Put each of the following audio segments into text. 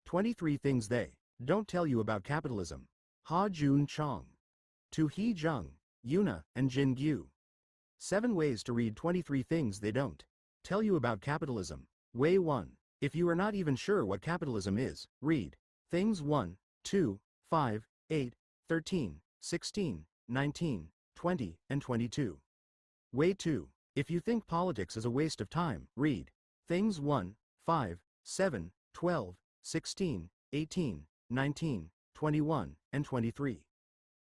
23 Things They Don't Tell You About Capitalism. Ha-Joob Chang. To Hee Jung, Yuna, and Jin Gyu. 7 Ways to Read 23 Things They Don't Tell You About Capitalism. Way 1. If you are not even sure what capitalism is, read Things 1, 2, 5, 8, 13, 16, 19, 20, and 22. Way 2. If you think politics is a waste of time, read Things 1, 5, 7, 12, 16, 18, 19, 21, and 23.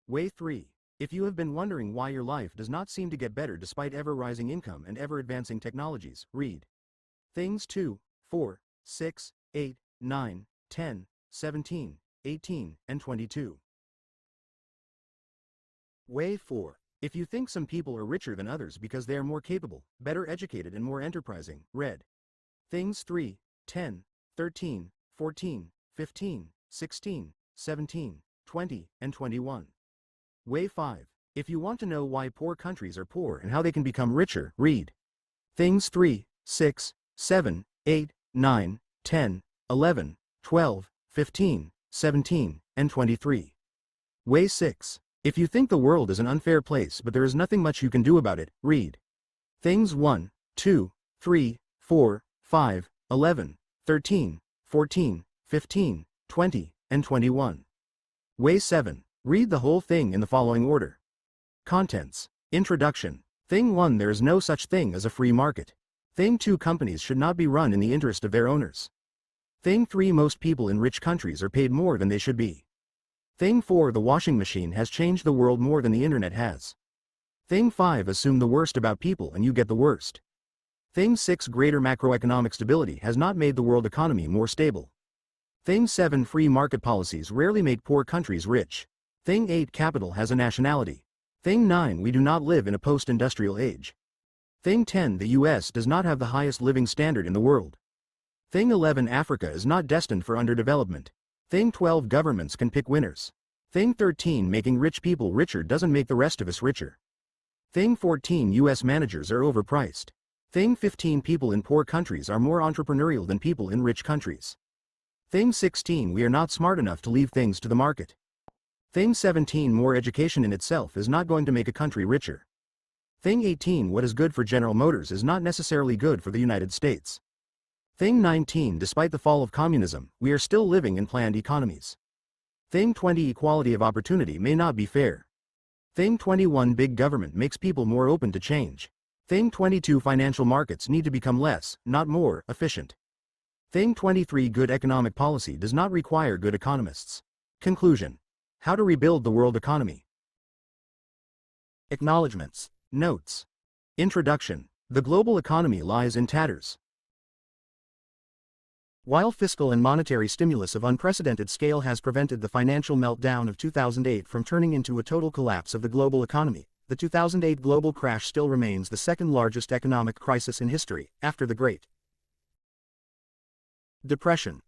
Way 3. If you have been wondering why your life does not seem to get better despite ever-rising income and ever-advancing technologies, read Things 2, 4, 6, 8, 9, 10, 17, 18, and 22. Way 4. If you think some people are richer than others because they are more capable, better educated and more enterprising, read Things 3, 10, 13, 14, 15, 16, 17, 20, and 21. Way 5. If you want to know why poor countries are poor and how they can become richer, read Things 3, 6, 7, 8, 9, 10, 11, 12, 15, 17, and 23. Way 6. If you think the world is an unfair place but there is nothing much you can do about it, read Things 1, 2, 3, 4, 5, 11, 13, 14, 15, 20, and 21. Way 7. Read the whole thing in the following order. Contents. Introduction. Thing 1. There is no such thing as a free market. Thing 2. Companies should not be run in the interest of their owners. Thing 3. Most people in rich countries are paid more than they should be. Thing 4. The washing machine has changed the world more than the internet has. Thing 5. Assume the worst about people and you get the worst. Thing 6. Greater macroeconomic stability has not made the world economy more stable. Thing 7. Free market policies rarely make poor countries rich. Thing 8. Capital has a nationality. Thing 9. We do not live in a post-industrial age. Thing 10. The US does not have the highest living standard in the world. Thing 11. Africa is not destined for underdevelopment. Thing 12. Governments can pick winners. Thing 13. Making rich people richer doesn't make the rest of us richer. Thing 14. US managers are overpriced. Thing 15. People in poor countries are more entrepreneurial than people in rich countries. Thing 16. We are not smart enough to leave things to the market. Thing 17. More education in itself is not going to make a country richer. Thing 18. What is good for General Motors is not necessarily good for the United States. Thing 19. Despite the fall of communism, we are still living in planned economies. Thing 20. Equality of opportunity may not be fair. Thing 21. Big government makes people more open to change. Thing 22. Financial markets need to become less, not more, efficient. Thing 23. Good economic policy does not require good economists. Conclusion. How to rebuild the world economy. Acknowledgements. Notes. Introduction. The global economy lies in tatters. While fiscal and monetary stimulus of unprecedented scale has prevented the financial meltdown of 2008 from turning into a total collapse of the global economy, the 2008 global crash still remains the second largest economic crisis in history, after the Great Depression.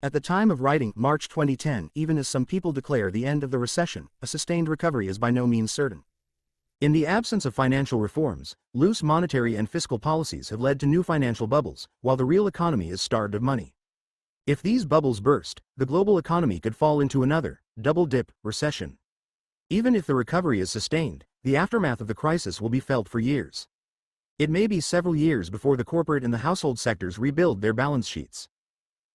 At the time of writing, March 2010, even as some people declare the end of the recession, a sustained recovery is by no means certain. In the absence of financial reforms, loose monetary and fiscal policies have led to new financial bubbles, while the real economy is starved of money. If these bubbles burst, the global economy could fall into another, double-dip, recession. Even if the recovery is sustained, the aftermath of the crisis will be felt for years. It may be several years before the corporate and the household sectors rebuild their balance sheets.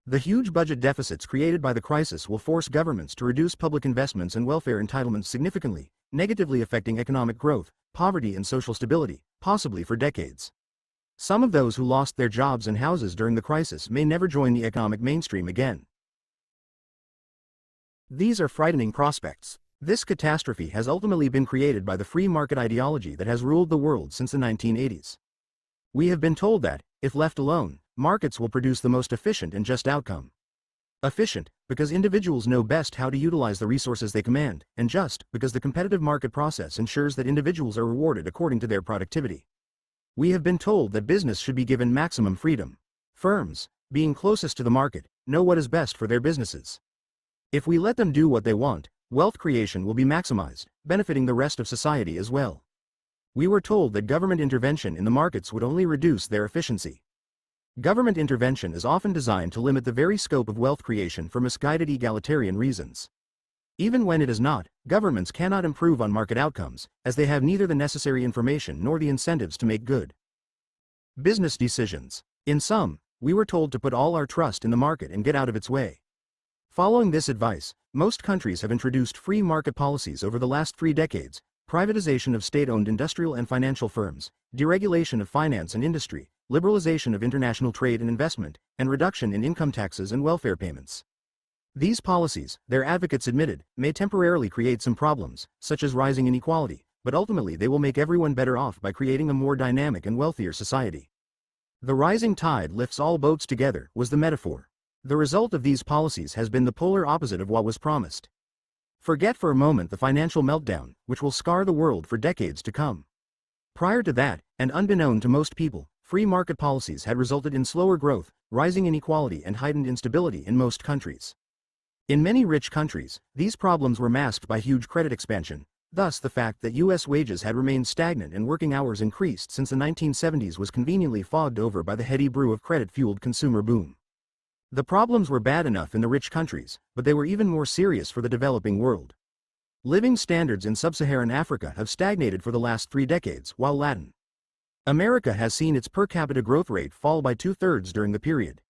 The huge budget deficits created by the crisis will force governments to reduce public investments and welfare entitlements significantly, negatively affecting economic growth, poverty and social stability, possibly for decades. Some of those who lost their jobs and houses during the crisis may never join the economic mainstream again. These are frightening prospects. This catastrophe has ultimately been created by the free market ideology that has ruled the world since the 1980s. We have been told that, if left alone, markets will produce the most efficient and just outcome. Efficient, because individuals know best how to utilize the resources they command, and just, because the competitive market process ensures that individuals are rewarded according to their productivity. We have been told that business should be given maximum freedom. Firms, being closest to the market, know what is best for their businesses. If we let them do what they want, wealth creation will be maximized, benefiting the rest of society as well. We were told that government intervention in the markets would only reduce their efficiency. Government intervention is often designed to limit the very scope of wealth creation for misguided egalitarian reasons. Even when it is not, governments cannot improve on market outcomes, as they have neither the necessary information nor the incentives to make good business decisions. In sum, we were told to put all our trust in the market and get out of its way. Following this advice, most countries have introduced free market policies over the last 3 decades: privatization of state-owned industrial and financial firms, deregulation of finance and industry, liberalization of international trade and investment, and reduction in income taxes and welfare payments. These policies, their advocates admitted, may temporarily create some problems, such as rising inequality, but ultimately they will make everyone better off by creating a more dynamic and wealthier society. The rising tide lifts all boats together, was the metaphor. The result of these policies has been the polar opposite of what was promised. Forget for a moment the financial meltdown, which will scar the world for decades to come. Prior to that, and unbeknown to most people, free market policies had resulted in slower growth, rising inequality and heightened instability in most countries. In many rich countries, these problems were masked by huge credit expansion. Thus, the fact that U.S. wages had remained stagnant and working hours increased since the 1970s was conveniently fogged over by the heady brew of credit-fueled consumer boom. The problems were bad enough in the rich countries, but they were even more serious for the developing world. Living standards in sub-Saharan Africa have stagnated for the last 3 decades, while Latin America has seen its per capita growth rate fall by 2/3 during the period.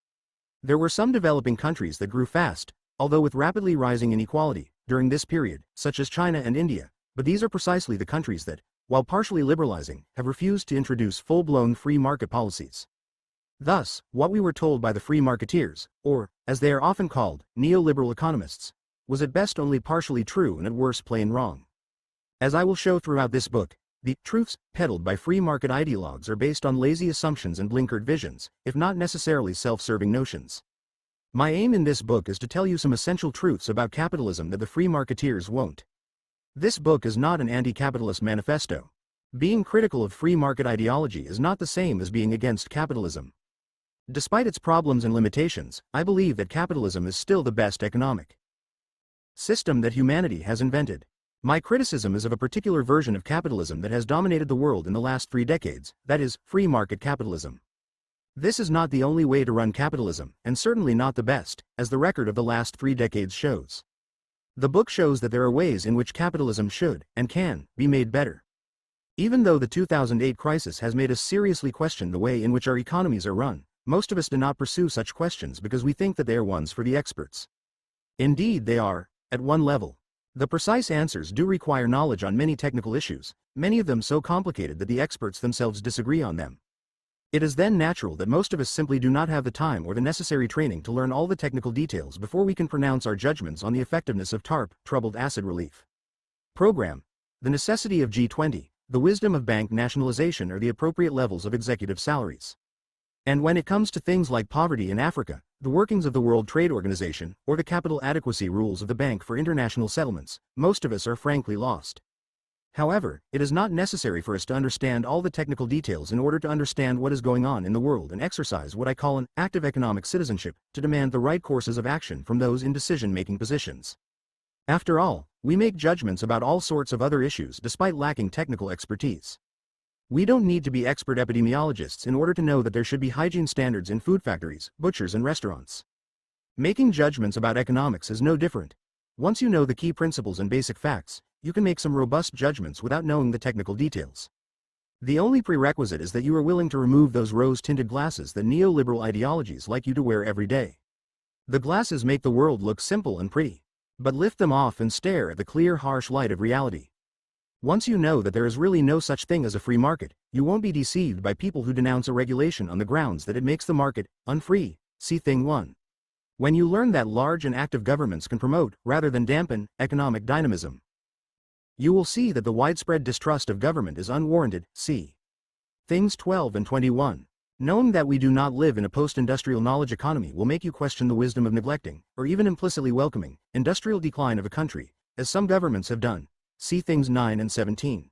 There were some developing countries that grew fast, although with rapidly rising inequality, during this period, such as China and India, but these are precisely the countries that, while partially liberalizing, have refused to introduce full-blown free market policies. Thus, what we were told by the free marketeers, or, as they are often called, neoliberal economists, was at best only partially true and at worst plain wrong. As I will show throughout this book, the truths peddled by free market ideologues are based on lazy assumptions and blinkered visions, if not necessarily self-serving notions. My aim in this book is to tell you some essential truths about capitalism that the free marketeers won't. This book is not an anti-capitalist manifesto. Being critical of free market ideology is not the same as being against capitalism. Despite its problems and limitations, I believe that capitalism is still the best economic system that humanity has invented. My criticism is of a particular version of capitalism that has dominated the world in the last 3 decades, that is, free market capitalism. This is not the only way to run capitalism, and certainly not the best, as the record of the last 3 decades shows. The book shows that there are ways in which capitalism should, and can, be made better. Even though the 2008 crisis has made us seriously question the way in which our economies are run, most of us do not pursue such questions because we think that they are ones for the experts. Indeed, they are, at one level. The precise answers do require knowledge on many technical issues, many of them so complicated that the experts themselves disagree on them. It is then natural that most of us simply do not have the time or the necessary training to learn all the technical details before we can pronounce our judgments on the effectiveness of TARP, troubled acid relief program, the necessity of G20, the wisdom of bank nationalization, or the appropriate levels of executive salaries. And when it comes to things like poverty in Africa, the workings of the World Trade Organization, or the capital adequacy rules of the Bank for International Settlements, most of us are frankly lost. However, it is not necessary for us to understand all the technical details in order to understand what is going on in the world and exercise what I call an active economic citizenship, to demand the right courses of action from those in decision-making positions. After all, we make judgments about all sorts of other issues despite lacking technical expertise. We don't need to be expert epidemiologists in order to know that there should be hygiene standards in food factories, butchers, and restaurants. Making judgments about economics is no different. Once you know the key principles and basic facts, you can make some robust judgments without knowing the technical details. The only prerequisite is that you are willing to remove those rose-tinted glasses that neoliberal ideologies like you to wear every day. The glasses make the world look simple and pretty, but lift them off and stare at the clear, harsh light of reality. Once you know that there is really no such thing as a free market, you won't be deceived by people who denounce a regulation on the grounds that it makes the market unfree. See Thing 1. When you learn that large and active governments can promote, rather than dampen, economic dynamism, you will see that the widespread distrust of government is unwarranted. See Things 12 and 21. Knowing that we do not live in a post-industrial knowledge economy will make you question the wisdom of neglecting, or even implicitly welcoming, industrial decline of a country, as some governments have done. See Things 9 and 17.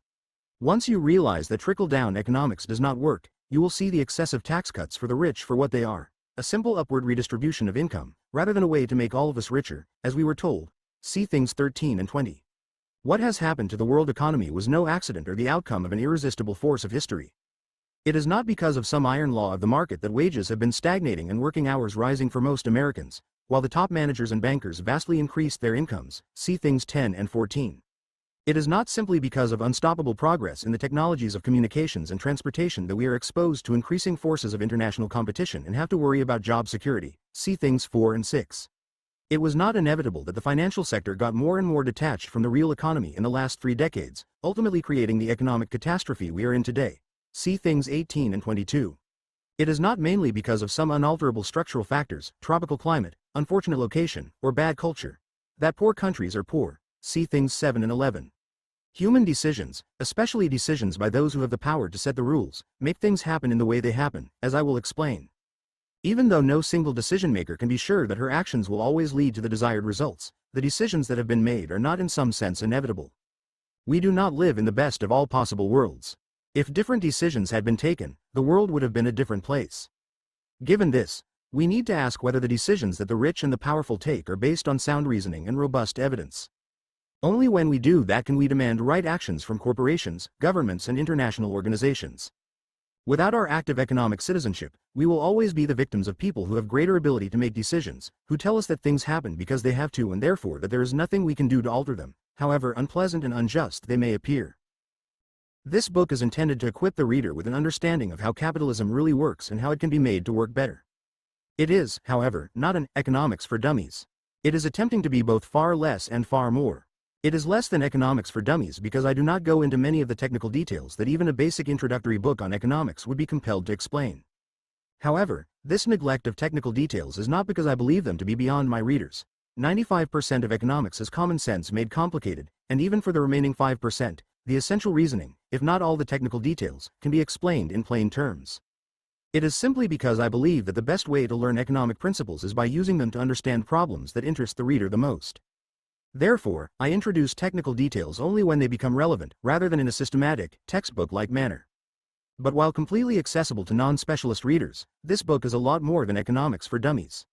Once you realize that trickle-down economics does not work, you will see the excessive tax cuts for the rich for what they are: a simple upward redistribution of income, rather than a way to make all of us richer, as we were told. See Things 13 and 20. What has happened to the world economy was no accident or the outcome of an irresistible force of history. It is not because of some iron law of the market that wages have been stagnating and working hours rising for most Americans, while the top managers and bankers vastly increased their incomes. See things 10 and 14. It is not simply because of unstoppable progress in the technologies of communications and transportation that we are exposed to increasing forces of international competition and have to worry about job security. See things 4 and 6. It was not inevitable that the financial sector got more and more detached from the real economy in the last 3 decades, ultimately creating the economic catastrophe we are in today. See things 18 and 22. It is not mainly because of some unalterable structural factors, tropical climate, unfortunate location, or bad culture, that poor countries are poor. See things 7 and 11. Human decisions, especially decisions by those who have the power to set the rules, make things happen in the way they happen, as I will explain. Even though no single decision-maker can be sure that her actions will always lead to the desired results, the decisions that have been made are not in some sense inevitable. We do not live in the best of all possible worlds. If different decisions had been taken, the world would have been a different place. Given this, we need to ask whether the decisions that the rich and the powerful take are based on sound reasoning and robust evidence. Only when we do that can we demand right actions from corporations, governments, and international organizations. Without our active economic citizenship, we will always be the victims of people who have greater ability to make decisions, who tell us that things happen because they have to and therefore that there is nothing we can do to alter them, however unpleasant and unjust they may appear. This book is intended to equip the reader with an understanding of how capitalism really works and how it can be made to work better. It is, however, not an economics for dummies. It is attempting to be both far less and far more. It is less than economics for dummies because I do not go into many of the technical details that even a basic introductory book on economics would be compelled to explain. However, this neglect of technical details is not because I believe them to be beyond my readers. 95% of economics is common sense made complicated, and even for the remaining 5%, the essential reasoning, if not all the technical details, can be explained in plain terms. It is simply because I believe that the best way to learn economic principles is by using them to understand problems that interest the reader the most. Therefore, I introduce technical details only when they become relevant, rather than in a systematic, textbook-like manner. But while completely accessible to non-specialist readers, this book is a lot more than economics for dummies.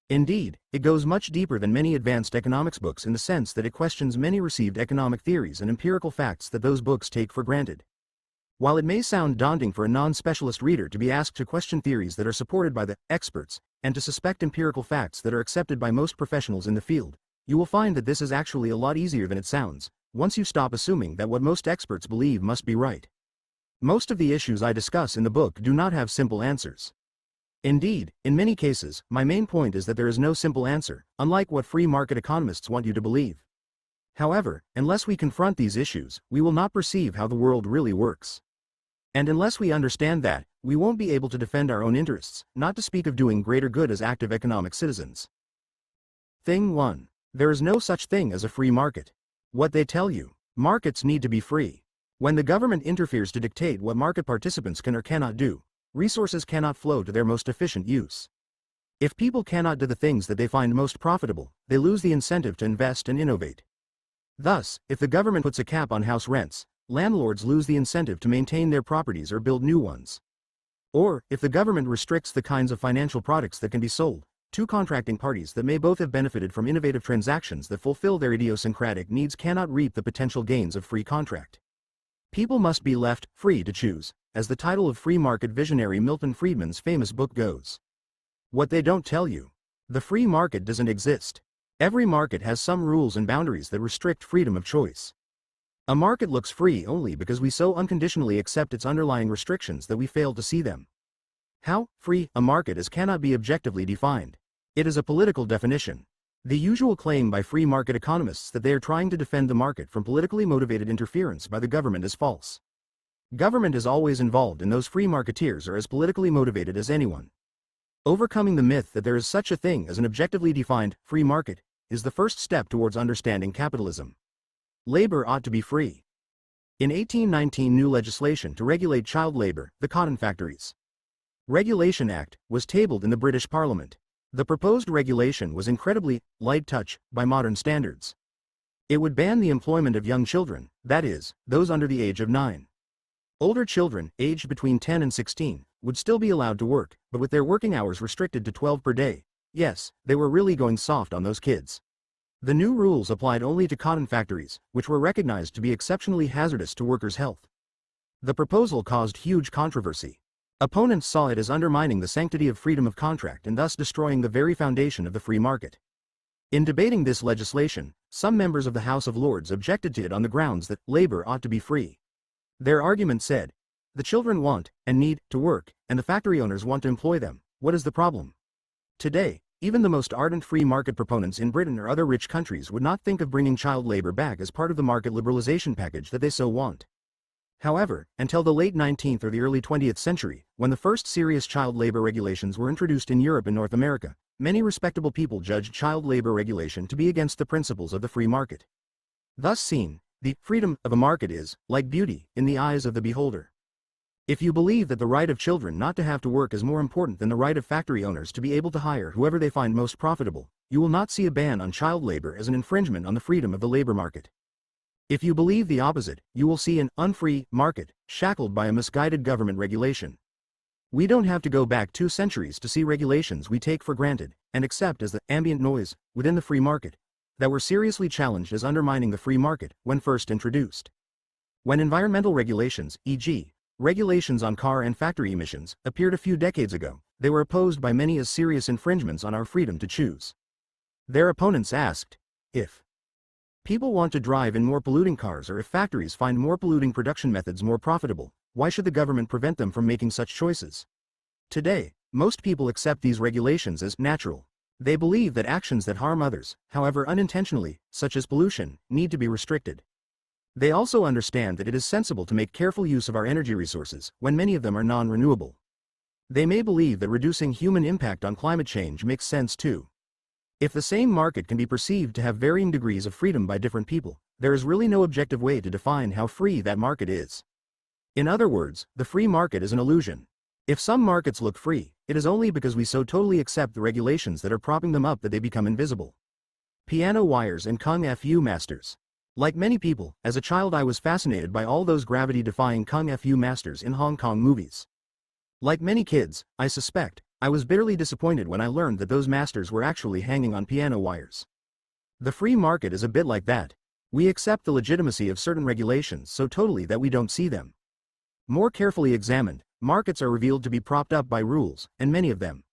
Indeed, it goes much deeper than many advanced economics books in the sense that it questions many received economic theories and empirical facts that those books take for granted. While it may sound daunting for a non-specialist reader to be asked to question theories that are supported by the experts, and to suspect empirical facts that are accepted by most professionals in the field, you will find that this is actually a lot easier than it sounds, once you stop assuming that what most experts believe must be right. Most of the issues I discuss in the book do not have simple answers. Indeed, in many cases, my main point is that there is no simple answer, unlike what free market economists want you to believe. However, unless we confront these issues, we will not perceive how the world really works. And unless we understand that, we won't be able to defend our own interests, not to speak of doing greater good as active economic citizens. Thing 1. There is no such thing as a free market. What they tell you. Markets need to be free. When the government interferes to dictate what market participants can or cannot do, resources cannot flow to their most efficient use. If people cannot do the things that they find most profitable, they lose the incentive to invest and innovate. Thus, if the government puts a cap on house rents, landlords lose the incentive to maintain their properties or build new ones. Or, if the government restricts the kinds of financial products that can be sold, two contracting parties that may both have benefited from innovative transactions that fulfill their idiosyncratic needs cannot reap the potential gains of free contract. People must be left free to choose, as the title of free market visionary Milton Friedman's famous book goes. What they don't tell you. The free market doesn't exist. Every market has some rules and boundaries that restrict freedom of choice. A market looks free only because we so unconditionally accept its underlying restrictions that we fail to see them. How free a market is cannot be objectively defined. It is a political definition. The usual claim by free market economists that they are trying to defend the market from politically motivated interference by the government is false. Government is always involved and those free marketeers are as politically motivated as anyone. Overcoming the myth that there is such a thing as an objectively defined free market is the first step towards understanding capitalism. Labor ought to be free. In 1819, new legislation to regulate child labor, the Cotton Factories Regulation Act, was tabled in the British Parliament. The proposed regulation was incredibly light touch by modern standards. It would ban the employment of young children, that is, those under the age of 9. Older children, aged between 10 and 16, would still be allowed to work, but with their working hours restricted to 12 per day. Yes, they were really going soft on those kids. The new rules applied only to cotton factories, which were recognized to be exceptionally hazardous to workers' health. The proposal caused huge controversy. Opponents saw it as undermining the sanctity of freedom of contract and thus destroying the very foundation of the free market. In debating this legislation, some members of the House of Lords objected to it on the grounds that labor ought to be free. Their argument said, "The children want and need to work, and the factory owners want to employ them. What is the problem?" Today, even the most ardent free market proponents in Britain or other rich countries would not think of bringing child labor back as part of the market liberalization package that they so want. However, until the late 19th or the early 20th century, when the first serious child labor regulations were introduced in Europe and North America, many respectable people judged child labor regulation to be against the principles of the free market. Thus seen, the freedom of a market is, like beauty, in the eyes of the beholder. If you believe that the right of children not to have to work is more important than the right of factory owners to be able to hire whoever they find most profitable, you will not see a ban on child labor as an infringement on the freedom of the labor market. If you believe the opposite, you will see an unfree market, shackled by a misguided government regulation. We don't have to go back 2 centuries to see regulations we take for granted, and accept as the ambient noise, within the free market, that were seriously challenged as undermining the free market when first introduced. When environmental regulations, e.g., regulations on car and factory emissions, appeared a few decades ago, they were opposed by many as serious infringements on our freedom to choose. Their opponents asked, if people want to drive in more polluting cars or if factories find more polluting production methods more profitable, why should the government prevent them from making such choices? Today, most people accept these regulations as natural. They believe that actions that harm others, however unintentionally, such as pollution, need to be restricted. They also understand that it is sensible to make careful use of our energy resources, when many of them are non-renewable. They may believe that reducing human impact on climate change makes sense too. If the same market can be perceived to have varying degrees of freedom by different people, there is really no objective way to define how free that market is. In other words, the free market is an illusion. If some markets look free, it is only because we so totally accept the regulations that are propping them up that they become invisible. Piano wires and Kung Fu masters. Like many people, as a child I was fascinated by all those gravity-defying Kung Fu masters in Hong Kong movies. Like many kids, I suspect, I was bitterly disappointed when I learned that those masters were actually hanging on piano wires. The free market is a bit like that. We accept the legitimacy of certain regulations so totally that we don't see them. More carefully examined, markets are revealed to be propped up by rules, and many of them.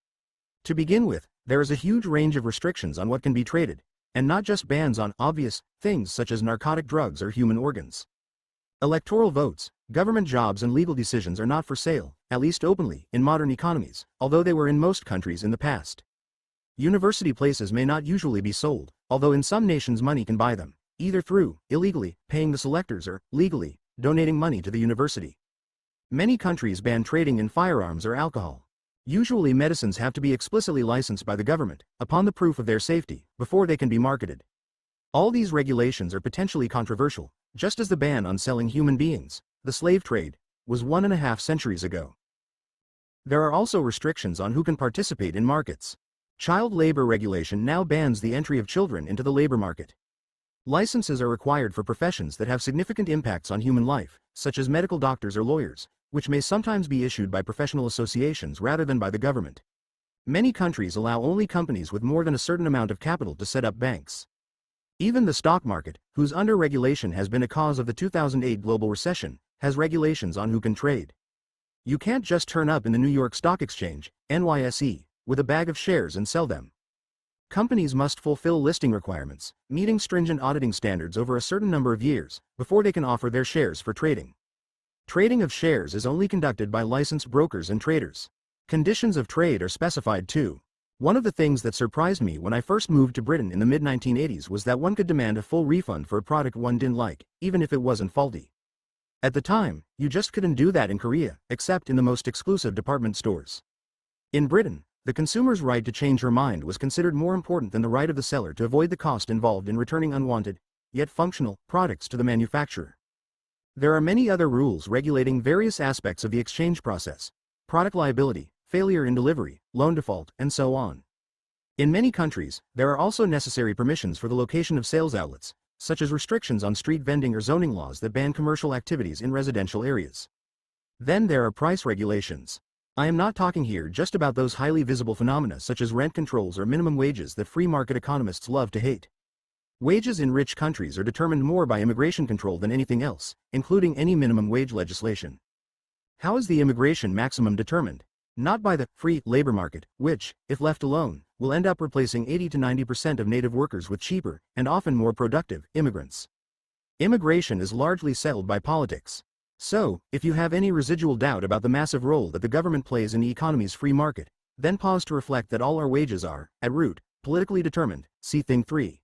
To begin with, there is a huge range of restrictions on what can be traded, and not just bans on obvious things such as narcotic drugs or human organs. Electoral votes, government jobs and legal decisions are not for sale, at least openly, in modern economies, although they were in most countries in the past. University places may not usually be sold, although in some nations money can buy them, either through, illegally, paying the selectors or, legally, donating money to the university. Many countries ban trading in firearms or alcohol. Usually medicines have to be explicitly licensed by the government, upon the proof of their safety, before they can be marketed. All these regulations are potentially controversial, just as the ban on selling human beings, the slave trade, was 1.5 centuries ago. There are also restrictions on who can participate in markets. Child labor regulation now bans the entry of children into the labor market. Licenses are required for professions that have significant impacts on human life, such as medical doctors or lawyers, which may sometimes be issued by professional associations rather than by the government. Many countries allow only companies with more than a certain amount of capital to set up banks. Even the stock market, whose under-regulation has been a cause of the 2008 global recession, has regulations on who can trade. You can't just turn up in the New York Stock Exchange, NYSE, with a bag of shares and sell them. Companies must fulfill listing requirements, meeting stringent auditing standards over a certain number of years, before they can offer their shares for trading. Trading of shares is only conducted by licensed brokers and traders. Conditions of trade are specified too. One of the things that surprised me when I first moved to Britain in the mid-1980s was that one could demand a full refund for a product one didn't like, even if it wasn't faulty. At the time, you just couldn't do that in Korea, except in the most exclusive department stores. In Britain, the consumer's right to change her mind was considered more important than the right of the seller to avoid the cost involved in returning unwanted, yet functional, products to the manufacturer. There are many other rules regulating various aspects of the exchange process: product liability, failure in delivery, loan default, and so on. In many countries, there are also necessary permissions for the location of sales outlets, such as restrictions on street vending or zoning laws that ban commercial activities in residential areas. Then there are price regulations. I am not talking here just about those highly visible phenomena such as rent controls or minimum wages that free market economists love to hate. Wages in rich countries are determined more by immigration control than anything else, including any minimum wage legislation. How is the immigration maximum determined? Not by the free labor market, which, if left alone, will end up replacing 80 to 90% of native workers with cheaper, and often more productive, immigrants. Immigration is largely settled by politics. So, if you have any residual doubt about the massive role that the government plays in the economy's free market, then pause to reflect that all our wages are, at root, politically determined. See Thing 3.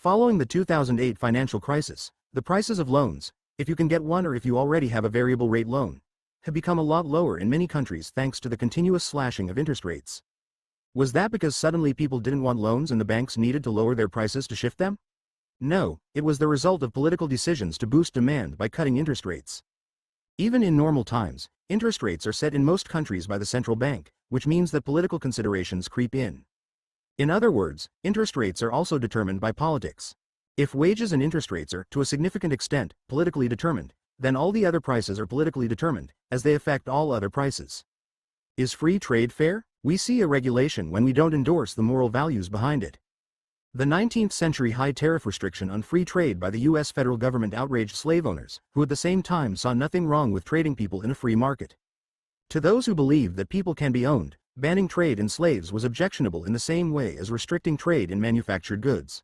Following the 2008 financial crisis, the prices of loans, if you can get one or if you already have a variable rate loan, have become a lot lower in many countries thanks to the continuous slashing of interest rates. Was that because suddenly people didn't want loans and the banks needed to lower their prices to shift them? No, it was the result of political decisions to boost demand by cutting interest rates. Even in normal times, interest rates are set in most countries by the central bank, which means that political considerations creep in. In other words, interest rates are also determined by politics. If wages and interest rates are, to a significant extent, politically determined, then all the other prices are politically determined, as they affect all other prices. Is free trade fair? We see a regulation when we don't endorse the moral values behind it. The 19th century high tariff restriction on free trade by the US federal government outraged slave owners, who at the same time saw nothing wrong with trading people in a free market. To those who believed that people can be owned, banning trade in slaves was objectionable in the same way as restricting trade in manufactured goods.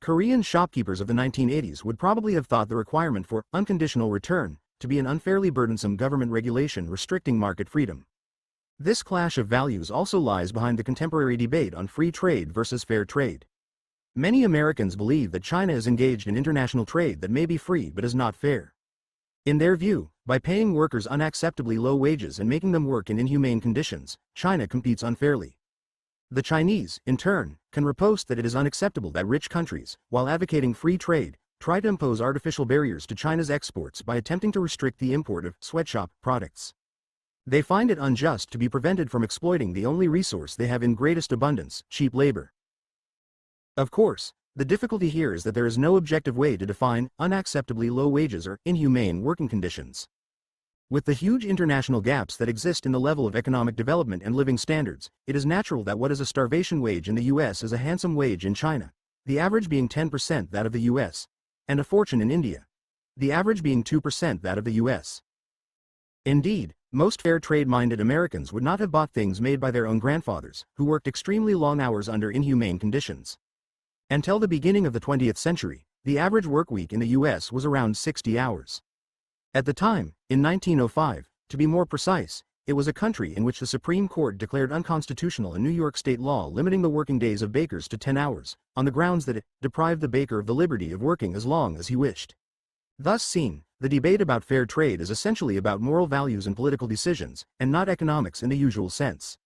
Korean shopkeepers of the 1980s would probably have thought the requirement for unconditional return to be an unfairly burdensome government regulation restricting market freedom. This clash of values also lies behind the contemporary debate on free trade versus fair trade. Many Americans believe that China is engaged in international trade that may be free but is not fair. In their view, by paying workers unacceptably low wages and making them work in inhumane conditions, China competes unfairly. The Chinese, in turn, can riposte that it is unacceptable that rich countries, while advocating free trade, try to impose artificial barriers to China's exports by attempting to restrict the import of sweatshop products. They find it unjust to be prevented from exploiting the only resource they have in greatest abundance, cheap labor. Of course, the difficulty here is that there is no objective way to define unacceptably low wages or inhumane working conditions. With the huge international gaps that exist in the level of economic development and living standards, it is natural that what is a starvation wage in the US is a handsome wage in China, the average being 10% that of the US, and a fortune in India, the average being 2% that of the US. Indeed, most fair trade-minded Americans would not have bought things made by their own grandfathers, who worked extremely long hours under inhumane conditions. Until the beginning of the 20th century, the average work week in the US was around 60 hours. At the time, in 1905, to be more precise, it was a country in which the Supreme Court declared unconstitutional a New York state law limiting the working days of bakers to 10 hours, on the grounds that it deprived the baker of the liberty of working as long as he wished. Thus seen, the debate about fair trade is essentially about moral values and political decisions, and not economics in the usual sense.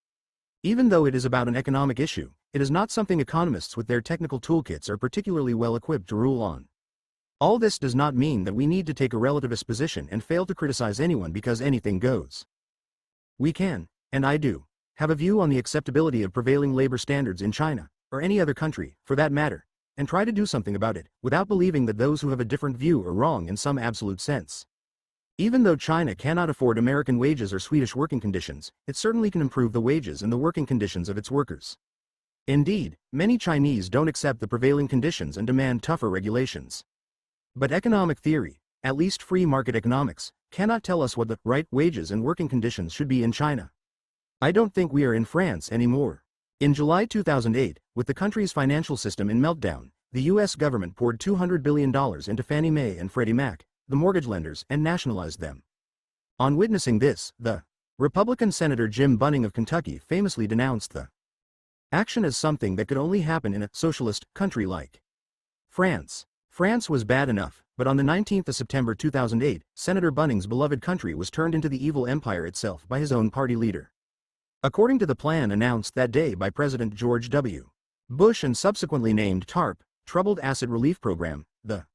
Even though it is about an economic issue, it is not something economists with their technical toolkits are particularly well equipped to rule on. All this does not mean that we need to take a relativist position and fail to criticize anyone because anything goes. We can, and I do, have a view on the acceptability of prevailing labor standards in China, or any other country, for that matter, and try to do something about it, without believing that those who have a different view are wrong in some absolute sense. Even though China cannot afford American wages or Swedish working conditions, it certainly can improve the wages and the working conditions of its workers. Indeed, many Chinese don't accept the prevailing conditions and demand tougher regulations. But economic theory, at least free market economics, cannot tell us what the right wages and working conditions should be in China. I don't think we are in France anymore. In July 2008, with the country's financial system in meltdown, the US government poured $200 billion into Fannie Mae and Freddie Mac, the mortgage lenders, and nationalized them. On witnessing this, the Republican Senator Jim Bunning of Kentucky famously denounced the action as something that could only happen in a socialist country like France. France was bad enough, but on the 19th of September 2008, Senator Bunning's beloved country was turned into the evil empire itself by his own party leader. According to the plan announced that day by President George W. Bush and subsequently named TARP, Troubled Asset Relief Program, the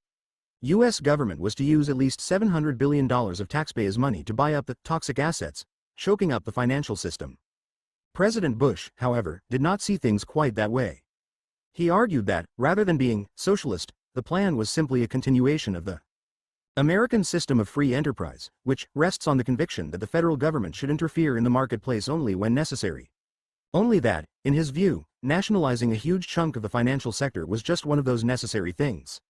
U.S. government was to use at least $700 billion of taxpayers' money to buy up the toxic assets, choking up the financial system. President Bush, however, did not see things quite that way. He argued that, rather than being socialist, the plan was simply a continuation of the American system of free enterprise, which rests on the conviction that the federal government should interfere in the marketplace only when necessary. Only that, in his view, nationalizing a huge chunk of the financial sector was just one of those necessary things.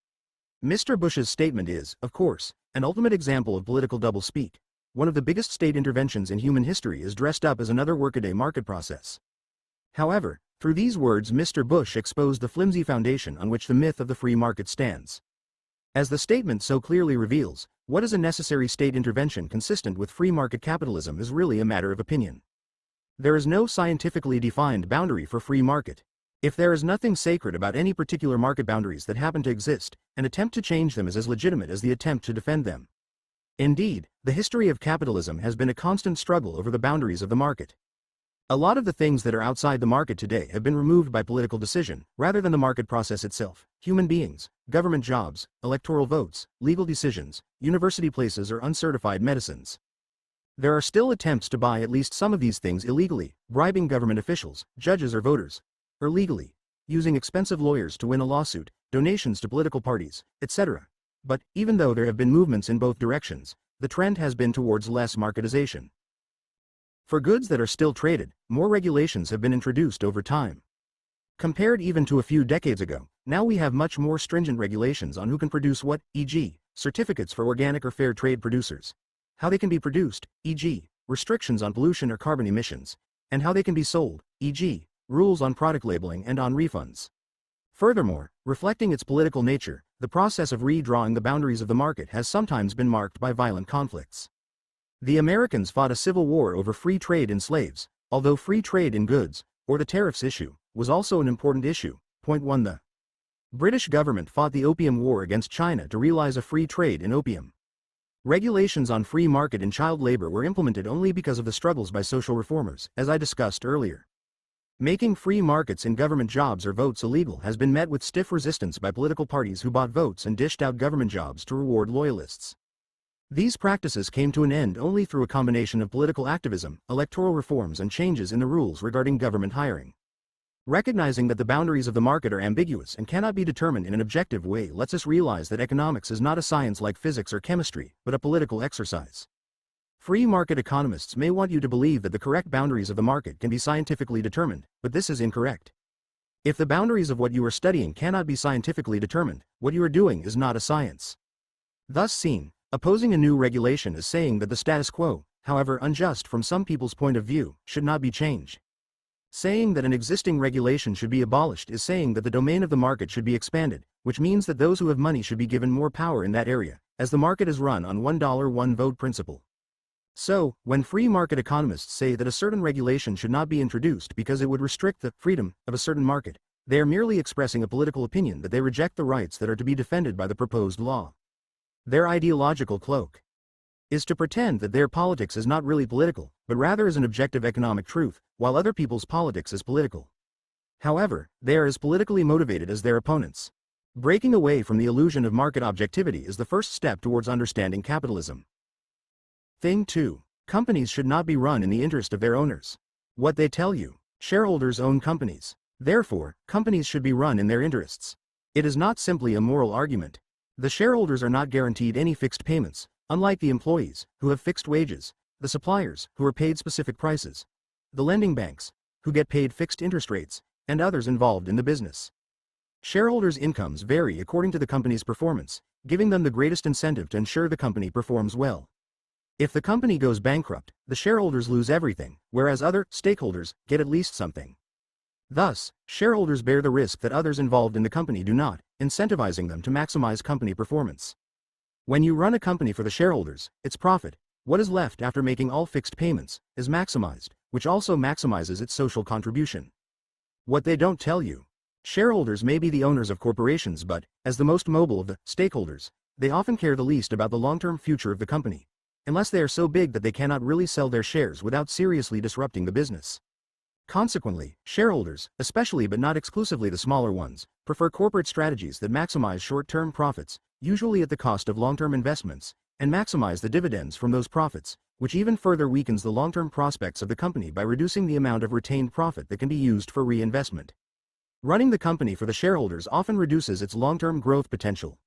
Mr. Bush's statement is, of course, an ultimate example of political doublespeak. One of the biggest state interventions in human history is dressed up as another workaday market process. However, through these words Mr. Bush exposed the flimsy foundation on which the myth of the free market stands. As the statement so clearly reveals, what is a necessary state intervention consistent with free market capitalism is really a matter of opinion. There is no scientifically defined boundary for free market. If there is nothing sacred about any particular market boundaries that happen to exist, an attempt to change them is as legitimate as the attempt to defend them. Indeed, the history of capitalism has been a constant struggle over the boundaries of the market. A lot of the things that are outside the market today have been removed by political decision, rather than the market process itself. Human beings, government jobs, electoral votes, legal decisions, university places or uncertified medicines. There are still attempts to buy at least some of these things illegally, bribing government officials, judges or voters, or legally, using expensive lawyers to win a lawsuit, donations to political parties, etc. But, even though there have been movements in both directions, the trend has been towards less marketization. For goods that are still traded, more regulations have been introduced over time. Compared even to a few decades ago, now we have much more stringent regulations on who can produce what, e.g., certificates for organic or fair trade producers, how they can be produced, e.g., restrictions on pollution or carbon emissions, and how they can be sold, e.g., rules on product labeling and on refunds. Furthermore, reflecting its political nature, the process of redrawing the boundaries of the market has sometimes been marked by violent conflicts. The Americans fought a civil war over free trade in slaves, although free trade in goods, or the tariffs issue, was also an important issue. Point 1. The British government fought the Opium War against China to realize a free trade in opium. Regulations on free market and child labor were implemented only because of the struggles by social reformers, as I discussed earlier. Making free markets in government jobs or votes illegal has been met with stiff resistance by political parties who bought votes and dished out government jobs to reward loyalists. These practices came to an end only through a combination of political activism, electoral reforms and changes in the rules regarding government hiring. Recognizing that the boundaries of the market are ambiguous and cannot be determined in an objective way lets us realize that economics is not a science like physics or chemistry, but a political exercise. Free market economists may want you to believe that the correct boundaries of the market can be scientifically determined, but this is incorrect. If the boundaries of what you are studying cannot be scientifically determined, what you are doing is not a science. Thus seen, opposing a new regulation is saying that the status quo, however unjust from some people's point of view, should not be changed. Saying that an existing regulation should be abolished is saying that the domain of the market should be expanded, which means that those who have money should be given more power in that area, as the market is run on $1 one vote principle. So, when free market economists say that a certain regulation should not be introduced because it would restrict the freedom of a certain market, they are merely expressing a political opinion that they reject the rights that are to be defended by the proposed law. Their ideological cloak is to pretend that their politics is not really political, but rather is an objective economic truth, while other people's politics is political. However, they are as politically motivated as their opponents. Breaking away from the illusion of market objectivity is the first step towards understanding capitalism. Thing 2. Companies should not be run in the interest of their owners. What they tell you. Shareholders own companies. Therefore, companies should be run in their interests. It is not simply a moral argument. The shareholders are not guaranteed any fixed payments, unlike the employees, who have fixed wages, the suppliers, who are paid specific prices, the lending banks, who get paid fixed interest rates, and others involved in the business. Shareholders' incomes vary according to the company's performance, giving them the greatest incentive to ensure the company performs well. If the company goes bankrupt, the shareholders lose everything, whereas other stakeholders get at least something. Thus, shareholders bear the risk that others involved in the company do not, incentivizing them to maximize company performance. When you run a company for the shareholders, its profit, what is left after making all fixed payments, is maximized, which also maximizes its social contribution. What they don't tell you. Shareholders may be the owners of corporations, but, as the most mobile of the stakeholders, they often care the least about the long-term future of the company, unless they are so big that they cannot really sell their shares without seriously disrupting the business. Consequently, shareholders, especially but not exclusively the smaller ones, prefer corporate strategies that maximize short-term profits, usually at the cost of long-term investments, and maximize the dividends from those profits, which even further weakens the long-term prospects of the company by reducing the amount of retained profit that can be used for reinvestment. Running the company for the shareholders often reduces its long-term growth potential.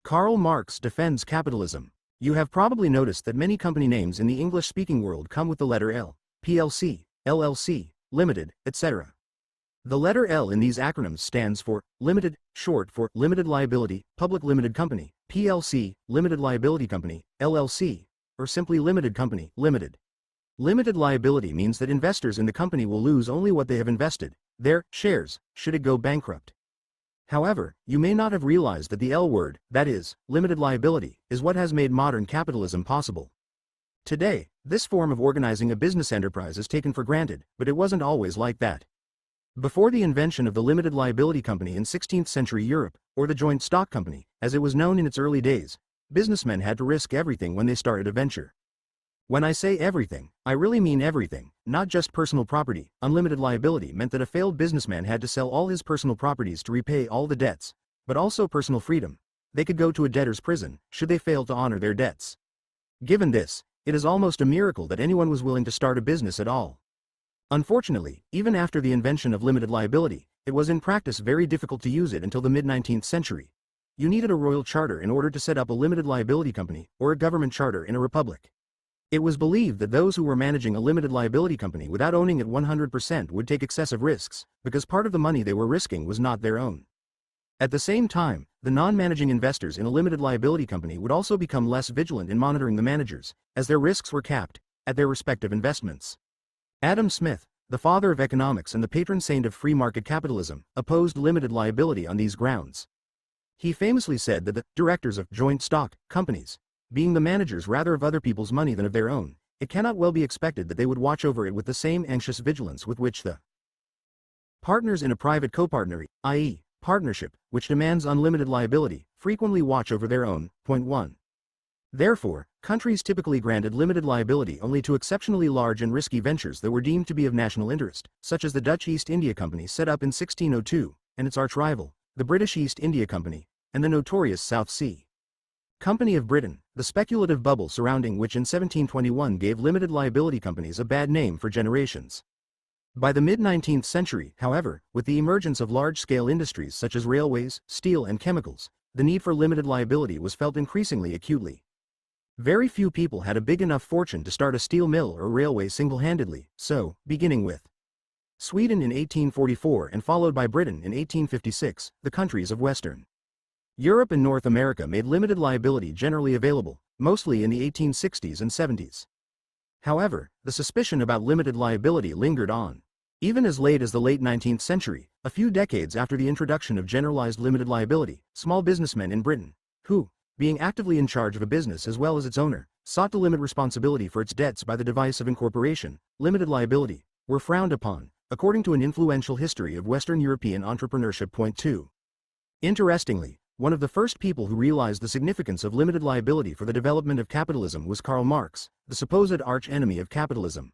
Karl Marx defends capitalism. You have probably noticed that many company names in the English-speaking world come with the letter L, PLC, LLC, Limited, etc. The letter L in these acronyms stands for limited, short for limited liability, public limited company, PLC, limited liability company, LLC, or simply limited company, limited. Limited liability means that investors in the company will lose only what they have invested, their shares, should it go bankrupt. However, you may not have realized that the L word, that is, limited liability, is what has made modern capitalism possible. Today, this form of organizing a business enterprise is taken for granted, but it wasn't always like that. Before the invention of the limited liability company in 16th century Europe, or the joint stock company, as it was known in its early days, businessmen had to risk everything when they started a venture. When I say everything, I really mean everything, not just personal property. Unlimited liability meant that a failed businessman had to sell all his personal properties to repay all the debts, but also personal freedom. They could go to a debtor's prison, should they fail to honor their debts. Given this, it is almost a miracle that anyone was willing to start a business at all. Unfortunately, even after the invention of limited liability, it was in practice very difficult to use it until the mid-19th century. You needed a royal charter in order to set up a limited liability company, or a government charter in a republic. It was believed that those who were managing a limited liability company without owning it 100% would take excessive risks, because part of the money they were risking was not their own. At the same time, the non-managing investors in a limited liability company would also become less vigilant in monitoring the managers, as their risks were capped at their respective investments. Adam Smith, the father of economics and the patron saint of free market capitalism, opposed limited liability on these grounds. He famously said that the directors of joint stock companies, being the managers rather of other people's money than of their own, it cannot well be expected that they would watch over it with the same anxious vigilance with which the partners in a private copartnery, i.e., partnership, which demands unlimited liability, frequently watch over their own. Point 1. Therefore, countries typically granted limited liability only to exceptionally large and risky ventures that were deemed to be of national interest, such as the Dutch East India Company set up in 1602, and its arch-rival, the British East India Company, and the notorious South Sea Company of Britain, the speculative bubble surrounding which in 1721 gave limited liability companies a bad name for generations. By the mid-19th century, however, with the emergence of large-scale industries such as railways, steel and chemicals, the need for limited liability was felt increasingly acutely. Very few people had a big enough fortune to start a steel mill or railway single-handedly, so, beginning with Sweden in 1844 and followed by Britain in 1856, the countries of Western Europe and North America made limited liability generally available, mostly in the 1860s and 70s. However, the suspicion about limited liability lingered on. Even as late as the late 19th century, a few decades after the introduction of generalized limited liability, small businessmen in Britain, who, being actively in charge of a business as well as its owner, sought to limit responsibility for its debts by the device of incorporation, limited liability, were frowned upon, according to an influential history of Western European entrepreneurship. Point 2. Interestingly, one of the first people who realized the significance of limited liability for the development of capitalism was Karl Marx, the supposed arch-enemy of capitalism.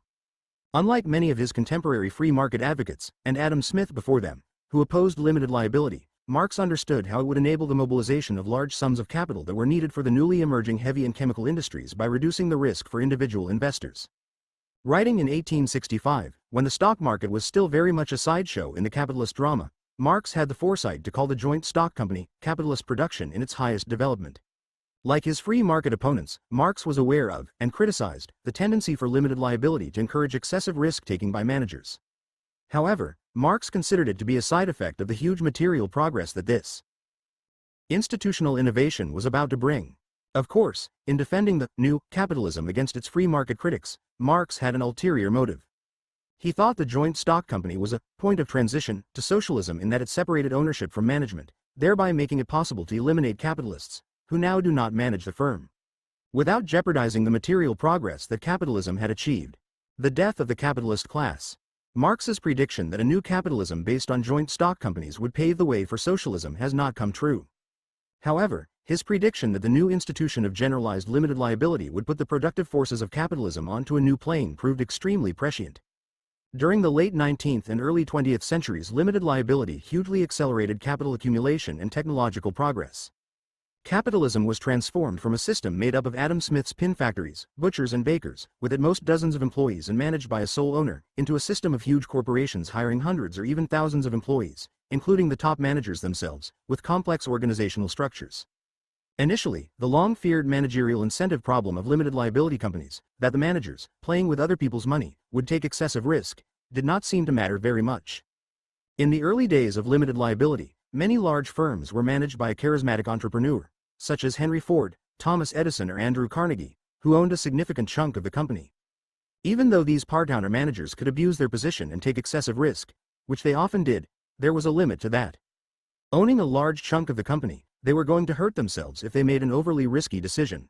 Unlike many of his contemporary free market advocates, and Adam Smith before them, who opposed limited liability, Marx understood how it would enable the mobilization of large sums of capital that were needed for the newly emerging heavy and chemical industries by reducing the risk for individual investors. Writing in 1865, when the stock market was still very much a sideshow in the capitalist drama, Marx had the foresight to call the joint stock company capitalist production in its highest development. Like his free market opponents, Marx was aware of, and criticized, the tendency for limited liability to encourage excessive risk-taking by managers. However, Marx considered it to be a side effect of the huge material progress that this institutional innovation was about to bring. Of course, in defending the new capitalism against its free market critics, Marx had an ulterior motive. He thought the joint stock company was a point of transition to socialism in that it separated ownership from management, thereby making it possible to eliminate capitalists, who now do not manage the firm, without jeopardizing the material progress that capitalism had achieved. The death of the capitalist class. Marx's prediction that a new capitalism based on joint stock companies would pave the way for socialism has not come true. However, his prediction that the new institution of generalized limited liability would put the productive forces of capitalism onto a new plane proved extremely prescient. During the late 19th and early 20th centuries, limited liability hugely accelerated capital accumulation and technological progress. Capitalism was transformed from a system made up of Adam Smith's pin factories, butchers and bakers, with at most dozens of employees and managed by a sole owner, into a system of huge corporations hiring hundreds or even thousands of employees, including the top managers themselves, with complex organizational structures. Initially, the long-feared managerial incentive problem of limited liability companies, that the managers, playing with other people's money, would take excessive risk, did not seem to matter very much. In the early days of limited liability, many large firms were managed by a charismatic entrepreneur, such as Henry Ford, Thomas Edison or Andrew Carnegie, who owned a significant chunk of the company. Even though these part-owner managers could abuse their position and take excessive risk, which they often did, there was a limit to that. Owning a large chunk of the company, they were going to hurt themselves if they made an overly risky decision.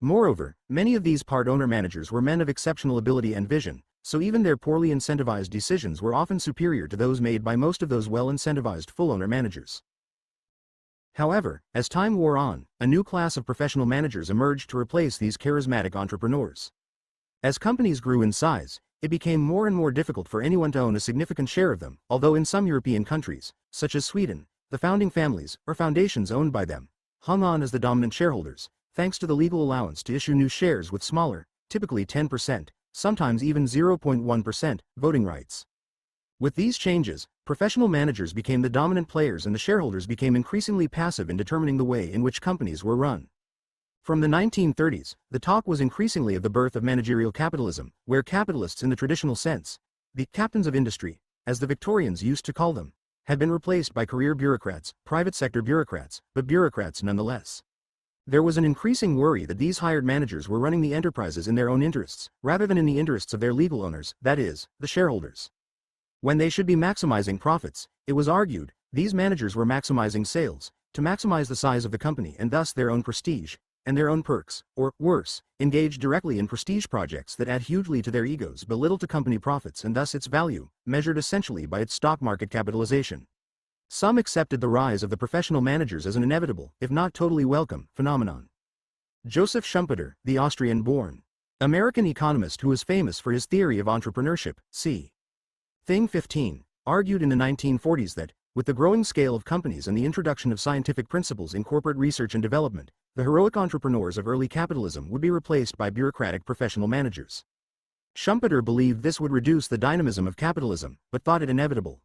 Moreover, many of these part-owner managers were men of exceptional ability and vision, so even their poorly incentivized decisions were often superior to those made by most of those well-incentivized full-owner managers. However, as time wore on, a new class of professional managers emerged to replace these charismatic entrepreneurs. As companies grew in size, it became more and more difficult for anyone to own a significant share of them, although in some European countries, such as Sweden, the founding families, or foundations owned by them, hung on as the dominant shareholders, thanks to the legal allowance to issue new shares with smaller, typically 10%, sometimes even 0.1%, voting rights. With these changes, professional managers became the dominant players and the shareholders became increasingly passive in determining the way in which companies were run. From the 1930s, the talk was increasingly of the birth of managerial capitalism, where capitalists in the traditional sense, the captains of industry, as the Victorians used to call them, had been replaced by career bureaucrats, private sector bureaucrats, but bureaucrats nonetheless. There was an increasing worry that these hired managers were running the enterprises in their own interests, rather than in the interests of their legal owners, that is, the shareholders. When they should be maximizing profits, it was argued, these managers were maximizing sales, to maximize the size of the company and thus their own prestige, and their own perks, or, worse, engage directly in prestige projects that add hugely to their egos but little to company profits and thus its value, measured essentially by its stock market capitalization. Some accepted the rise of the professional managers as an inevitable, if not totally welcome, phenomenon. Joseph Schumpeter, the Austrian-born American economist who was famous for his theory of entrepreneurship, c. Thing 15, argued in the 1940s that, with the growing scale of companies and the introduction of scientific principles in corporate research and development, the heroic entrepreneurs of early capitalism would be replaced by bureaucratic professional managers. Schumpeter believed this would reduce the dynamism of capitalism, but thought it inevitable.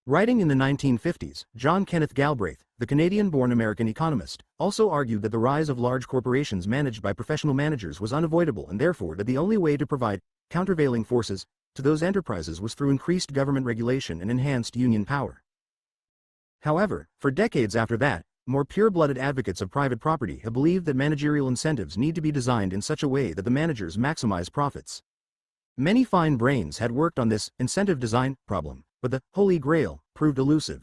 Writing in the 1950s, John Kenneth Galbraith, the Canadian-born American economist, also argued that the rise of large corporations managed by professional managers was unavoidable and therefore that the only way to provide countervailing forces to those enterprises was through increased government regulation and enhanced union power. However, for decades after that, more pure-blooded advocates of private property have believed that managerial incentives need to be designed in such a way that the managers maximize profits. Many fine brains had worked on this incentive design problem, but the Holy Grail proved elusive.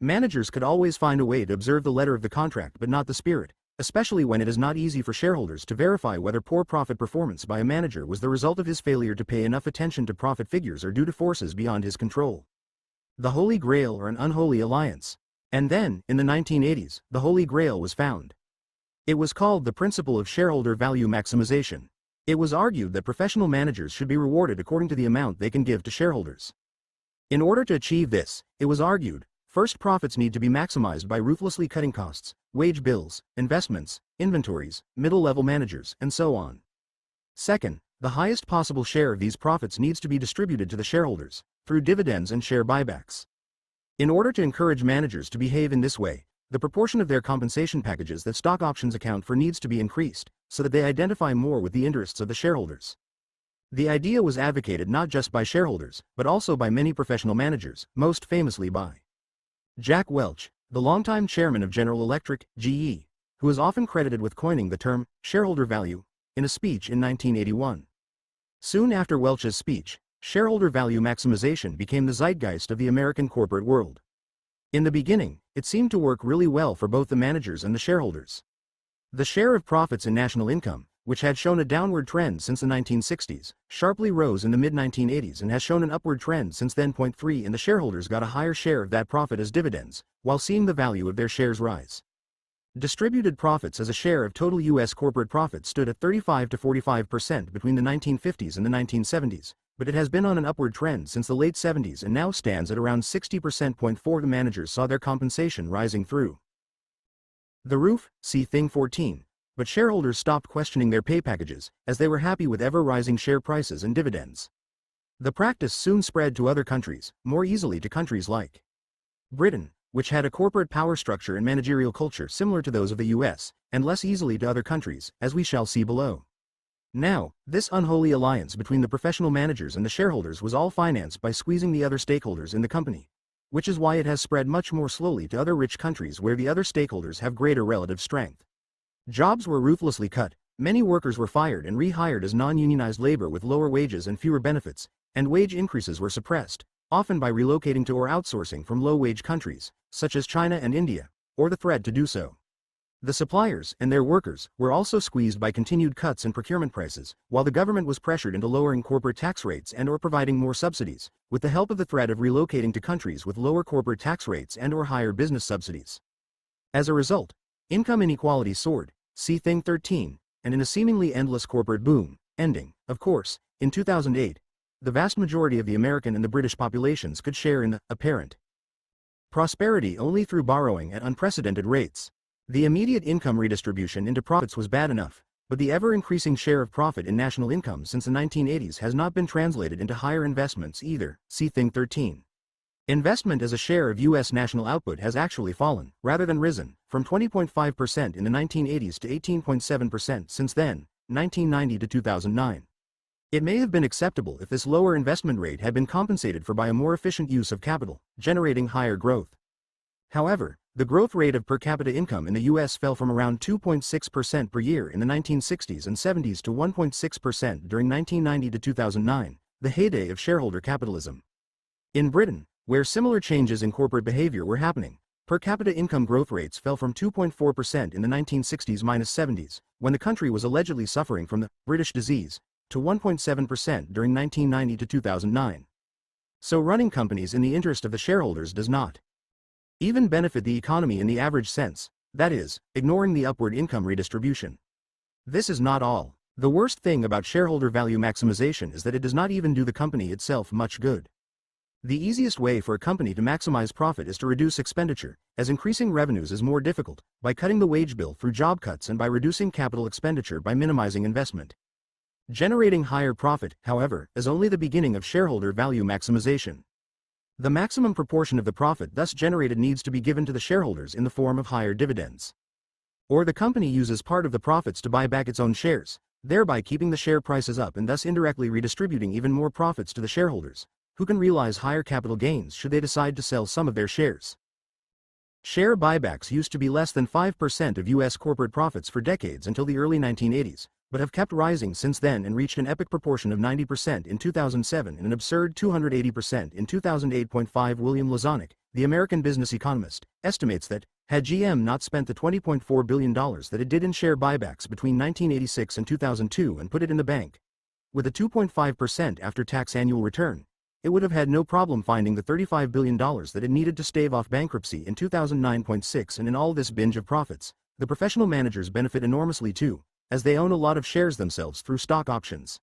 Managers could always find a way to observe the letter of the contract but not the spirit, especially when it is not easy for shareholders to verify whether poor profit performance by a manager was the result of his failure to pay enough attention to profit figures or due to forces beyond his control. The Holy Grail or an unholy alliance. And then, in the 1980s, the Holy Grail was found. It was called the principle of shareholder value maximization. It was argued that professional managers should be rewarded according to the amount they can give to shareholders. In order to achieve this, it was argued, first profits need to be maximized by ruthlessly cutting costs, wage bills, investments, inventories, middle-level managers, and so on. Second, the highest possible share of these profits needs to be distributed to the shareholders, through dividends and share buybacks. In order to encourage managers to behave in this way, the proportion of their compensation packages that stock options account for needs to be increased, so that they identify more with the interests of the shareholders. The idea was advocated not just by shareholders, but also by many professional managers, most famously by Jack Welch, the longtime chairman of General Electric, GE, who is often credited with coining the term shareholder value in a speech in 1981. Soon after Welch's speech, shareholder value maximization became the zeitgeist of the American corporate world. In the beginning, it seemed to work really well for both the managers and the shareholders. The share of profits in national income, which had shown a downward trend since the 1960s, sharply rose in the mid-1980s and has shown an upward trend since then. 3 and the shareholders got a higher share of that profit as dividends, while seeing the value of their shares rise. Distributed profits as a share of total U.S. corporate profits stood at 35 to 45% between the 1950s and the 1970s, but it has been on an upward trend since the late 70s and now stands at around 60%. 4 The managers saw their compensation rising through the roof, see Thing 14, but shareholders stopped questioning their pay packages, as they were happy with ever-rising share prices and dividends. The practice soon spread to other countries, more easily to countries like Britain, which had a corporate power structure and managerial culture similar to those of the US, and less easily to other countries, as we shall see below. Now, this unholy alliance between the professional managers and the shareholders was all financed by squeezing the other stakeholders in the company, which is why it has spread much more slowly to other rich countries where the other stakeholders have greater relative strength. Jobs were ruthlessly cut, many workers were fired and rehired as non-unionized labor with lower wages and fewer benefits, and wage increases were suppressed, often by relocating to or outsourcing from low-wage countries, such as China and India, or the threat to do so. The suppliers and their workers were also squeezed by continued cuts in procurement prices, while the government was pressured into lowering corporate tax rates and/or providing more subsidies, with the help of the threat of relocating to countries with lower corporate tax rates and/or higher business subsidies. As a result, income inequality soared, see Thing 13, and in a seemingly endless corporate boom, ending, of course, in 2008, the vast majority of the American and the British populations could share in the apparent prosperity only through borrowing at unprecedented rates. The immediate income redistribution into profits was bad enough, but the ever-increasing share of profit in national income since the 1980s has not been translated into higher investments either, see Thing 13. Investment as a share of U.S. national output has actually fallen, rather than risen, from 20.5% in the 1980s to 18.7% since then, 1990 to 2009. It may have been acceptable if this lower investment rate had been compensated for by a more efficient use of capital, generating higher growth. However, the growth rate of per capita income in the U.S. fell from around 2.6% per year in the 1960s and 70s to 1.6% during 1990 to 2009, the heyday of shareholder capitalism. In Britain, where similar changes in corporate behavior were happening, per capita income growth rates fell from 2.4% in the 1960s-70s, when the country was allegedly suffering from the British disease, to 1.7% during 1990 to 2009. So running companies in the interest of the shareholders does not even benefit the economy in the average sense, that is, ignoring the upward income redistribution. This is not all. The worst thing about shareholder value maximization is that it does not even do the company itself much good. The easiest way for a company to maximize profit is to reduce expenditure, as increasing revenues is more difficult, by cutting the wage bill through job cuts and by reducing capital expenditure by minimizing investment. Generating higher profit, however, is only the beginning of shareholder value maximization. The maximum proportion of the profit thus generated needs to be given to the shareholders in the form of higher dividends. Or the company uses part of the profits to buy back its own shares, thereby keeping the share prices up and thus indirectly redistributing even more profits to the shareholders, who can realize higher capital gains should they decide to sell some of their shares. Share buybacks used to be less than 5% of U.S. corporate profits for decades until the early 1980s, but have kept rising since then and reached an epic proportion of 90% in 2007 and an absurd 280% in 2008. William Lazonick, the American business economist, estimates that, had GM not spent the $20.4 billion that it did in share buybacks between 1986 and 2002 and put it in the bank, with a 2.5% after-tax annual return, it would have had no problem finding the $35 billion that it needed to stave off bankruptcy in 2009.6. And in all this binge of profits, the professional managers benefit enormously too, as they own a lot of shares themselves through stock options.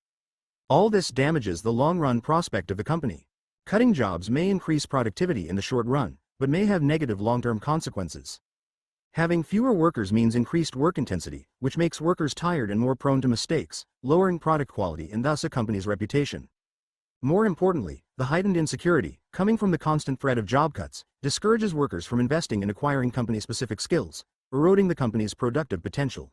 All this damages the long-run prospect of the company. Cutting jobs may increase productivity in the short run, but may have negative long-term consequences. Having fewer workers means increased work intensity, which makes workers tired and more prone to mistakes, lowering product quality and thus a company's reputation. More importantly, the heightened insecurity, coming from the constant threat of job cuts, discourages workers from investing in acquiring company-specific skills, eroding the company's productive potential.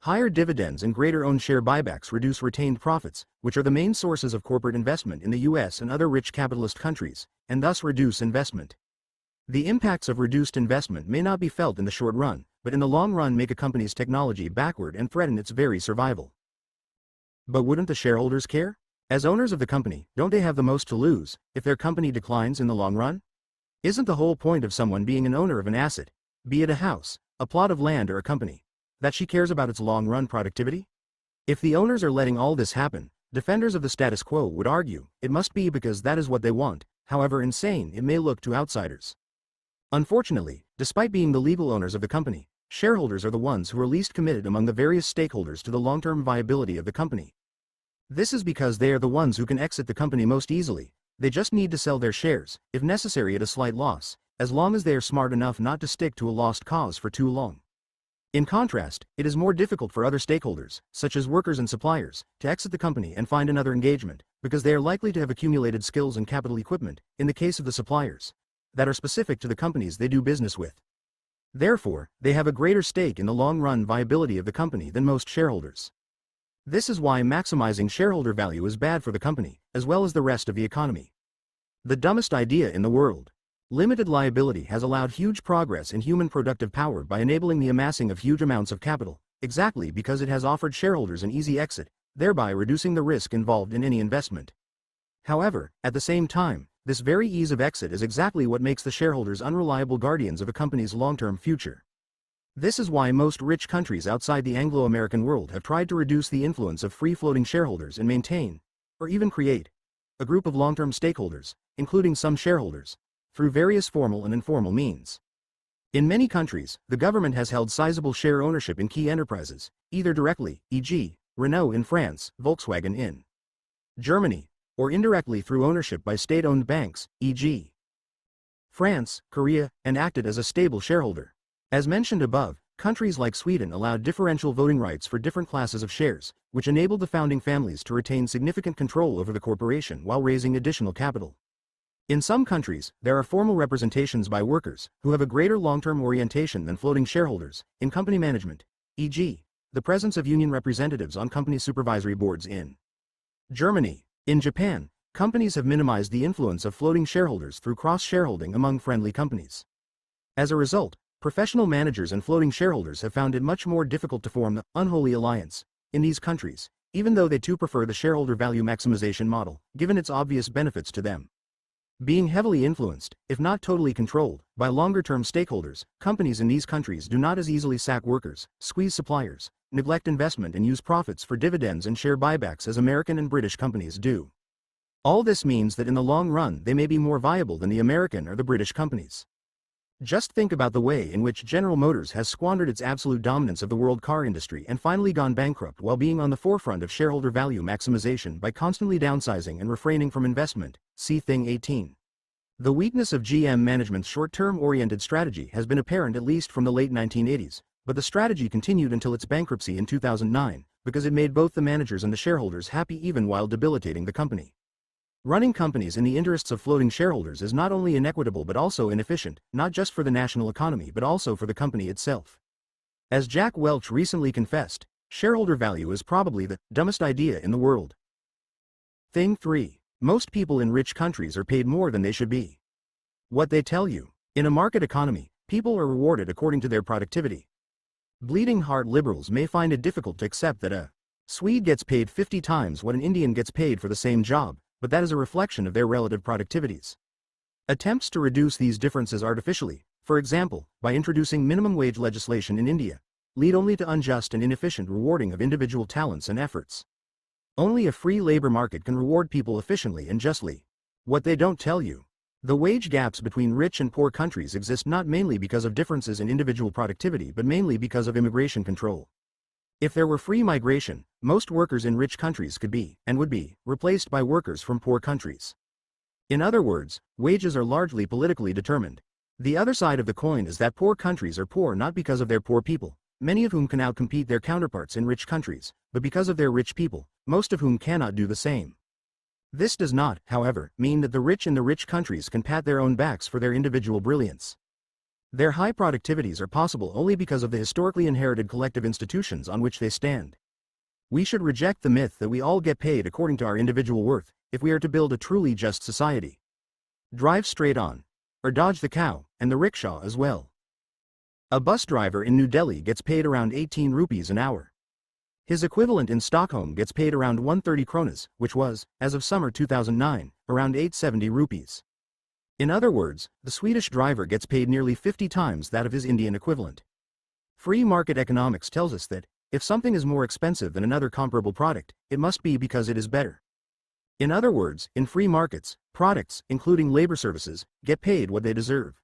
Higher dividends and greater own share buybacks reduce retained profits, which are the main sources of corporate investment in the U.S. and other rich capitalist countries, and thus reduce investment. The impacts of reduced investment may not be felt in the short run, but in the long run make a company's technology backward and threaten its very survival. But wouldn't the shareholders care? As owners of the company, don't they have the most to lose if their company declines in the long run? Isn't the whole point of someone being an owner of an asset, be it a house, a plot of land or a company, that she cares about its long-run productivity? If the owners are letting all this happen, defenders of the status quo would argue, it must be because that is what they want, however insane it may look to outsiders. Unfortunately, despite being the legal owners of the company, shareholders are the ones who are least committed among the various stakeholders to the long-term viability of the company. This is because they are the ones who can exit the company most easily. They just need to sell their shares, if necessary at a slight loss, as long as they are smart enough not to stick to a lost cause for too long. In contrast, it is more difficult for other stakeholders, such as workers and suppliers, to exit the company and find another engagement, because they are likely to have accumulated skills and capital equipment, in the case of the suppliers, that are specific to the companies they do business with. Therefore, they have a greater stake in the long-run viability of the company than most shareholders. This is why maximizing shareholder value is bad for the company, as well as the rest of the economy. The dumbest idea in the world. Limited liability has allowed huge progress in human productive power by enabling the amassing of huge amounts of capital, exactly because it has offered shareholders an easy exit, thereby reducing the risk involved in any investment. However, at the same time, this very ease of exit is exactly what makes the shareholders unreliable guardians of a company's long-term future. This is why most rich countries outside the Anglo-American world have tried to reduce the influence of free-floating shareholders and maintain, or even create, a group of long-term stakeholders, including some shareholders, through various formal and informal means. In many countries, the government has held sizable share ownership in key enterprises, either directly, e.g., Renault in France, Volkswagen in Germany, or indirectly through ownership by state-owned banks, e.g., France, Korea, and acted as a stable shareholder. As mentioned above, countries like Sweden allowed differential voting rights for different classes of shares, which enabled the founding families to retain significant control over the corporation while raising additional capital. In some countries, there are formal representations by workers, who have a greater long-term orientation than floating shareholders, in company management, e.g., the presence of union representatives on company supervisory boards in Germany. In Japan, companies have minimized the influence of floating shareholders through cross-shareholding among friendly companies. As a result, professional managers and floating shareholders have found it much more difficult to form the unholy alliance in these countries, even though they too prefer the shareholder value maximization model, given its obvious benefits to them. Being heavily influenced, if not totally controlled, by longer-term stakeholders, companies in these countries do not as easily sack workers, squeeze suppliers, neglect investment and use profits for dividends and share buybacks as American and British companies do. All this means that in the long run they may be more viable than the American or the British companies. Just think about the way in which General Motors has squandered its absolute dominance of the world car industry and finally gone bankrupt while being on the forefront of shareholder value maximization by constantly downsizing and refraining from investment. See Thing 18. The weakness of GM management's short-term oriented strategy has been apparent at least from the late 1980s, but the strategy continued until its bankruptcy in 2009, because it made both the managers and the shareholders happy even while debilitating the company. Running companies in the interests of floating shareholders is not only inequitable but also inefficient, not just for the national economy but also for the company itself. As Jack Welch recently confessed, shareholder value is probably the dumbest idea in the world. Thing 3. Most people in rich countries are paid more than they should be. What they tell you. In a market economy, people are rewarded according to their productivity. Bleeding heart liberals may find it difficult to accept that a Swede gets paid 50 times what an Indian gets paid for the same job, but that is a reflection of their relative productivities. Attempts to reduce these differences artificially, for example, by introducing minimum wage legislation in India, lead only to unjust and inefficient rewarding of individual talents and efforts. Only a free labor market can reward people efficiently and justly. What they don't tell you. The wage gaps between rich and poor countries exist not mainly because of differences in individual productivity but mainly because of immigration control. If there were free migration, most workers in rich countries could be, and would be, replaced by workers from poor countries. In other words, wages are largely politically determined. The other side of the coin is that poor countries are poor not because of their poor people, many of whom can outcompete their counterparts in rich countries, but because of their rich people, most of whom cannot do the same. This does not, however, mean that the rich in the rich countries can pat their own backs for their individual brilliance. Their high productivities are possible only because of the historically inherited collective institutions on which they stand. We should reject the myth that we all get paid according to our individual worth, if we are to build a truly just society. Drive straight on. Or dodge the cow, and the rickshaw as well. A bus driver in New Delhi gets paid around 18 rupees an hour. His equivalent in Stockholm gets paid around 130 kronas, which was, as of summer 2009, around 870 rupees. In other words, the Swedish driver gets paid nearly 50 times that of his Indian equivalent. Free market economics tells us that, if something is more expensive than another comparable product, it must be because it is better. In other words, in free markets, products, including labor services, get paid what they deserve.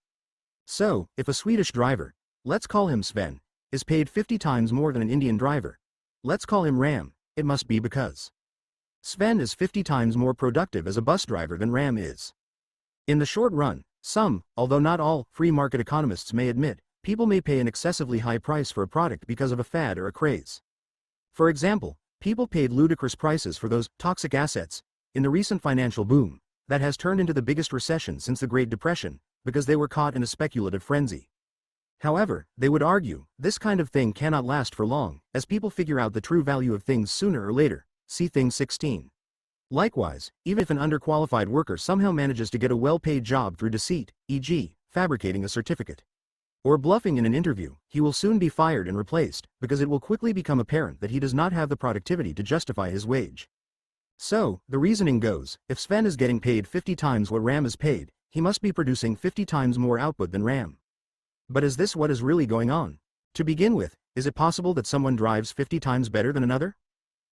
So, if a Swedish driver, let's call him Sven, is paid 50 times more than an Indian driver, let's call him Ram, it must be because Sven is 50 times more productive as a bus driver than Ram is. In the short run, some, although not all, free market economists may admit, people may pay an excessively high price for a product because of a fad or a craze. For example, people paid ludicrous prices for those toxic assets in the recent financial boom that has turned into the biggest recession since the Great Depression because they were caught in a speculative frenzy. However, they would argue, this kind of thing cannot last for long, as people figure out the true value of things sooner or later. See Thing 16. Likewise, even if an underqualified worker somehow manages to get a well-paid job through deceit, e.g., fabricating a certificate, or bluffing in an interview, he will soon be fired and replaced, because it will quickly become apparent that he does not have the productivity to justify his wage. So, the reasoning goes, if Sven is getting paid 50 times what Ram is paid, he must be producing 50 times more output than Ram. But is this what is really going on? To begin with, is it possible that someone drives 50 times better than another?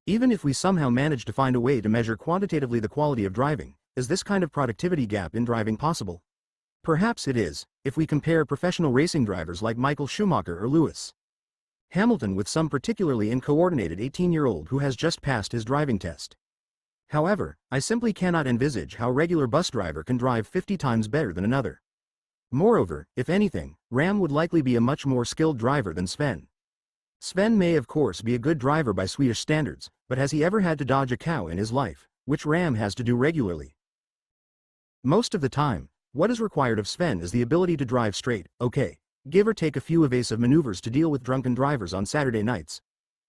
Even if we somehow manage to find a way to measure quantitatively the quality of driving, is this kind of productivity gap in driving possible? Perhaps it is, if we compare professional racing drivers like Michael Schumacher or Lewis Hamilton with some particularly uncoordinated 18-year-old who has just passed his driving test. However, I simply cannot envisage how a regular bus driver can drive 50 times better than another. Moreover, if anything, Ram would likely be a much more skilled driver than Sven. Sven may of course be a good driver by Swedish standards, but has he ever had to dodge a cow in his life, which Ram has to do regularly? Most of the time, what is required of Sven is the ability to drive straight, okay, give or take a few evasive maneuvers to deal with drunken drivers on Saturday nights,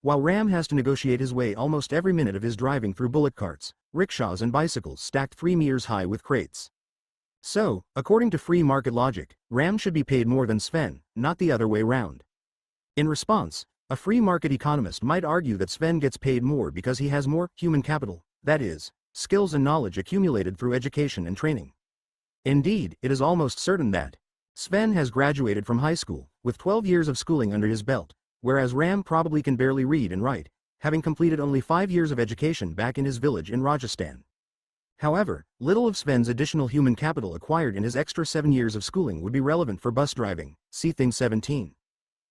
while Ram has to negotiate his way almost every minute of his driving through bullock carts, rickshaws and bicycles stacked 3 meters high with crates. So, according to free market logic, Ram should be paid more than Sven, not the other way round. In response, a free market economist might argue that Sven gets paid more because he has more human capital, that is, skills and knowledge accumulated through education and training. Indeed, it is almost certain that Sven has graduated from high school, with 12 years of schooling under his belt, whereas Ram probably can barely read and write, having completed only 5 years of education back in his village in Rajasthan. However, little of Sven's additional human capital acquired in his extra 7 years of schooling would be relevant for bus driving, see Thing 17.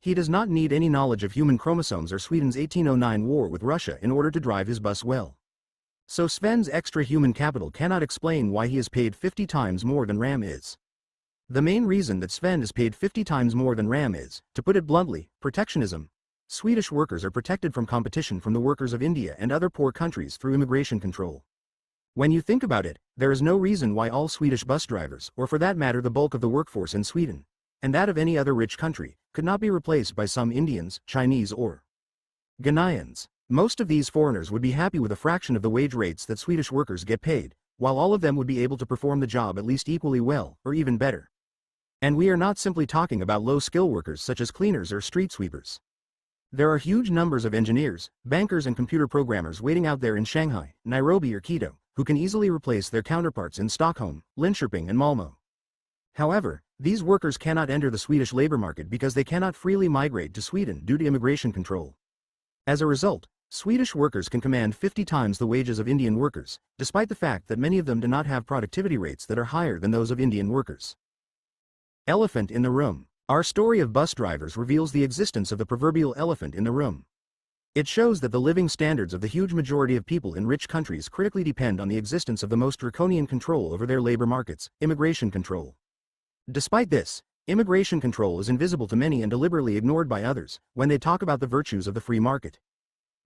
He does not need any knowledge of human chromosomes or Sweden's 1809 war with Russia in order to drive his bus well. So Sven's extra human capital cannot explain why he is paid 50 times more than Ram is. The main reason that Sven is paid 50 times more than Ram is, to put it bluntly, protectionism. Swedish workers are protected from competition from the workers of India and other poor countries through immigration control. When you think about it, there is no reason why all Swedish bus drivers, or for that matter the bulk of the workforce in Sweden, and that of any other rich country, could not be replaced by some Indians, Chinese or Ghanaians. Most of these foreigners would be happy with a fraction of the wage rates that Swedish workers get paid, while all of them would be able to perform the job at least equally well, or even better. And we are not simply talking about low-skill workers such as cleaners or street sweepers. There are huge numbers of engineers, bankers and computer programmers waiting out there in Shanghai, Nairobi or Quito, who can easily replace their counterparts in Stockholm, Linköping and Malmö. However, these workers cannot enter the Swedish labor market because they cannot freely migrate to Sweden due to immigration control. As a result, Swedish workers can command 50 times the wages of Indian workers, despite the fact that many of them do not have productivity rates that are higher than those of Indian workers. Elephant in the room. Our story of bus drivers reveals the existence of the proverbial elephant in the room. It shows that the living standards of the huge majority of people in rich countries critically depend on the existence of the most draconian control over their labor markets, immigration control. Despite this, immigration control is invisible to many and deliberately ignored by others when they talk about the virtues of the free market.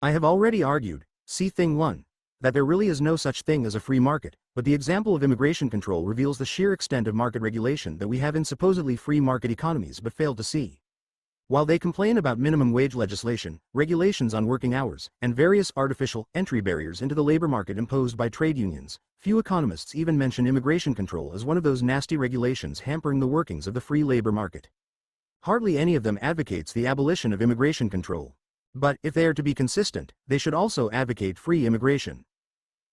I have already argued, see Thing 1, that there really is no such thing as a free market, but the example of immigration control reveals the sheer extent of market regulation that we have in supposedly free market economies but fail to see. While they complain about minimum wage legislation, regulations on working hours, and various artificial entry barriers into the labor market imposed by trade unions, few economists even mention immigration control as one of those nasty regulations hampering the workings of the free labor market. Hardly any of them advocates the abolition of immigration control. But, if they are to be consistent, they should also advocate free immigration.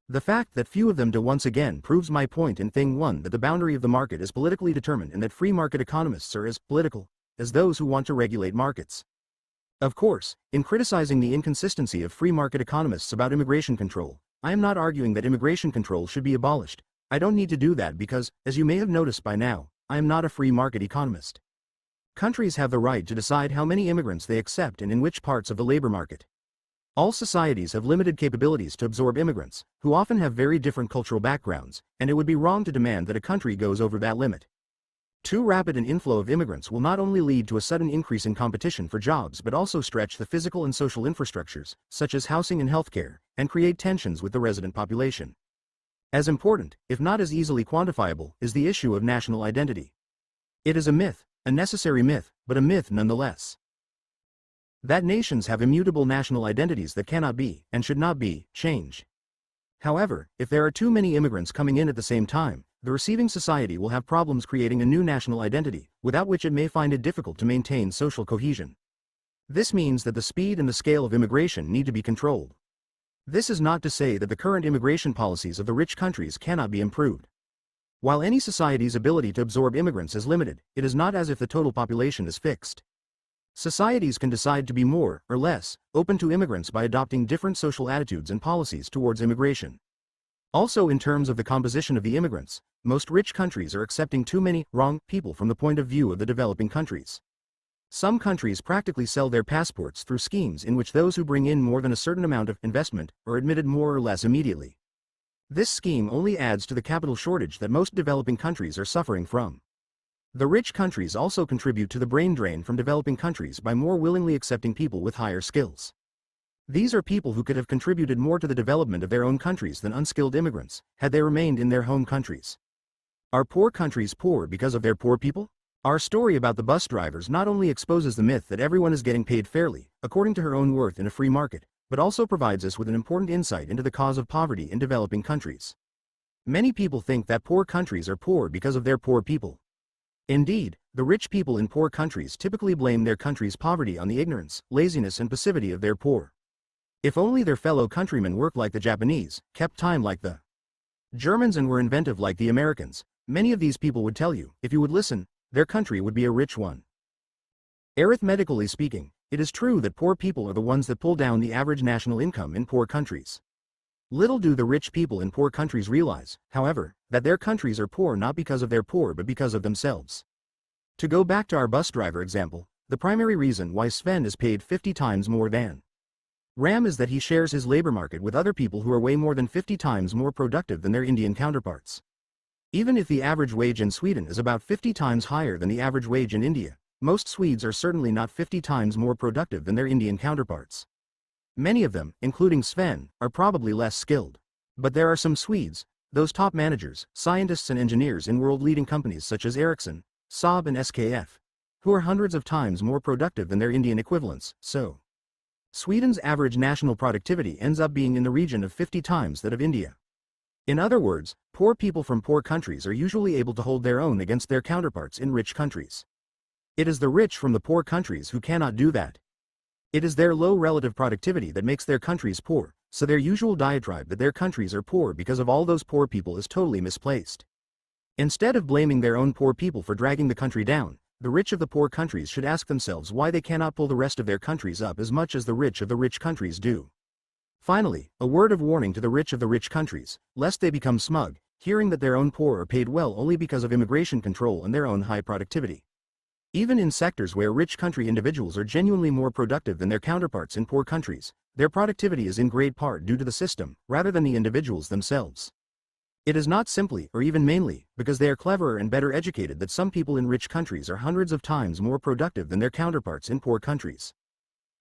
The fact that few of them do once again proves my point in Thing 1 that the boundary of the market is politically determined and that free market economists are as political as those who want to regulate markets. Of course, in criticizing the inconsistency of free market economists about immigration control, I am not arguing that immigration control should be abolished. I don't need to do that because, as you may have noticed by now, I am not a free market economist. Countries have the right to decide how many immigrants they accept and in which parts of the labor market. All societies have limited capabilities to absorb immigrants, who often have very different cultural backgrounds, and it would be wrong to demand that a country goes over that limit. Too rapid an inflow of immigrants will not only lead to a sudden increase in competition for jobs but also stretch the physical and social infrastructures, such as housing and healthcare, and create tensions with the resident population. As important, if not as easily quantifiable, is the issue of national identity. It is a myth, a necessary myth, but a myth nonetheless. That nations have immutable national identities that cannot be, and should not be, changed. However, if there are too many immigrants coming in at the same time, the receiving society will have problems creating a new national identity, without which it may find it difficult to maintain social cohesion. This means that the speed and the scale of immigration need to be controlled. This is not to say that the current immigration policies of the rich countries cannot be improved. While any society's ability to absorb immigrants is limited, it is not as if the total population is fixed. Societies can decide to be more, or less, open to immigrants by adopting different social attitudes and policies towards immigration. Also, in terms of the composition of the immigrants, most rich countries are accepting too many wrong people from the point of view of the developing countries. Some countries practically sell their passports through schemes in which those who bring in more than a certain amount of investment are admitted more or less immediately. This scheme only adds to the capital shortage that most developing countries are suffering from. The rich countries also contribute to the brain drain from developing countries by more willingly accepting people with higher skills. These are people who could have contributed more to the development of their own countries than unskilled immigrants, had they remained in their home countries. Are poor countries poor because of their poor people? Our story about the bus drivers not only exposes the myth that everyone is getting paid fairly, according to her own worth in a free market, but also provides us with an important insight into the cause of poverty in developing countries. Many people think that poor countries are poor because of their poor people. Indeed, the rich people in poor countries typically blame their country's poverty on the ignorance, laziness and passivity of their poor. If only their fellow countrymen worked like the Japanese, kept time like the Germans and were inventive like the Americans, many of these people would tell you, if you would listen, their country would be a rich one. Arithmetically speaking, it is true that poor people are the ones that pull down the average national income in poor countries. Little do the rich people in poor countries realize, however, that their countries are poor not because of their poor but because of themselves. To go back to our bus driver example, the primary reason why Sven is paid 50 times more than Ram is that he shares his labor market with other people who are way more than 50 times more productive than their Indian counterparts. Even if the average wage in Sweden is about 50 times higher than the average wage in India, most Swedes are certainly not 50 times more productive than their Indian counterparts. Many of them, including Sven, are probably less skilled. But there are some Swedes, those top managers, scientists and engineers in world-leading companies such as Ericsson, Saab and SKF, who are hundreds of times more productive than their Indian equivalents, so Sweden's average national productivity ends up being in the region of 50 times that of India. In other words, poor people from poor countries are usually able to hold their own against their counterparts in rich countries. It is the rich from the poor countries who cannot do that. It is their low relative productivity that makes their countries poor, so their usual diatribe that their countries are poor because of all those poor people is totally misplaced. Instead of blaming their own poor people for dragging the country down, the rich of the poor countries should ask themselves why they cannot pull the rest of their countries up as much as the rich of the rich countries do. Finally, a word of warning to the rich of the rich countries, lest they become smug, hearing that their own poor are paid well only because of immigration control and their own high productivity. Even in sectors where rich country individuals are genuinely more productive than their counterparts in poor countries, their productivity is in great part due to the system, rather than the individuals themselves. It is not simply, or even mainly, because they are cleverer and better educated that some people in rich countries are hundreds of times more productive than their counterparts in poor countries.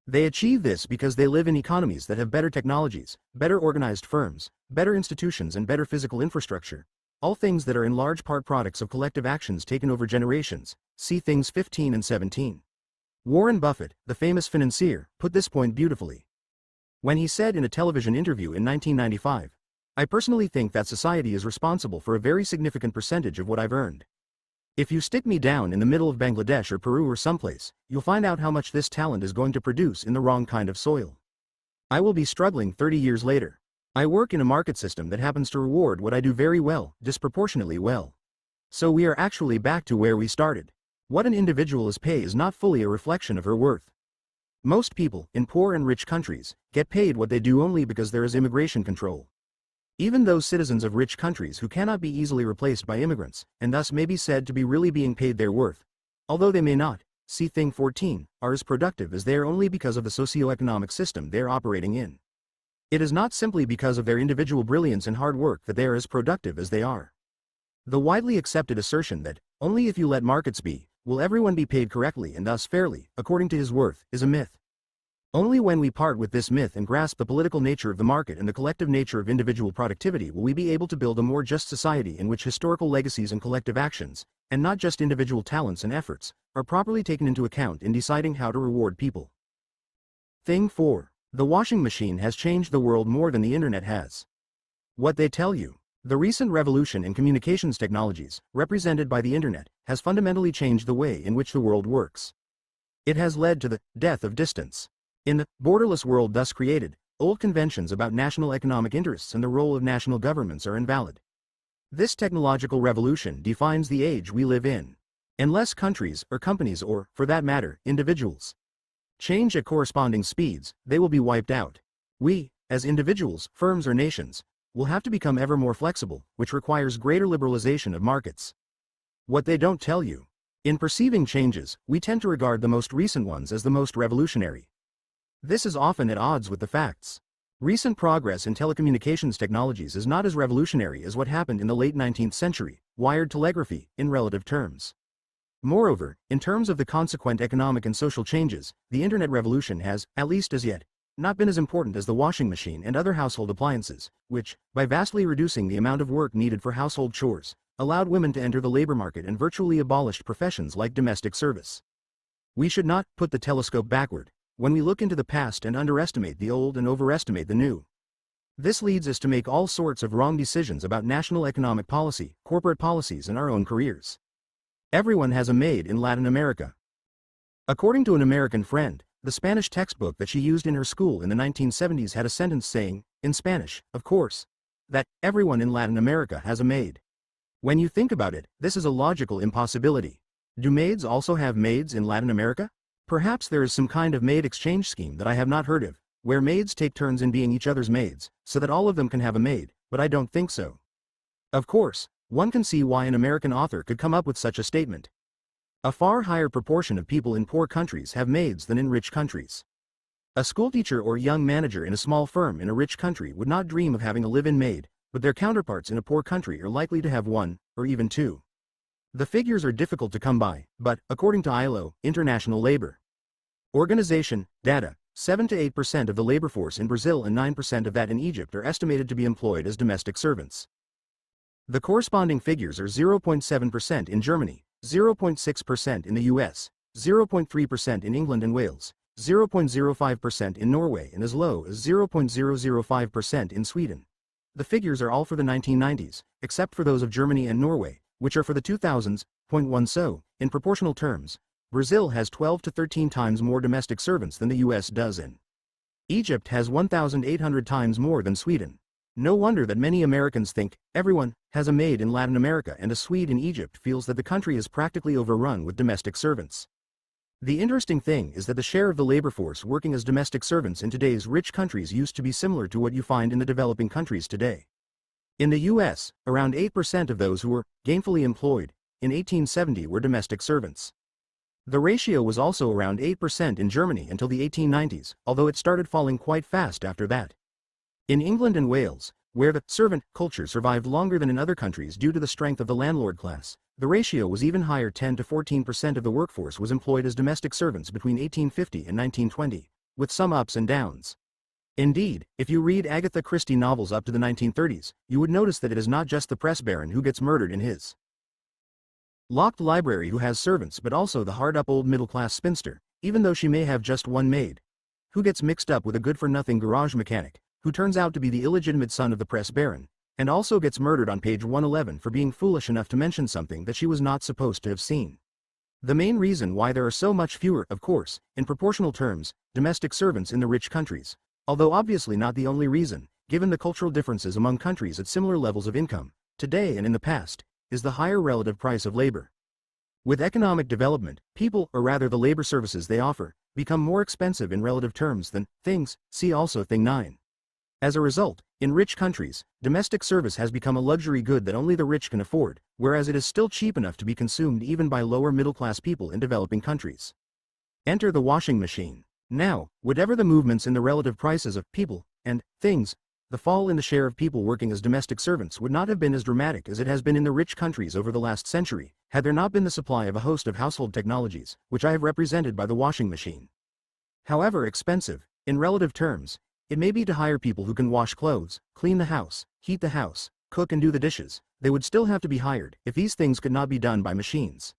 They achieve this because they live in economies that have better technologies, better organized firms, better institutions and better physical infrastructure, all things that are in large part products of collective actions taken over generations, see things 15 and 17. Warren Buffett, the famous financier, put this point beautifully when he said in a television interview in 1995, "I personally think that society is responsible for a very significant percentage of what I've earned. If you stick me down in the middle of Bangladesh or Peru or someplace, you'll find out how much this talent is going to produce in the wrong kind of soil. I will be struggling 30 years later. I work in a market system that happens to reward what I do very well, disproportionately well. So we are actually back to where we started. What an individual is paid is not fully a reflection of her worth. Most people, in poor and rich countries, get paid what they do only because there is immigration control. Even those citizens of rich countries who cannot be easily replaced by immigrants, and thus may be said to be really being paid their worth, although they may not, see thing 14, are as productive as they are only because of the socio-economic system they are operating in. It is not simply because of their individual brilliance and hard work that they are as productive as they are. The widely accepted assertion that, only if you let markets be, will everyone be paid correctly and thus fairly, according to his worth, is a myth. Only when we part with this myth and grasp the political nature of the market and the collective nature of individual productivity will we be able to build a more just society in which historical legacies and collective actions, and not just individual talents and efforts, are properly taken into account in deciding how to reward people. Thing 4. The washing machine has changed the world more than the internet has. What they tell you. The recent revolution in communications technologies, represented by the internet, has fundamentally changed the way in which the world works. It has led to the death of distance. In the borderless world thus created, old conventions about national economic interests and the role of national governments are invalid. This technological revolution defines the age we live in. Unless countries, or companies or, for that matter, individuals, change at corresponding speeds, they will be wiped out. We, as individuals, firms or nations, will have to become ever more flexible, which requires greater liberalization of markets. What they don't tell you. In perceiving changes, we tend to regard the most recent ones as the most revolutionary. This is often at odds with the facts. Recent progress in telecommunications technologies is not as revolutionary as what happened in the late 19th century, wired telegraphy, in relative terms. Moreover, in terms of the consequent economic and social changes, the internet revolution has, at least as yet, not been as important as the washing machine and other household appliances, which, by vastly reducing the amount of work needed for household chores, allowed women to enter the labor market and virtually abolished professions like domestic service. We should not put the telescope backward when we look into the past and underestimate the old and overestimate the new. This leads us to make all sorts of wrong decisions about national economic policy, corporate policies, and our own careers. Everyone has a maid in Latin America. According to an American friend, the Spanish textbook that she used in her school in the 1970s had a sentence saying, in Spanish, of course, that everyone in Latin America has a maid. When you think about it, this is a logical impossibility. Do maids also have maids in Latin America? Perhaps there is some kind of maid exchange scheme that I have not heard of, where maids take turns in being each other's maids, so that all of them can have a maid, but I don't think so. Of course, one can see why an American author could come up with such a statement. A far higher proportion of people in poor countries have maids than in rich countries. A schoolteacher or young manager in a small firm in a rich country would not dream of having a live-in maid, but their counterparts in a poor country are likely to have one, or even two. The figures are difficult to come by, but, according to ILO, International Labor Organization, data, 7 to 8% of the labor force in Brazil and 9% of that in Egypt are estimated to be employed as domestic servants. The corresponding figures are 0.7% in Germany, 0.6% in the US, 0.3% in England and Wales, 0.05% in Norway, and as low as 0.005% in Sweden. The figures are all for the 1990s, except for those of Germany and Norway, which are for the 2000s. 0.1 So, in proportional terms, Brazil has 12 to 13 times more domestic servants than the US does, and Egypt has 1,800 times more than Sweden. No wonder that many Americans think everyone has a maid in Latin America, and a Swede in Egypt feels that the country is practically overrun with domestic servants. The interesting thing is that the share of the labor force working as domestic servants in today's rich countries used to be similar to what you find in the developing countries today. In the US, around 8% of those who were gainfully employed in 1870 were domestic servants. The ratio was also around 8% in Germany until the 1890s, although it started falling quite fast after that. In England and Wales, where the servant culture survived longer than in other countries due to the strength of the landlord class, the ratio was even higher. 10 to 14% of the workforce was employed as domestic servants between 1850 and 1920, with some ups and downs. Indeed, if you read Agatha Christie novels up to the 1930s, you would notice that it is not just the press baron who gets murdered in his locked library who has servants, but also the hard-up old middle-class spinster, even though she may have just one maid, who gets mixed up with a good-for-nothing garage mechanic, who turns out to be the illegitimate son of the press baron, and also gets murdered on page 111 for being foolish enough to mention something that she was not supposed to have seen. The main reason why there are so much fewer, of course, in proportional terms, domestic servants in the rich countries, although obviously not the only reason, given the cultural differences among countries at similar levels of income, today and in the past, is the higher relative price of labor. With economic development, people, or rather the labor services they offer, become more expensive in relative terms than things. See also Thing 9. As a result, in rich countries, domestic service has become a luxury good that only the rich can afford, whereas it is still cheap enough to be consumed even by lower middle-class people in developing countries. Enter the washing machine. Now, whatever the movements in the relative prices of people and things, the fall in the share of people working as domestic servants would not have been as dramatic as it has been in the rich countries over the last century, had there not been the supply of a host of household technologies, which I have represented by the washing machine. However expensive, in relative terms, it may be to hire people who can wash clothes, clean the house, heat the house, cook and do the dishes, they would still have to be hired if these things could not be done by machines.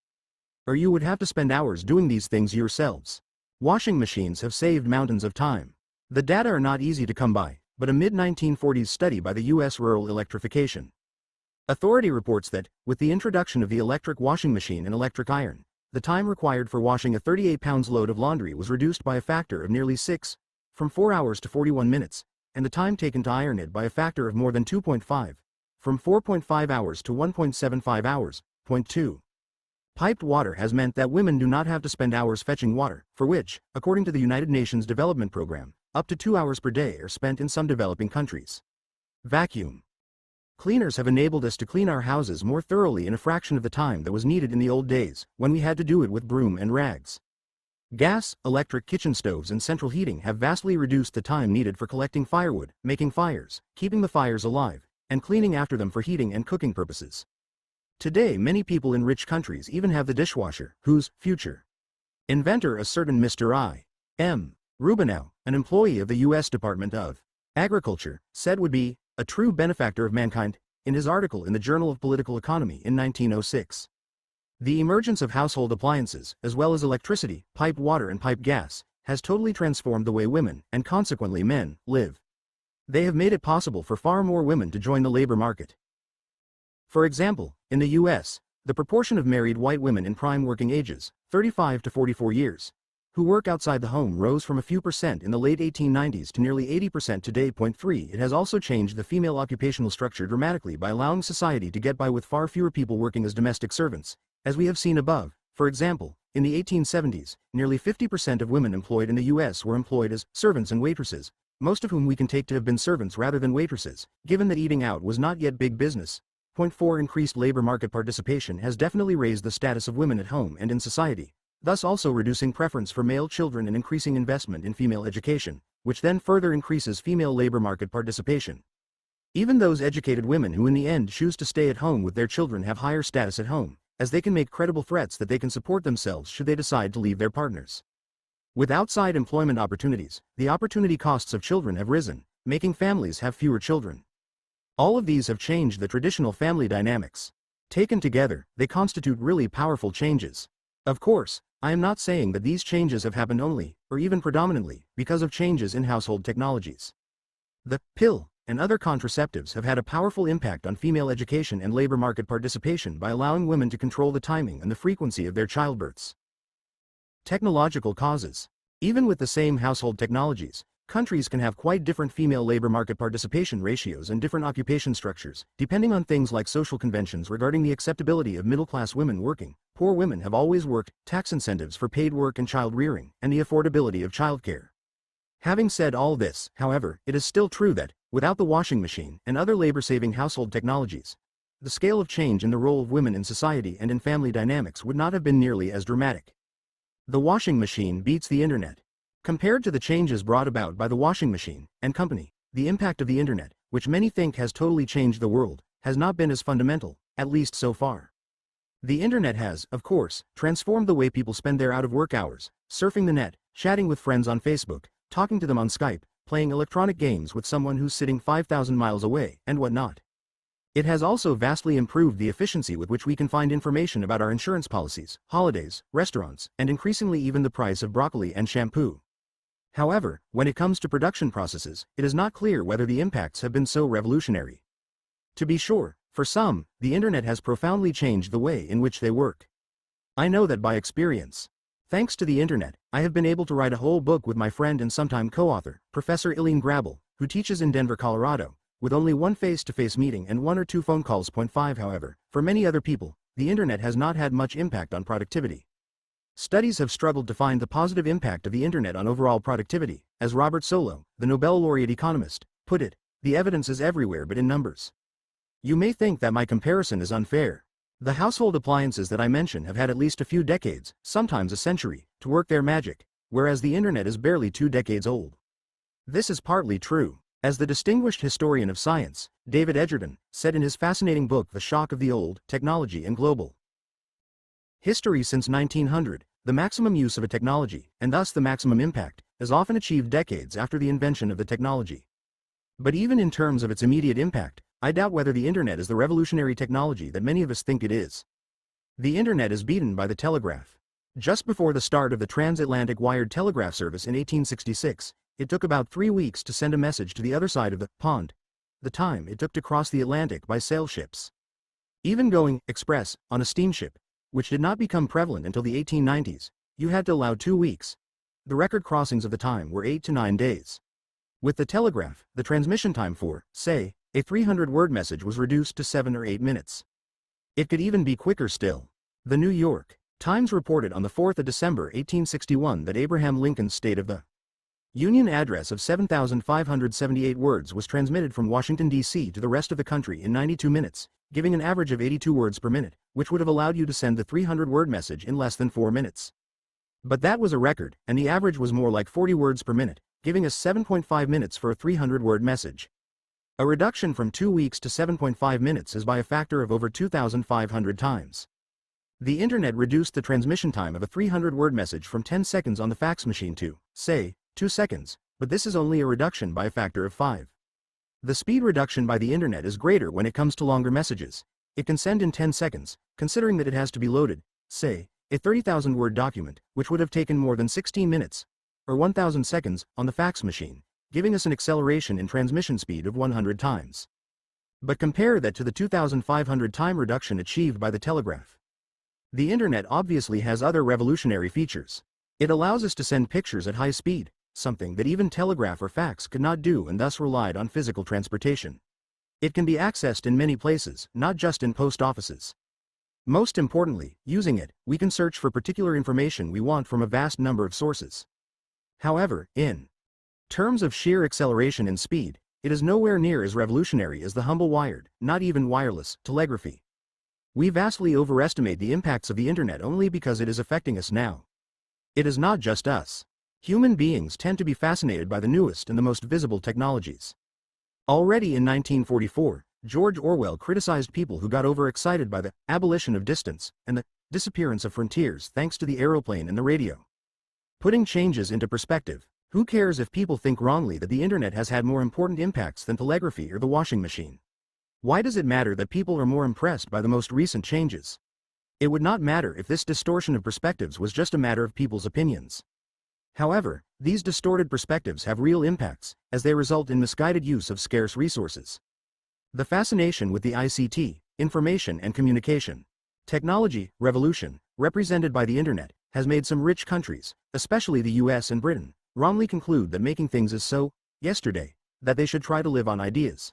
Or you would have to spend hours doing these things yourselves. Washing machines have saved mountains of time. The data are not easy to come by, but a mid-1940s study by the U.S. Rural Electrification Authority reports that, with the introduction of the electric washing machine and electric iron, the time required for washing a 38-pound load of laundry was reduced by a factor of nearly 6, from 4 hours to 41 minutes, and the time taken to iron it by a factor of more than 2.5, from 4.5 hours to 1.75 hours. Point 2. Piped water has meant that women do not have to spend hours fetching water, for which, according to the United Nations Development Program, up to 2 hours per day are spent in some developing countries. Vacuum cleaners have enabled us to clean our houses more thoroughly in a fraction of the time that was needed in the old days, when we had to do it with broom and rags. Gas, electric kitchen stoves and central heating have vastly reduced the time needed for collecting firewood, making fires, keeping the fires alive, and cleaning after them for heating and cooking purposes. Today many people in rich countries even have the dishwasher, whose future inventor a certain Mr. I. M. Rubinow, an employee of the U.S. Department of Agriculture, said would be a true benefactor of mankind, in his article in the Journal of Political Economy in 1906. The emergence of household appliances, as well as electricity, piped water and piped gas, has totally transformed the way women, and consequently men, live. They have made it possible for far more women to join the labor market. For example, in the U.S., the proportion of married white women in prime working ages, 35 to 44 years, who work outside the home rose from a few percent in the late 1890s to nearly 80% today. Point 3. It has also changed the female occupational structure dramatically by allowing society to get by with far fewer people working as domestic servants, as we have seen above. For example, in the 1870s, nearly 50% of women employed in the U.S. were employed as servants and waitresses, most of whom we can take to have been servants rather than waitresses, given that eating out was not yet big business. Point 4. Increased labor market participation has definitely raised the status of women at home and in society, thus also reducing preference for male children and increasing investment in female education, which then further increases female labor market participation. Even those educated women who in the end choose to stay at home with their children have higher status at home, as they can make credible threats that they can support themselves should they decide to leave their partners. With outside employment opportunities, the opportunity costs of children have risen, making families have fewer children. All of these have changed the traditional family dynamics. Taken together, they constitute really powerful changes. Of course, I am not saying that these changes have happened only, or even predominantly, because of changes in household technologies. The pill and other contraceptives have had a powerful impact on female education and labor market participation by allowing women to control the timing and the frequency of their childbirths. Technological causes. Even with the same household technologies, countries can have quite different female labor market participation ratios and different occupation structures, depending on things like social conventions regarding the acceptability of middle-class women working. Poor women have always worked, tax incentives for paid work and child rearing, and the affordability of childcare. Having said all this, however, it is still true that, without the washing machine and other labor-saving household technologies, the scale of change in the role of women in society and in family dynamics would not have been nearly as dramatic. The washing machine beats the internet. Compared to the changes brought about by the washing machine and company, the impact of the internet, which many think has totally changed the world, has not been as fundamental, at least so far. The internet has, of course, transformed the way people spend their out-of-work hours, surfing the net, chatting with friends on Facebook, talking to them on Skype, playing electronic games with someone who's sitting 5,000 miles away, and whatnot. It has also vastly improved the efficiency with which we can find information about our insurance policies, holidays, restaurants, and increasingly even the price of broccoli and shampoo. However, when it comes to production processes, it is not clear whether the impacts have been so revolutionary. To be sure, for some, the internet has profoundly changed the way in which they work. I know that by experience. Thanks to the internet, I have been able to write a whole book with my friend and sometime co-author, Professor Eileen Grabel, who teaches in Denver, Colorado, with only one face-to-face meeting and 1 or 2 phone calls. 5. However, for many other people, the internet has not had much impact on productivity. Studies have struggled to find the positive impact of the internet on overall productivity. As Robert Solow, the Nobel laureate economist, put it, the evidence is everywhere but in numbers. You may think that my comparison is unfair. The household appliances that I mention have had at least a few decades, sometimes a century, to work their magic, whereas the internet is barely 2 decades old. This is partly true. As the distinguished historian of science, David Edgerton, said in his fascinating book The Shock of the Old, Technology and Global History since 1900, the maximum use of a technology, and thus the maximum impact, is often achieved decades after the invention of the technology. But even in terms of its immediate impact, I doubt whether the internet is the revolutionary technology that many of us think it is. The internet is beaten by the telegraph. Just before the start of the transatlantic wired telegraph service in 1866, it took about 3 weeks to send a message to the other side of the pond. The time it took to cross the Atlantic by sail ships. Even going express on a steamship, which did not become prevalent until the 1890s, you had to allow 2 weeks. The record crossings of the time were 8 to 9 days. With the telegraph, the transmission time for, say, a 300-word message was reduced to 7 or 8 minutes. It could even be quicker still. The New York Times reported on the 4th of December 1861 that Abraham Lincoln's State of the Union address of 7,578 words was transmitted from Washington, D.C. to the rest of the country in 92 minutes, giving an average of 82 words per minute, which would have allowed you to send the 300-word message in less than 4 minutes. But that was a record, and the average was more like 40 words per minute, giving us 7.5 minutes for a 300-word message. A reduction from 2 weeks to 7.5 minutes is by a factor of over 2,500 times. The Internet reduced the transmission time of a 300-word message from 10 seconds on the fax machine to, say, 2 seconds, but this is only a reduction by a factor of 5. The speed reduction by the Internet is greater when it comes to longer messages. It can send in 10 seconds, considering that it has to be loaded, say, a 30,000-word document, which would have taken more than 16 minutes, or 1,000 seconds, on the fax machine, giving us an acceleration in transmission speed of 100 times. But compare that to the 2,500 time reduction achieved by the telegraph. The Internet obviously has other revolutionary features. It allows us to send pictures at high speed, something that even telegraph or fax could not do and thus relied on physical transportation. It can be accessed in many places, not just in post offices. Most importantly, using it, we can search for particular information we want from a vast number of sources. However, in terms of sheer acceleration and speed, it is nowhere near as revolutionary as the humble wired, not even wireless, telegraphy. We vastly overestimate the impacts of the Internet only because it is affecting us now. It is not just us. Human beings tend to be fascinated by the newest and the most visible technologies. Already in 1944, George Orwell criticized people who got overexcited by the abolition of distance and the disappearance of frontiers thanks to the aeroplane and the radio. Putting changes into perspective, who cares if people think wrongly that the Internet has had more important impacts than telegraphy or the washing machine? Why does it matter that people are more impressed by the most recent changes? It would not matter if this distortion of perspectives was just a matter of people's opinions. However, these distorted perspectives have real impacts, as they result in misguided use of scarce resources. The fascination with the ICT, information and communication, technology revolution, represented by the Internet, has made some rich countries, especially the US and Britain, wrongly conclude that making things is so, yesterday, that they should try to live on ideas.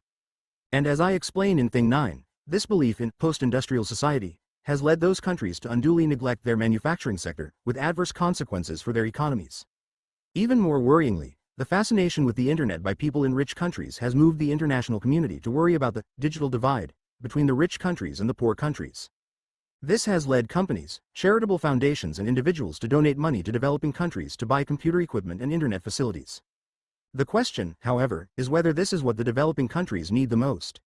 And as I explain in Thing 9, this belief in post-industrial society has led those countries to unduly neglect their manufacturing sector, with adverse consequences for their economies. Even more worryingly, the fascination with the Internet by people in rich countries has moved the international community to worry about the digital divide between the rich countries and the poor countries. This has led companies, charitable foundations and individuals to donate money to developing countries to buy computer equipment and Internet facilities. The question, however, is whether this is what the developing countries need the most.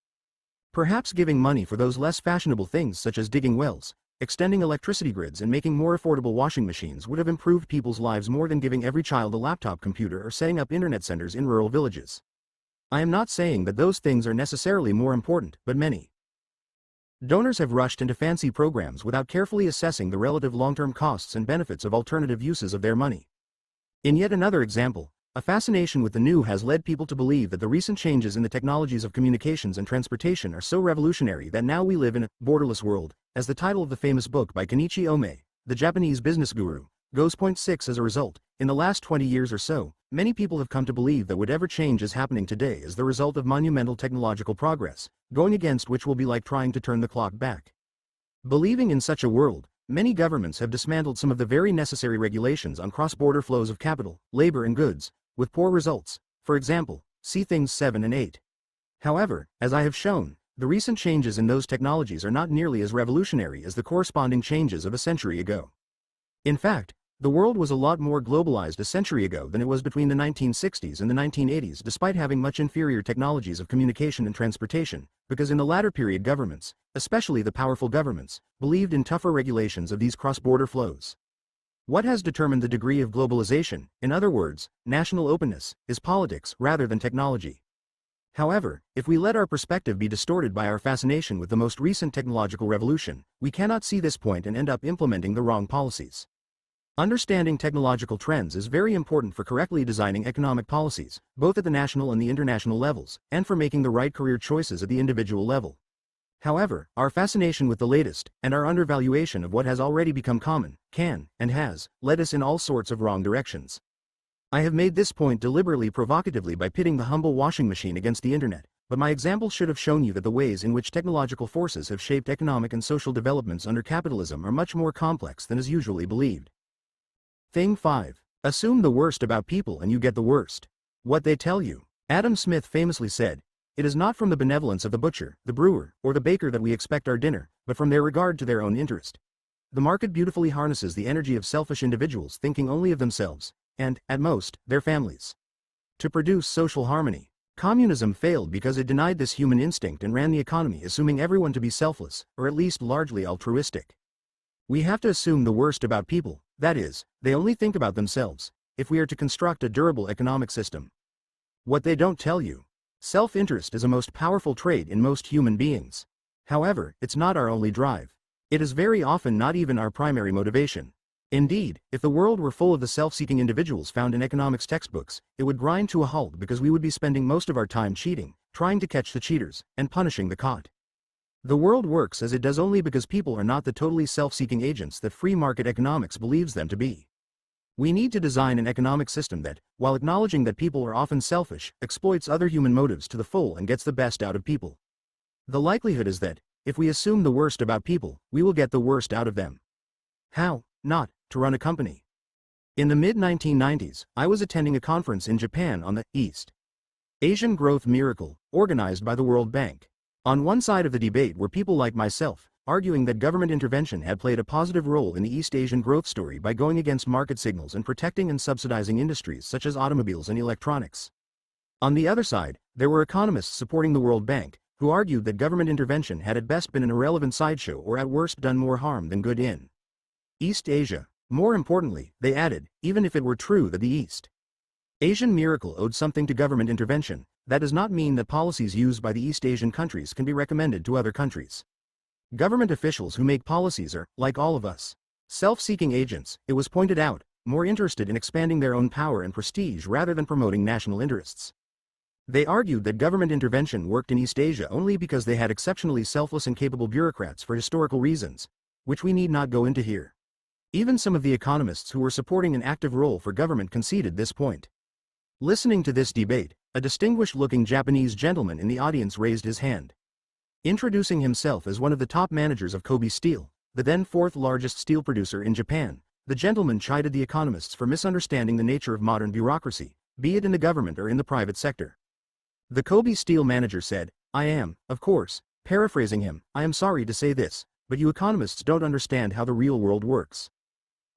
Perhaps giving money for those less fashionable things such as digging wells, extending electricity grids and making more affordable washing machines would have improved people's lives more than giving every child a laptop computer or setting up internet centers in rural villages. I am not saying that those things are necessarily more important, but many donors have rushed into fancy programs without carefully assessing the relative long-term costs and benefits of alternative uses of their money. In yet another example, a fascination with the new has led people to believe that the recent changes in the technologies of communications and transportation are so revolutionary that now we live in a borderless world, as the title of the famous book by Kenichi Ome, the Japanese business guru, goes. Point 6. As a result, in the last 20 years or so, many people have come to believe that whatever change is happening today is the result of monumental technological progress, going against which will be like trying to turn the clock back. Believing in such a world, many governments have dismantled some of the very necessary regulations on cross-border flows of capital, labor and goods, with poor results. For example, see Things 7 and 8. However, as I have shown, the recent changes in those technologies are not nearly as revolutionary as the corresponding changes of a century ago. In fact, the world was a lot more globalized a century ago than it was between the 1960s and the 1980s, despite having much inferior technologies of communication and transportation, because in the latter period governments, especially the powerful governments, believed in tougher regulations of these cross-border flows. What has determined the degree of globalization, in other words, national openness, is politics rather than technology. However, if we let our perspective be distorted by our fascination with the most recent technological revolution, we cannot see this point and end up implementing the wrong policies. Understanding technological trends is very important for correctly designing economic policies, both at the national and the international levels, and for making the right career choices at the individual level. However, our fascination with the latest, and our undervaluation of what has already become common, can, and has, led us in all sorts of wrong directions. I have made this point deliberately provocatively by pitting the humble washing machine against the internet, but my example should have shown you that the ways in which technological forces have shaped economic and social developments under capitalism are much more complex than is usually believed. Thing 5. Assume the worst about people and you get the worst. What they tell you. Adam Smith famously said, "It is not from the benevolence of the butcher, the brewer, or the baker that we expect our dinner, but from their regard to their own interest." The market beautifully harnesses the energy of selfish individuals thinking only of themselves, and, at most, their families. To produce social harmony. Communism failed because it denied this human instinct and ran the economy assuming everyone to be selfless, or at least largely altruistic. We have to assume the worst about people, that is, they only think about themselves, if we are to construct a durable economic system. What they don't tell you. Self-interest is a most powerful trait in most human beings. However, it's not our only drive. It is very often not even our primary motivation. Indeed, if the world were full of the self-seeking individuals found in economics textbooks, it would grind to a halt because we would be spending most of our time cheating, trying to catch the cheaters, and punishing the caught. The world works as it does only because people are not the totally self-seeking agents that free market economics believes them to be. We need to design an economic system that, while acknowledging that people are often selfish, exploits other human motives to the full and gets the best out of people. The likelihood is that, if we assume the worst about people, we will get the worst out of them. How? Not to run a company. In the mid-1990s, I was attending a conference in Japan on the East Asian Growth Miracle, organized by the World Bank. On one side of the debate were people like myself, arguing that government intervention had played a positive role in the East Asian growth story by going against market signals and protecting and subsidizing industries such as automobiles and electronics. On the other side, there were economists supporting the World Bank, who argued that government intervention had at best been an irrelevant sideshow or at worst done more harm than good in East Asia. More importantly, they added, even if it were true that the East Asian miracle owed something to government intervention, that does not mean that policies used by the East Asian countries can be recommended to other countries. Government officials who make policies are, like all of us, self-seeking agents, it was pointed out, more interested in expanding their own power and prestige rather than promoting national interests. They argued that government intervention worked in East Asia only because they had exceptionally selfless and capable bureaucrats for historical reasons, which we need not go into here. Even some of the economists who were supporting an active role for government conceded this point. Listening to this debate, a distinguished-looking Japanese gentleman in the audience raised his hand. Introducing himself as one of the top managers of Kobe Steel, the then fourth-largest steel producer in Japan, the gentleman chided the economists for misunderstanding the nature of modern bureaucracy, be it in the government or in the private sector. The Kobe Steel manager said, "I am, of course, paraphrasing him, I am sorry to say this, but you economists don't understand how the real world works.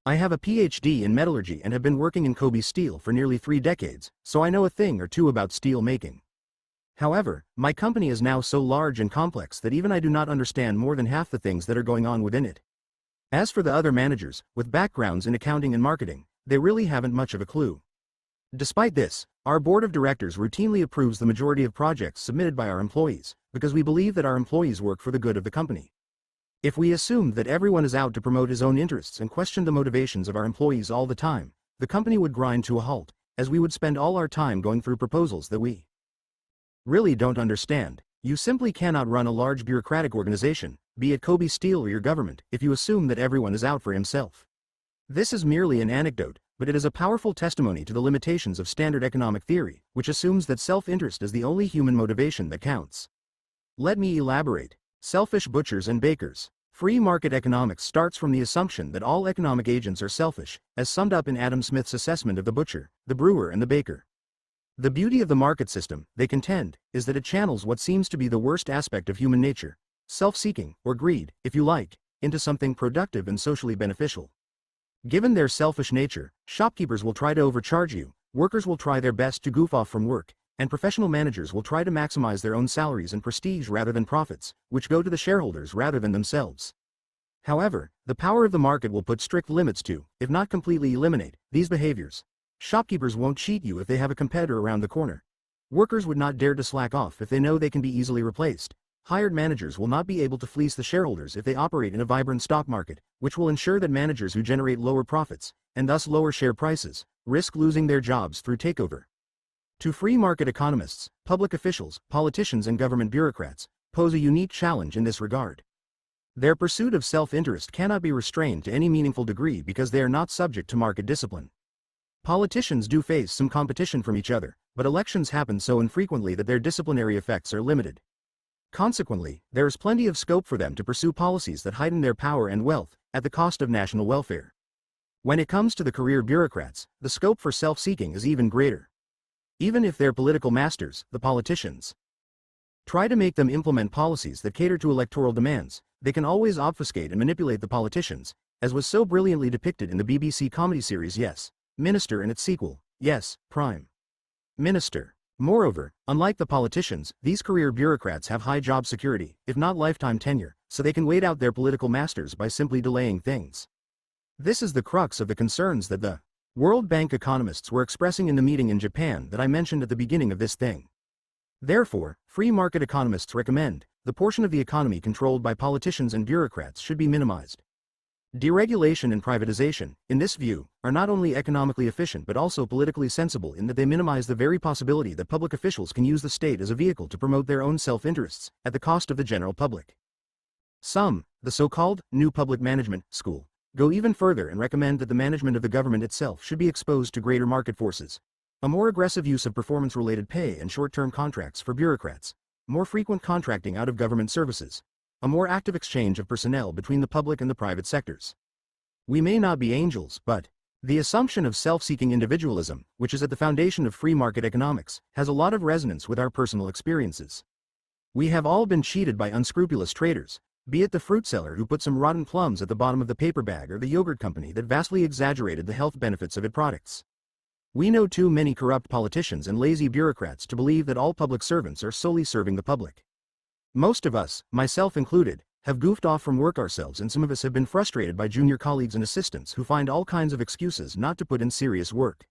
I have a PhD in metallurgy and have been working in Kobe Steel for nearly 3 decades, so I know a thing or two about steel making. However, my company is now so large and complex that even I do not understand more than half the things that are going on within it. As for the other managers, with backgrounds in accounting and marketing, they really haven't much of a clue. Despite this, our board of directors routinely approves the majority of projects submitted by our employees, because we believe that our employees work for the good of the company. If we assumed that everyone is out to promote his own interests and questioned the motivations of our employees all the time, the company would grind to a halt, as we would spend all our time going through proposals that we really don't understand. You simply cannot run a large bureaucratic organization, be it Kobe Steel or your government, if you assume that everyone is out for himself. This is merely an anecdote, but it is a powerful testimony to the limitations of standard economic theory, which assumes that self-interest is the only human motivation that counts. Let me elaborate. Selfish butchers and bakers. Free market economics starts from the assumption that all economic agents are selfish, as summed up in Adam Smith's assessment of the butcher, the brewer and the baker. The beauty of the market system, they contend, is that it channels what seems to be the worst aspect of human nature, self-seeking, or greed, if you like, into something productive and socially beneficial. Given their selfish nature, shopkeepers will try to overcharge you, workers will try their best to goof off from work, and professional managers will try to maximize their own salaries and prestige rather than profits, which go to the shareholders rather than themselves. However, the power of the market will put strict limits to, if not completely eliminate, these behaviors. Shopkeepers won't cheat you if they have a competitor around the corner. Workers would not dare to slack off if they know they can be easily replaced. hired managers will not be able to fleece the shareholders if they operate in a vibrant stock market, which will ensure that managers who generate lower profits, and thus lower share prices, risk losing their jobs through takeover. To free market economists, public officials, politicians and government bureaucrats pose a unique challenge in this regard. Their pursuit of self-interest cannot be restrained to any meaningful degree because they are not subject to market discipline. Politicians do face some competition from each other, but elections happen so infrequently that their disciplinary effects are limited. Consequently, there is plenty of scope for them to pursue policies that heighten their power and wealth, at the cost of national welfare. When it comes to the career bureaucrats, the scope for self-seeking is even greater. Even if their political masters, the politicians, try to make them implement policies that cater to electoral demands, they can always obfuscate and manipulate the politicians, as was so brilliantly depicted in the BBC comedy series Yes, Minister and its sequel, Yes, Prime Minister. Moreover, unlike the politicians, these career bureaucrats have high job security, if not lifetime tenure, so they can wait out their political masters by simply delaying things. This is the crux of the concerns that the World Bank economists were expressing in the meeting in Japan that I mentioned at the beginning of this thing. Therefore, free market economists recommend the portion of the economy controlled by politicians and bureaucrats should be minimized. Deregulation and privatization, in this view, are not only economically efficient but also politically sensible in that they minimize the very possibility that public officials can use the state as a vehicle to promote their own self-interests, at the cost of the general public. Some, the so-called New Public Management school, go even further and recommend that the management of the government itself should be exposed to greater market forces. A more aggressive use of performance-related pay and short-term contracts for bureaucrats, more frequent contracting out of government services, a more active exchange of personnel between the public and the private sectors. We may not be angels, but the assumption of self-seeking individualism, which is at the foundation of free market economics, has a lot of resonance with our personal experiences. We have all been cheated by unscrupulous traders, be it the fruit seller who put some rotten plums at the bottom of the paper bag or the yogurt company that vastly exaggerated the health benefits of its products. We know too many corrupt politicians and lazy bureaucrats to believe that all public servants are solely serving the public. Most of us, myself included, have goofed off from work ourselves, and some of us have been frustrated by junior colleagues and assistants who find all kinds of excuses not to put in serious work.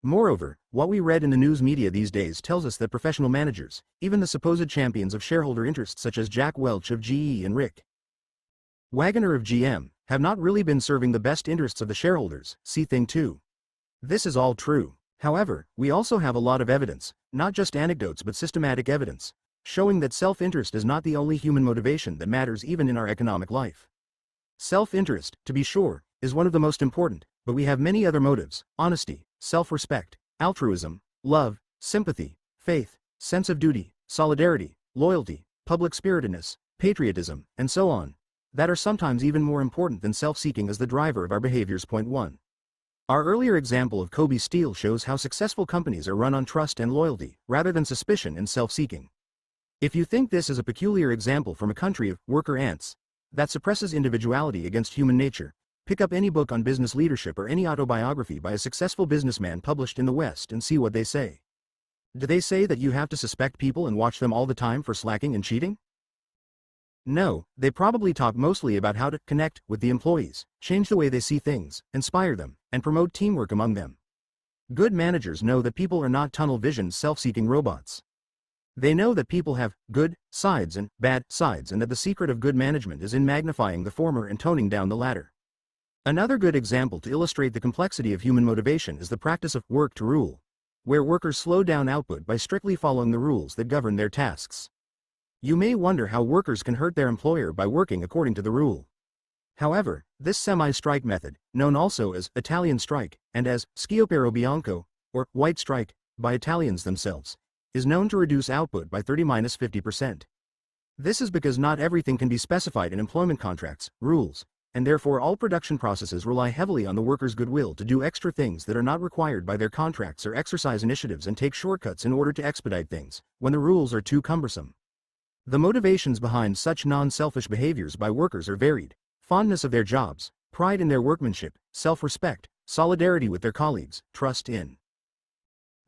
Moreover, what we read in the news media these days tells us that professional managers, even the supposed champions of shareholder interests such as Jack Welch of GE and Rick Wagoner of GM, have not really been serving the best interests of the shareholders, see Thing 2. This is all true. However, we also have a lot of evidence, not just anecdotes but systematic evidence, showing that self-interest is not the only human motivation that matters even in our economic life. Self-interest, to be sure, is one of the most important, but we have many other motives: honesty, self-respect, altruism, love, sympathy, faith, sense of duty, solidarity, loyalty, public spiritedness, patriotism, and so on, that are sometimes even more important than self-seeking as the driver of our behaviors. Point 1. Our earlier example of Kobe Steel shows how successful companies are run on trust and loyalty, rather than suspicion and self-seeking. If you think this is a peculiar example from a country of worker ants that suppresses individuality against human nature, pick up any book on business leadership or any autobiography by a successful businessman published in the West and see what they say. Do they say that you have to suspect people and watch them all the time for slacking and cheating? No, they probably talk mostly about how to connect with the employees, change the way they see things, inspire them, and promote teamwork among them. Good managers know that people are not tunnel-visioned self-seeking robots. They know that people have good sides and bad sides, and that the secret of good management is in magnifying the former and toning down the latter. Another good example to illustrate the complexity of human motivation is the practice of work to rule, where workers slow down output by strictly following the rules that govern their tasks. You may wonder how workers can hurt their employer by working according to the rule. However, this semi-strike method, known also as Italian strike, and as sciopero bianco, or white strike, by Italians themselves, is known to reduce output by 30–50%. This is because not everything can be specified in employment contracts, rules, and therefore all production processes rely heavily on the workers' goodwill to do extra things that are not required by their contracts or exercise initiatives and take shortcuts in order to expedite things, when the rules are too cumbersome. The motivations behind such non-selfish behaviors by workers are varied: fondness of their jobs, pride in their workmanship, self-respect, solidarity with their colleagues, trust in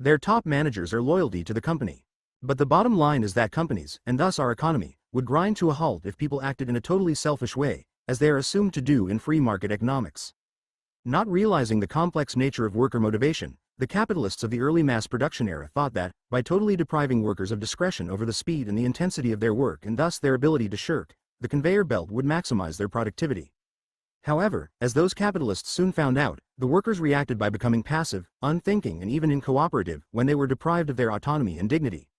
their top managers, or loyalty to the company. But the bottom line is that companies, and thus our economy, would grind to a halt if people acted in a totally selfish way, as they are assumed to do in free market economics. Not realizing the complex nature of worker motivation, The capitalists of the early mass production era thought that, by totally depriving workers of discretion over the speed and the intensity of their work and thus their ability to shirk, the conveyor belt would maximize their productivity. However, as those capitalists soon found out, the workers reacted by becoming passive, unthinking and even uncooperative when they were deprived of their autonomy and dignity.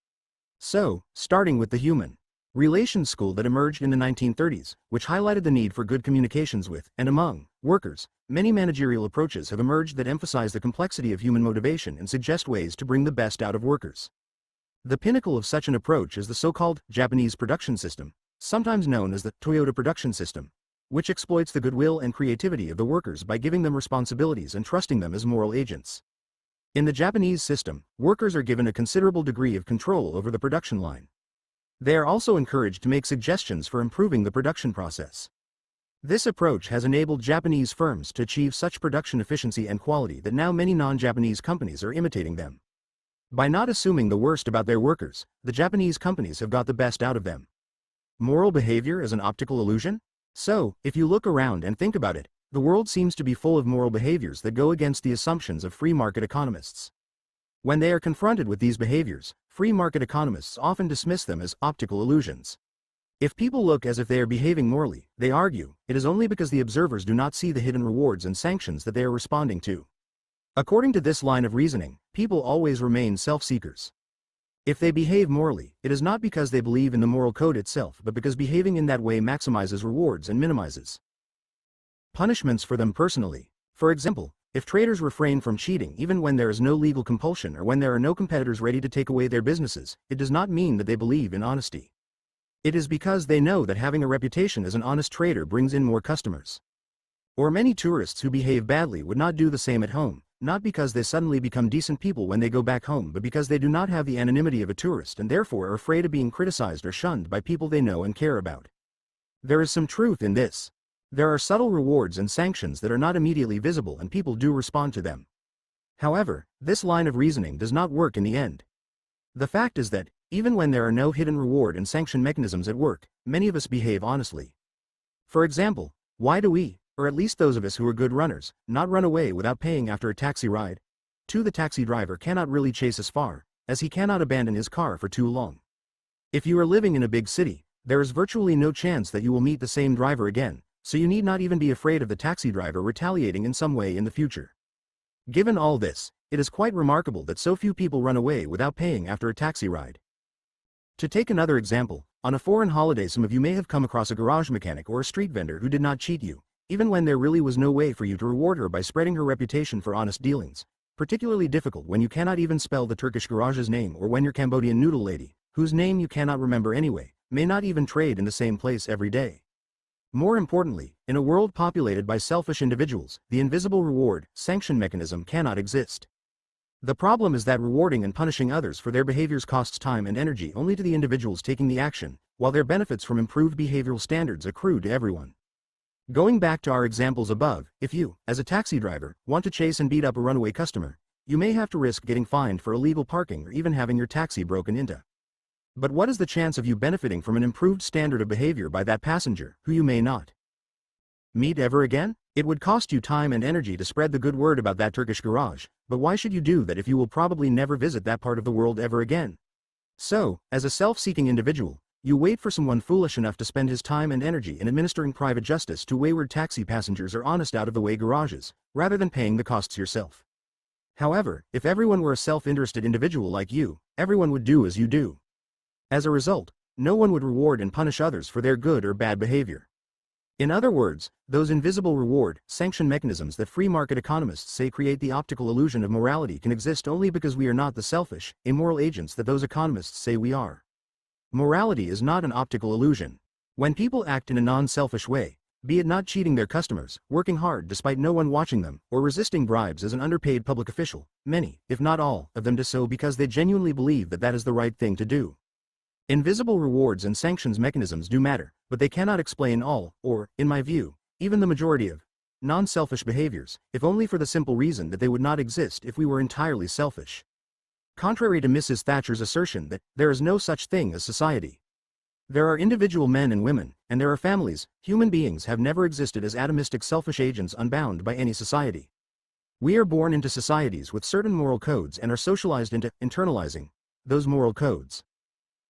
So, starting with the human relations school that emerged in the 1930s, which highlighted the need for good communications with, and among, workers, many managerial approaches have emerged that emphasize the complexity of human motivation and suggest ways to bring the best out of workers. The pinnacle of such an approach is the so-called Japanese production system, sometimes known as the Toyota production system, which exploits the goodwill and creativity of the workers by giving them responsibilities and trusting them as moral agents. In the Japanese system, workers are given a considerable degree of control over the production line. They are also encouraged to make suggestions for improving the production process. This approach has enabled Japanese firms to achieve such production efficiency and quality that now many non-Japanese companies are imitating them. By not assuming the worst about their workers, the Japanese companies have got the best out of them. Moral behavior is an optical illusion? So, if you look around and think about it, the world seems to be full of moral behaviors that go against the assumptions of free market economists. When they are confronted with these behaviors, free market economists often dismiss them as optical illusions. If people look as if they are behaving morally, they argue, it is only because the observers do not see the hidden rewards and sanctions that they are responding to. According to this line of reasoning, people always remain self-seekers. If they behave morally, it is not because they believe in the moral code itself but because behaving in that way maximizes rewards and minimizes punishments for them personally. For example, if traders refrain from cheating even when there is no legal compulsion or when there are no competitors ready to take away their businesses, it does not mean that they believe in honesty. It is because they know that having a reputation as an honest trader brings in more customers. Or many tourists who behave badly would not do the same at home, not because they suddenly become decent people when they go back home but because they do not have the anonymity of a tourist and therefore are afraid of being criticized or shunned by people they know and care about. There is some truth in this. There are subtle rewards and sanctions that are not immediately visible and people do respond to them. However, this line of reasoning does not work in the end. The fact is that, even when there are no hidden reward and sanction mechanisms at work, many of us behave honestly. For example, why do we, or at least those of us who are good runners, not run away without paying after a taxi ride? 2. The taxi driver cannot really chase us far, as he cannot abandon his car for too long. If you are living in a big city, there is virtually no chance that you will meet the same driver again, so you need not even be afraid of the taxi driver retaliating in some way in the future. Given all this, it is quite remarkable that so few people run away without paying after a taxi ride. To take another example, on a foreign holiday some of you may have come across a garage mechanic or a street vendor who did not cheat you, even when there really was no way for you to reward her by spreading her reputation for honest dealings. Particularly difficult when you cannot even spell the Turkish garage's name or when your Cambodian noodle lady, whose name you cannot remember anyway, may not even trade in the same place every day. More importantly, in a world populated by selfish individuals, the invisible reward, sanction mechanism cannot exist. The problem is that rewarding and punishing others for their behaviors costs time and energy only to the individuals taking the action, while their benefits from improved behavioral standards accrue to everyone. Going back to our examples above, if you, as a taxi driver, want to chase and beat up a runaway customer, you may have to risk getting fined for illegal parking or even having your taxi broken into. But what is the chance of you benefiting from an improved standard of behavior by that passenger, who you may not meet ever again? It would cost you time and energy to spread the good word about that Turkish garage, but why should you do that if you will probably never visit that part of the world ever again? So, as a self-seeking individual, you wait for someone foolish enough to spend his time and energy in administering private justice to wayward taxi passengers or honest out-of-the-way garages, rather than paying the costs yourself. However, if everyone were a self-interested individual like you, everyone would do as you do. As a result, no one would reward and punish others for their good or bad behavior. In other words, those invisible reward, sanction mechanisms that free market economists say create the optical illusion of morality can exist only because we are not the selfish, immoral agents that those economists say we are. Morality is not an optical illusion. When people act in a non-selfish way, be it not cheating their customers, working hard despite no one watching them, or resisting bribes as an underpaid public official, many, if not all, of them do so because they genuinely believe that that is the right thing to do. Invisible rewards and sanctions mechanisms do matter, but they cannot explain all, or, in my view, even the majority of non-selfish behaviors, if only for the simple reason that they would not exist if we were entirely selfish. Contrary to Mrs. Thatcher's assertion that there is no such thing as society. There are individual men and women, and there are families. Human beings have never existed as atomistic selfish agents unbound by any society. We are born into societies with certain moral codes and are socialized into internalizing those moral codes.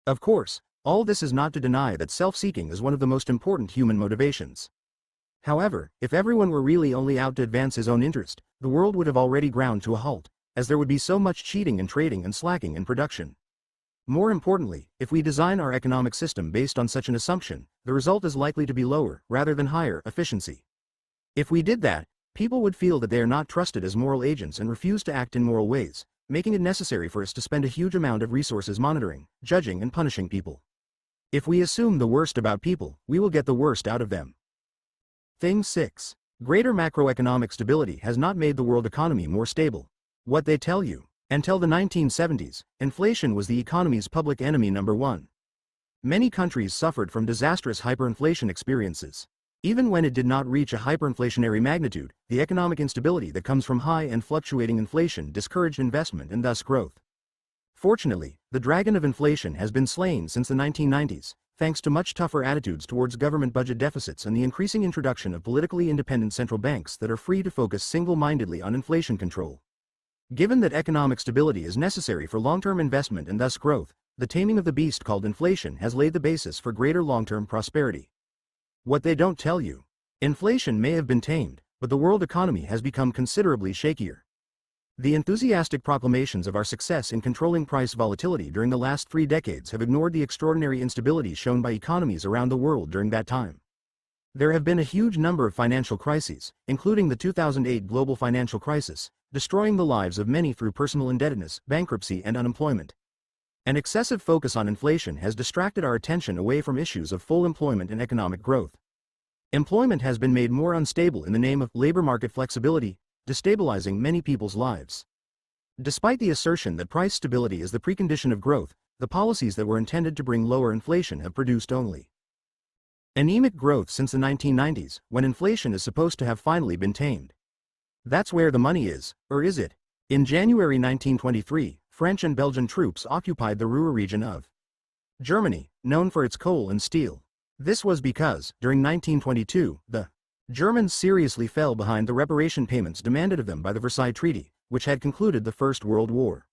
Of course, all this is not to deny that self-seeking is one of the most important human motivations. However, if everyone were really only out to advance his own interest, the world would have already ground to a halt, as there would be so much cheating in trading and slacking in production. More importantly, if we design our economic system based on such an assumption, the result is likely to be lower, rather than higher, efficiency. If we did that, people would feel that they are not trusted as moral agents and refuse to act in moral ways, making it necessary for us to spend a huge amount of resources monitoring, judging and punishing people. If we assume the worst about people, we will get the worst out of them. Thing 6. Greater macroeconomic stability has not made the world economy more stable. What they tell you. Until the 1970s, inflation was the economy's public enemy number one. Many countries suffered from disastrous hyperinflation experiences. Even when it did not reach a hyperinflationary magnitude, the economic instability that comes from high and fluctuating inflation discouraged investment and thus growth. Fortunately, the dragon of inflation has been slain since the 1990s, thanks to much tougher attitudes towards government budget deficits and the increasing introduction of politically independent central banks that are free to focus single-mindedly on inflation control. Given that economic stability is necessary for long-term investment and thus growth, the taming of the beast called inflation has laid the basis for greater long-term prosperity. What they don't tell you. Inflation may have been tamed, but the world economy has become considerably shakier. The enthusiastic proclamations of our success in controlling price volatility during the last 3 decades have ignored the extraordinary instability shown by economies around the world during that time. There have been a huge number of financial crises, including the 2008 global financial crisis, destroying the lives of many through personal indebtedness, bankruptcy and unemployment. An excessive focus on inflation has distracted our attention away from issues of full employment and economic growth. Employment has been made more unstable in the name of labor market flexibility, destabilizing many people's lives. Despite the assertion that price stability is the precondition of growth, the policies that were intended to bring lower inflation have produced only anemic growth since the 1990s, when inflation is supposed to have finally been tamed. That's where the money is, or is it? In January 1923, French and Belgian troops occupied the Ruhr region of Germany, known for its coal and steel. This was because, during 1922, the Germans seriously fell behind the reparation payments demanded of them by the Versailles Treaty, which had concluded the First World War.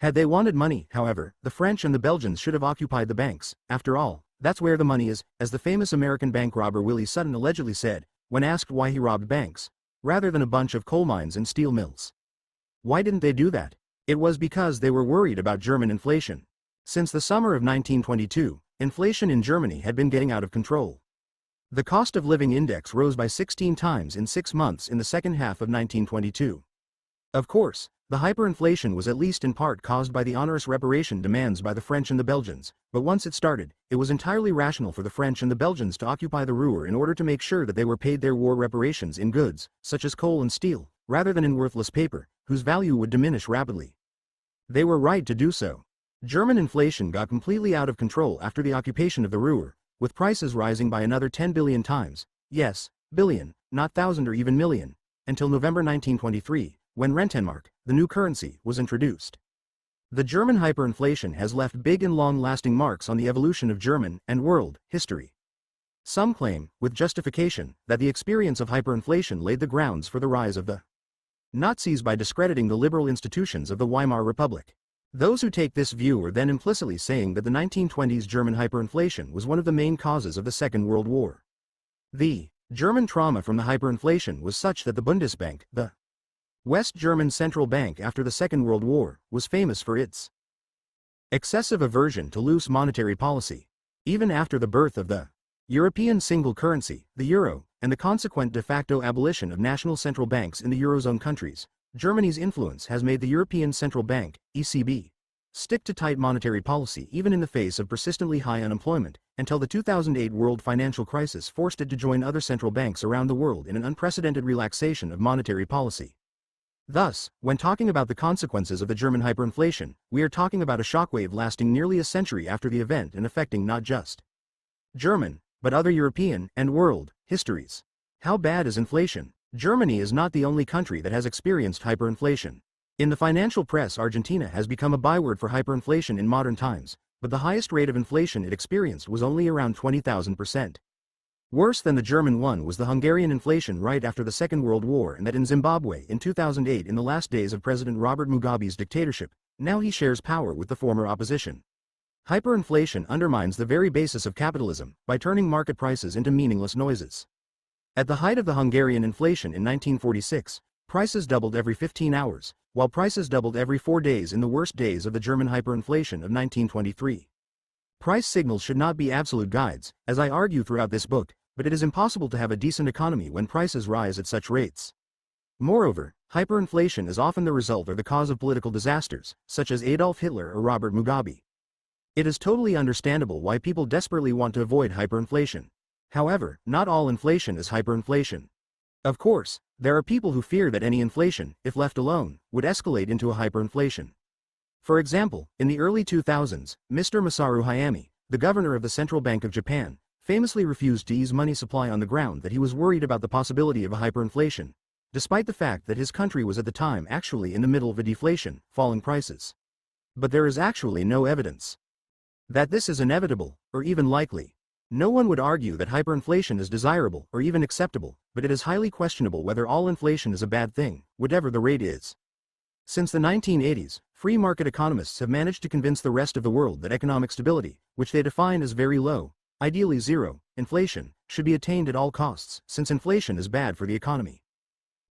Had they wanted money, however, the French and the Belgians should have occupied the banks. After all, that's where the money is, as the famous American bank robber Willie Sutton allegedly said, when asked why he robbed banks, rather than a bunch of coal mines and steel mills. Why didn't they do that? It was because they were worried about German inflation. Since the summer of 1922, inflation in Germany had been getting out of control. The cost of living index rose by 16 times in 6 months in the second half of 1922. Of course, the hyperinflation was at least in part caused by the onerous reparation demands by the French and the Belgians, but once it started, it was entirely rational for the French and the Belgians to occupy the Ruhr in order to make sure that they were paid their war reparations in goods, such as coal and steel, rather than in worthless paper, whose value would diminish rapidly. They were right to do so. German inflation got completely out of control after the occupation of the Ruhr, with prices rising by another 10 billion times, yes, billion, not thousand or even million, until November 1923, when Rentenmark, the new currency, was introduced. The German hyperinflation has left big and long-lasting marks on the evolution of German and world history. Some claim, with justification, that the experience of hyperinflation laid the grounds for the rise of the Nazis by discrediting the liberal institutions of the Weimar Republic. Those who take this view are then implicitly saying that the 1920s German hyperinflation was one of the main causes of the Second World War. The German trauma from the hyperinflation was such that the Bundesbank, the West German central bank after the Second World War, was famous for its excessive aversion to loose monetary policy. Even after the birth of the European single currency, the euro, and the consequent de facto abolition of national central banks in the Eurozone countries, Germany's influence has made the European Central Bank, ECB, stick to tight monetary policy even in the face of persistently high unemployment, until the 2008 world financial crisis forced it to join other central banks around the world in an unprecedented relaxation of monetary policy. Thus, when talking about the consequences of the German hyperinflation, we are talking about a shockwave lasting nearly a century after the event and affecting not just German, but other European and world histories. How bad is inflation? Germany is not the only country that has experienced hyperinflation. In the financial press, Argentina has become a byword for hyperinflation in modern times, but the highest rate of inflation it experienced was only around 20,000%. Worse than the German one was the Hungarian inflation right after the Second World War, and that in Zimbabwe in 2008, in the last days of President Robert Mugabe's dictatorship, now he shares power with the former opposition. Hyperinflation undermines the very basis of capitalism by turning market prices into meaningless noises. At the height of the Hungarian inflation in 1946, prices doubled every 15 hours, while prices doubled every 4 days in the worst days of the German hyperinflation of 1923. Price signals should not be absolute guides, as I argue throughout this book, but it is impossible to have a decent economy when prices rise at such rates. Moreover, hyperinflation is often the result or the cause of political disasters, such as Adolf Hitler or Robert Mugabe. It is totally understandable why people desperately want to avoid hyperinflation. However, not all inflation is hyperinflation. Of course, there are people who fear that any inflation, if left alone, would escalate into a hyperinflation. For example, in the early 2000s, Mr. Masaru Hayami, the governor of the Central Bank of Japan, famously refused to ease money supply on the ground that he was worried about the possibility of a hyperinflation, despite the fact that his country was at the time actually in the middle of a deflation, falling prices. But there is actually no evidence that this is inevitable, or even likely. No one would argue that hyperinflation is desirable or even acceptable, but it is highly questionable whether all inflation is a bad thing, whatever the rate is. Since the 1980s, free market economists have managed to convince the rest of the world that economic stability, which they define as very low, ideally zero, inflation, should be attained at all costs, since inflation is bad for the economy.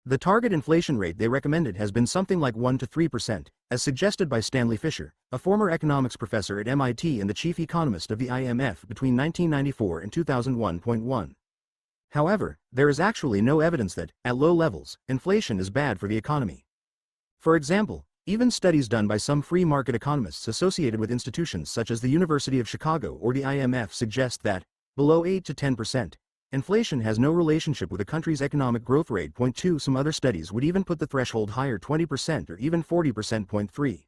The target inflation rate they recommended has been something like 1 to 3%, as suggested by Stanley Fischer, a former economics professor at MIT and the chief economist of the IMF between 1994 and 2001.1. However, there is actually no evidence that, at low levels, inflation is bad for the economy. For example, even studies done by some free market economists associated with institutions such as the University of Chicago or the IMF suggest that, below 8 to 10%, inflation has no relationship with a country's economic growth rate. 2. Some other studies would even put the threshold higher, 20% or even 40%. 3.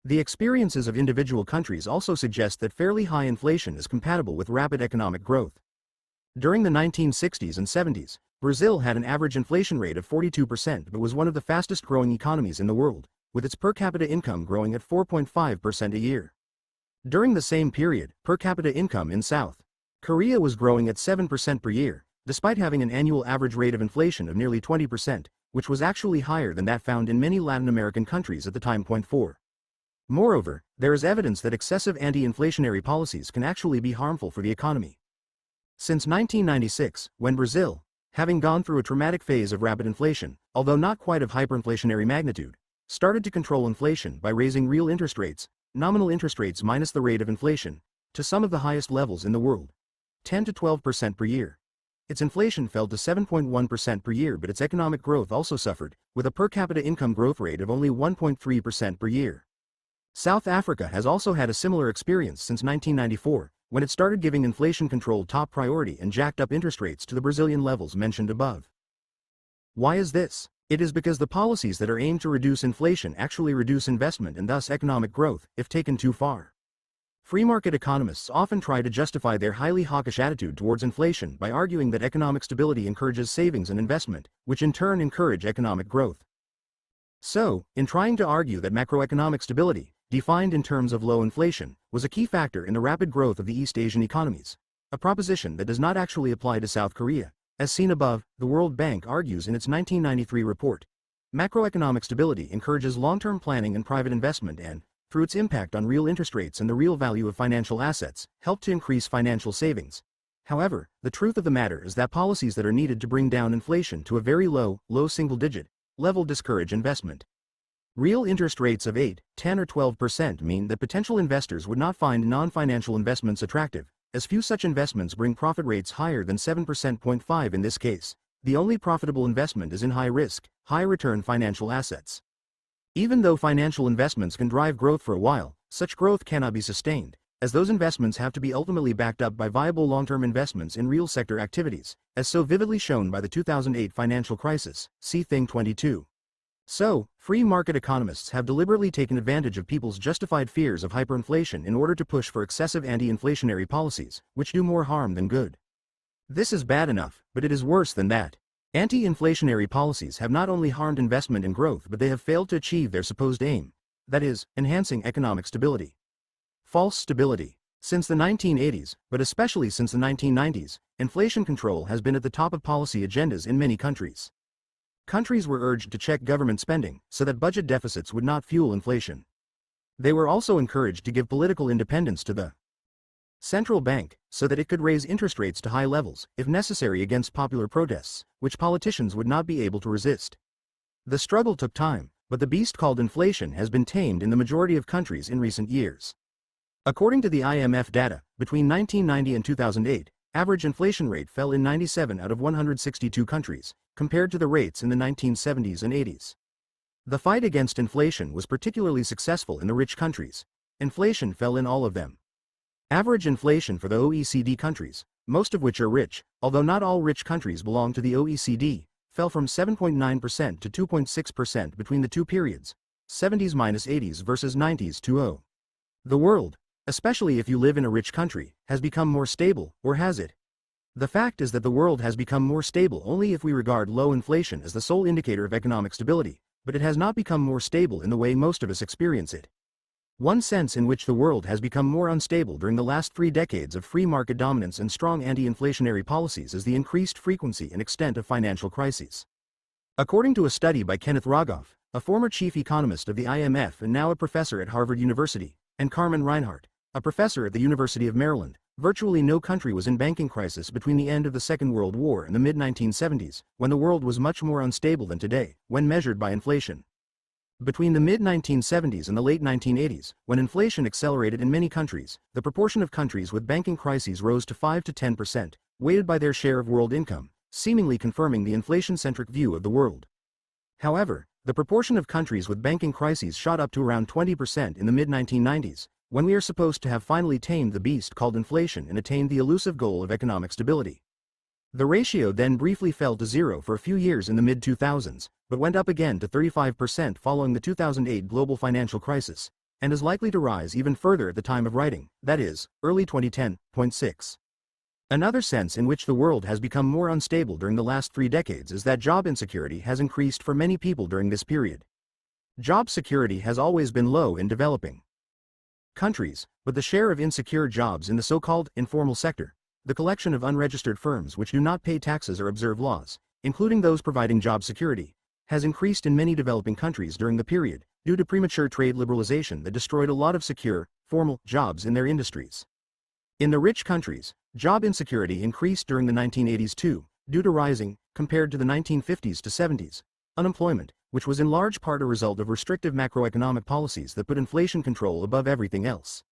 The experiences of individual countries also suggest that fairly high inflation is compatible with rapid economic growth. During the 1960s and 70s, Brazil had an average inflation rate of 42% but was one of the fastest growing economies in the world, with its per capita income growing at 4.5% a year. During the same period, per capita income in South Korea was growing at 7% per year, despite having an annual average rate of inflation of nearly 20%, which was actually higher than that found in many Latin American countries at the time. 4. Moreover, there is evidence that excessive anti-inflationary policies can actually be harmful for the economy. Since 1996, when Brazil, having gone through a traumatic phase of rapid inflation, although not quite of hyperinflationary magnitude, started to control inflation by raising real interest rates, nominal interest rates minus the rate of inflation, to some of the highest levels in the world, 10 to 12% per year. Its inflation fell to 7.1% per year, but its economic growth also suffered, with a per capita income growth rate of only 1.3% per year. South Africa has also had a similar experience since 1994, when it started giving inflation control top priority and jacked up interest rates to the Brazilian levels mentioned above. Why is this? It is because the policies that are aimed to reduce inflation actually reduce investment and thus economic growth, if taken too far. Free market economists often try to justify their highly hawkish attitude towards inflation by arguing that economic stability encourages savings and investment, which in turn encourage economic growth. So, in trying to argue that macroeconomic stability, defined in terms of low inflation, was a key factor in the rapid growth of the East Asian economies, a proposition that does not actually apply to South Korea, as seen above, the World Bank argues in its 1993 report. Macroeconomic stability encourages long-term planning and private investment and, through its impact on real interest rates and the real value of financial assets, help to increase financial savings. However, the truth of the matter is that policies that are needed to bring down inflation to a very low single-digit level discourage investment. Real interest rates of 8, 10 or 12% mean that potential investors would not find non-financial investments attractive, as few such investments bring profit rates higher than 7%. 5 in this case, the only profitable investment is in high-risk, high-return financial assets. Even though financial investments can drive growth for a while, such growth cannot be sustained, as those investments have to be ultimately backed up by viable long-term investments in real sector activities, as so vividly shown by the 2008 financial crisis, see Thing 22. So, free market economists have deliberately taken advantage of people's justified fears of hyperinflation in order to push for excessive anti-inflationary policies, which do more harm than good. This is bad enough, but it is worse than that. Anti-inflationary policies have not only harmed investment and growth, but they have failed to achieve their supposed aim, that is, enhancing economic stability. False stability. Since the 1980s, but especially since the 1990s, inflation control has been at the top of policy agendas in many countries. Countries were urged to check government spending so that budget deficits would not fuel inflation. They were also encouraged to give political independence to the central bank so that it could raise interest rates to high levels, if necessary, against popular protests, which politicians would not be able to resist. The struggle took time, but the beast called inflation has been tamed in the majority of countries in recent years. According to the IMF data, between 1990 and 2008, average inflation rate fell in 97 out of 162 countries, compared to the rates in the 1970s and 80s. The fight against inflation was particularly successful in the rich countries. Inflation fell in all of them. Average inflation for the OECD countries, most of which are rich, although not all rich countries belong to the OECD, fell from 7.9% to 2.6% between the two periods, 70s-80s versus 90s-20. The world, especially if you live in a rich country, has become more stable, or has it? The fact is that the world has become more stable only if we regard low inflation as the sole indicator of economic stability, but it has not become more stable in the way most of us experience it. One sense in which the world has become more unstable during the last 3 decades of free market dominance and strong anti-inflationary policies is the increased frequency and extent of financial crises. According to a study by Kenneth Rogoff, a former chief economist of the IMF and now a professor at Harvard University, and Carmen Reinhart, a professor at the University of Maryland, virtually no country was in banking crisis between the end of the Second World War and the mid-1970s, when the world was much more unstable than today, when measured by inflation. Between the mid-1970s and the late 1980s, when inflation accelerated in many countries, the proportion of countries with banking crises rose to 5 to 10%, weighted by their share of world income, seemingly confirming the inflation-centric view of the world. However, the proportion of countries with banking crises shot up to around 20% in the mid-1990s, when we are supposed to have finally tamed the beast called inflation and attained the elusive goal of economic stability. The ratio then briefly fell to 0 for a few years in the mid-2000s, but went up again to 35% following the 2008 global financial crisis, and is likely to rise even further at the time of writing, that is, early 2010.6. Another sense in which the world has become more unstable during the last 3 decades is that job insecurity has increased for many people during this period. Job security has always been low in developing countries, but the share of insecure jobs in the so-called informal sector, the collection of unregistered firms which do not pay taxes or observe laws, including those providing job security, has increased in many developing countries during the period, due to premature trade liberalization that destroyed a lot of secure, formal jobs in their industries. In the rich countries, job insecurity increased during the 1980s too, due to rising, compared to the 1950s to 70s, unemployment, which was in large part a result of restrictive macroeconomic policies that put inflation control above everything else.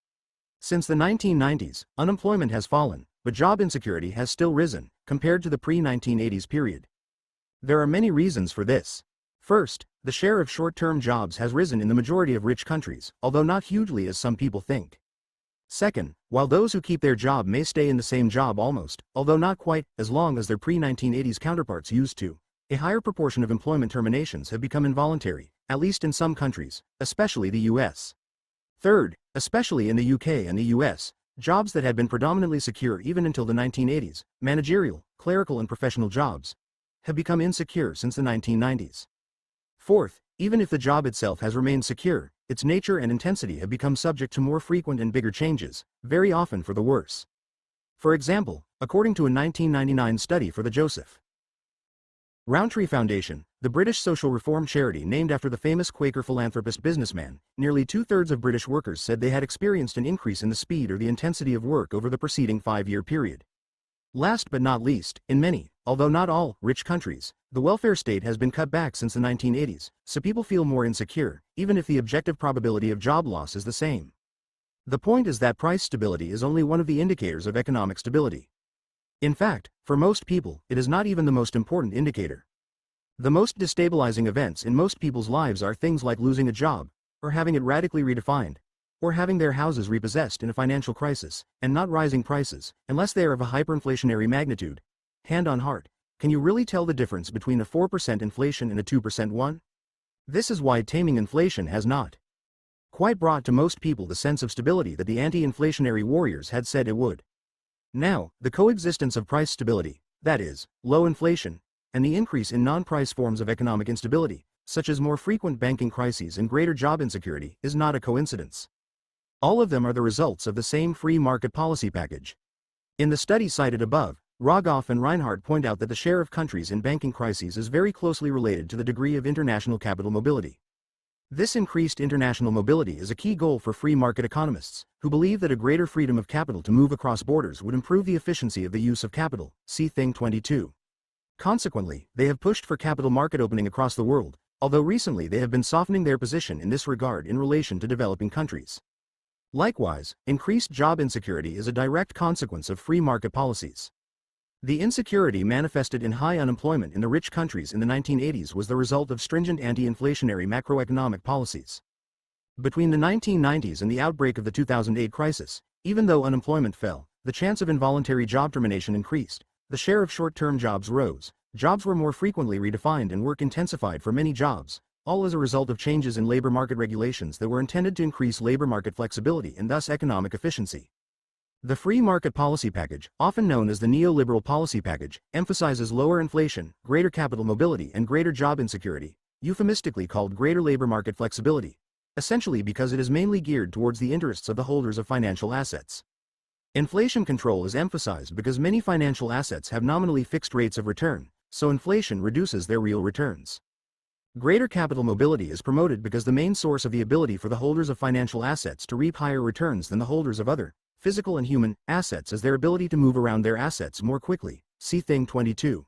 Since the 1990s, unemployment has fallen, but job insecurity has still risen, compared to the pre-1980s period. There are many reasons for this. First, the share of short-term jobs has risen in the majority of rich countries, although not hugely as some people think. Second, while those who keep their job may stay in the same job almost, although not quite, as long as their pre-1980s counterparts used to, a higher proportion of employment terminations have become involuntary, at least in some countries, especially the US. Third, especially in the UK and the US, jobs that had been predominantly secure even until the 1980s, managerial, clerical and professional jobs, have become insecure since the 1990s. Fourth, even if the job itself has remained secure, its nature and intensity have become subject to more frequent and bigger changes, very often for the worse. For example, according to a 1999 study for the Joseph Rowntree Foundation, the British social reform charity named after the famous Quaker philanthropist businessman, nearly 2/3 of British workers said they had experienced an increase in the speed or the intensity of work over the preceding 5-year period. Last but not least, in many, although not all, rich countries, the welfare state has been cut back since the 1980s, so people feel more insecure, even if the objective probability of job loss is the same. The point is that price stability is only one of the indicators of economic stability. In fact, for most people, it is not even the most important indicator. The most destabilizing events in most people's lives are things like losing a job, or having it radically redefined, or having their houses repossessed in a financial crisis, and not rising prices, unless they are of a hyperinflationary magnitude. Hand on heart, can you really tell the difference between a 4% inflation and a 2% one? This is why taming inflation has not quite brought to most people the sense of stability that the anti-inflationary warriors had said it would. Now, the coexistence of price stability, that is, low inflation, and the increase in non-price forms of economic instability, such as more frequent banking crises and greater job insecurity, is not a coincidence. All of them are the results of the same free market policy package. In the study cited above, Rogoff and Reinhardt point out that the share of countries in banking crises is very closely related to the degree of international capital mobility. This increased international mobility is a key goal for free market economists, who believe that a greater freedom of capital to move across borders would improve the efficiency of the use of capital, see Thing 22. Consequently, they have pushed for capital market opening across the world, although recently they have been softening their position in this regard in relation to developing countries. Likewise, increased job insecurity is a direct consequence of free market policies. The insecurity manifested in high unemployment in the rich countries in the 1980s was the result of stringent anti-inflationary macroeconomic policies. Between the 1990s and the outbreak of the 2008 crisis, even though unemployment fell, the chance of involuntary job termination increased, the share of short-term jobs rose, jobs were more frequently redefined and work intensified for many jobs, all as a result of changes in labor market regulations that were intended to increase labor market flexibility and thus economic efficiency. The free market policy package, often known as the neoliberal policy package, emphasizes lower inflation, greater capital mobility and greater job insecurity, euphemistically called greater labor market flexibility, essentially because it is mainly geared towards the interests of the holders of financial assets. Inflation control is emphasized because many financial assets have nominally fixed rates of return, so inflation reduces their real returns. Greater capital mobility is promoted because the main source of the ability for the holders of financial assets to reap higher returns than the holders of other, physical and human, assets is their ability to move around their assets more quickly, see Thing 22.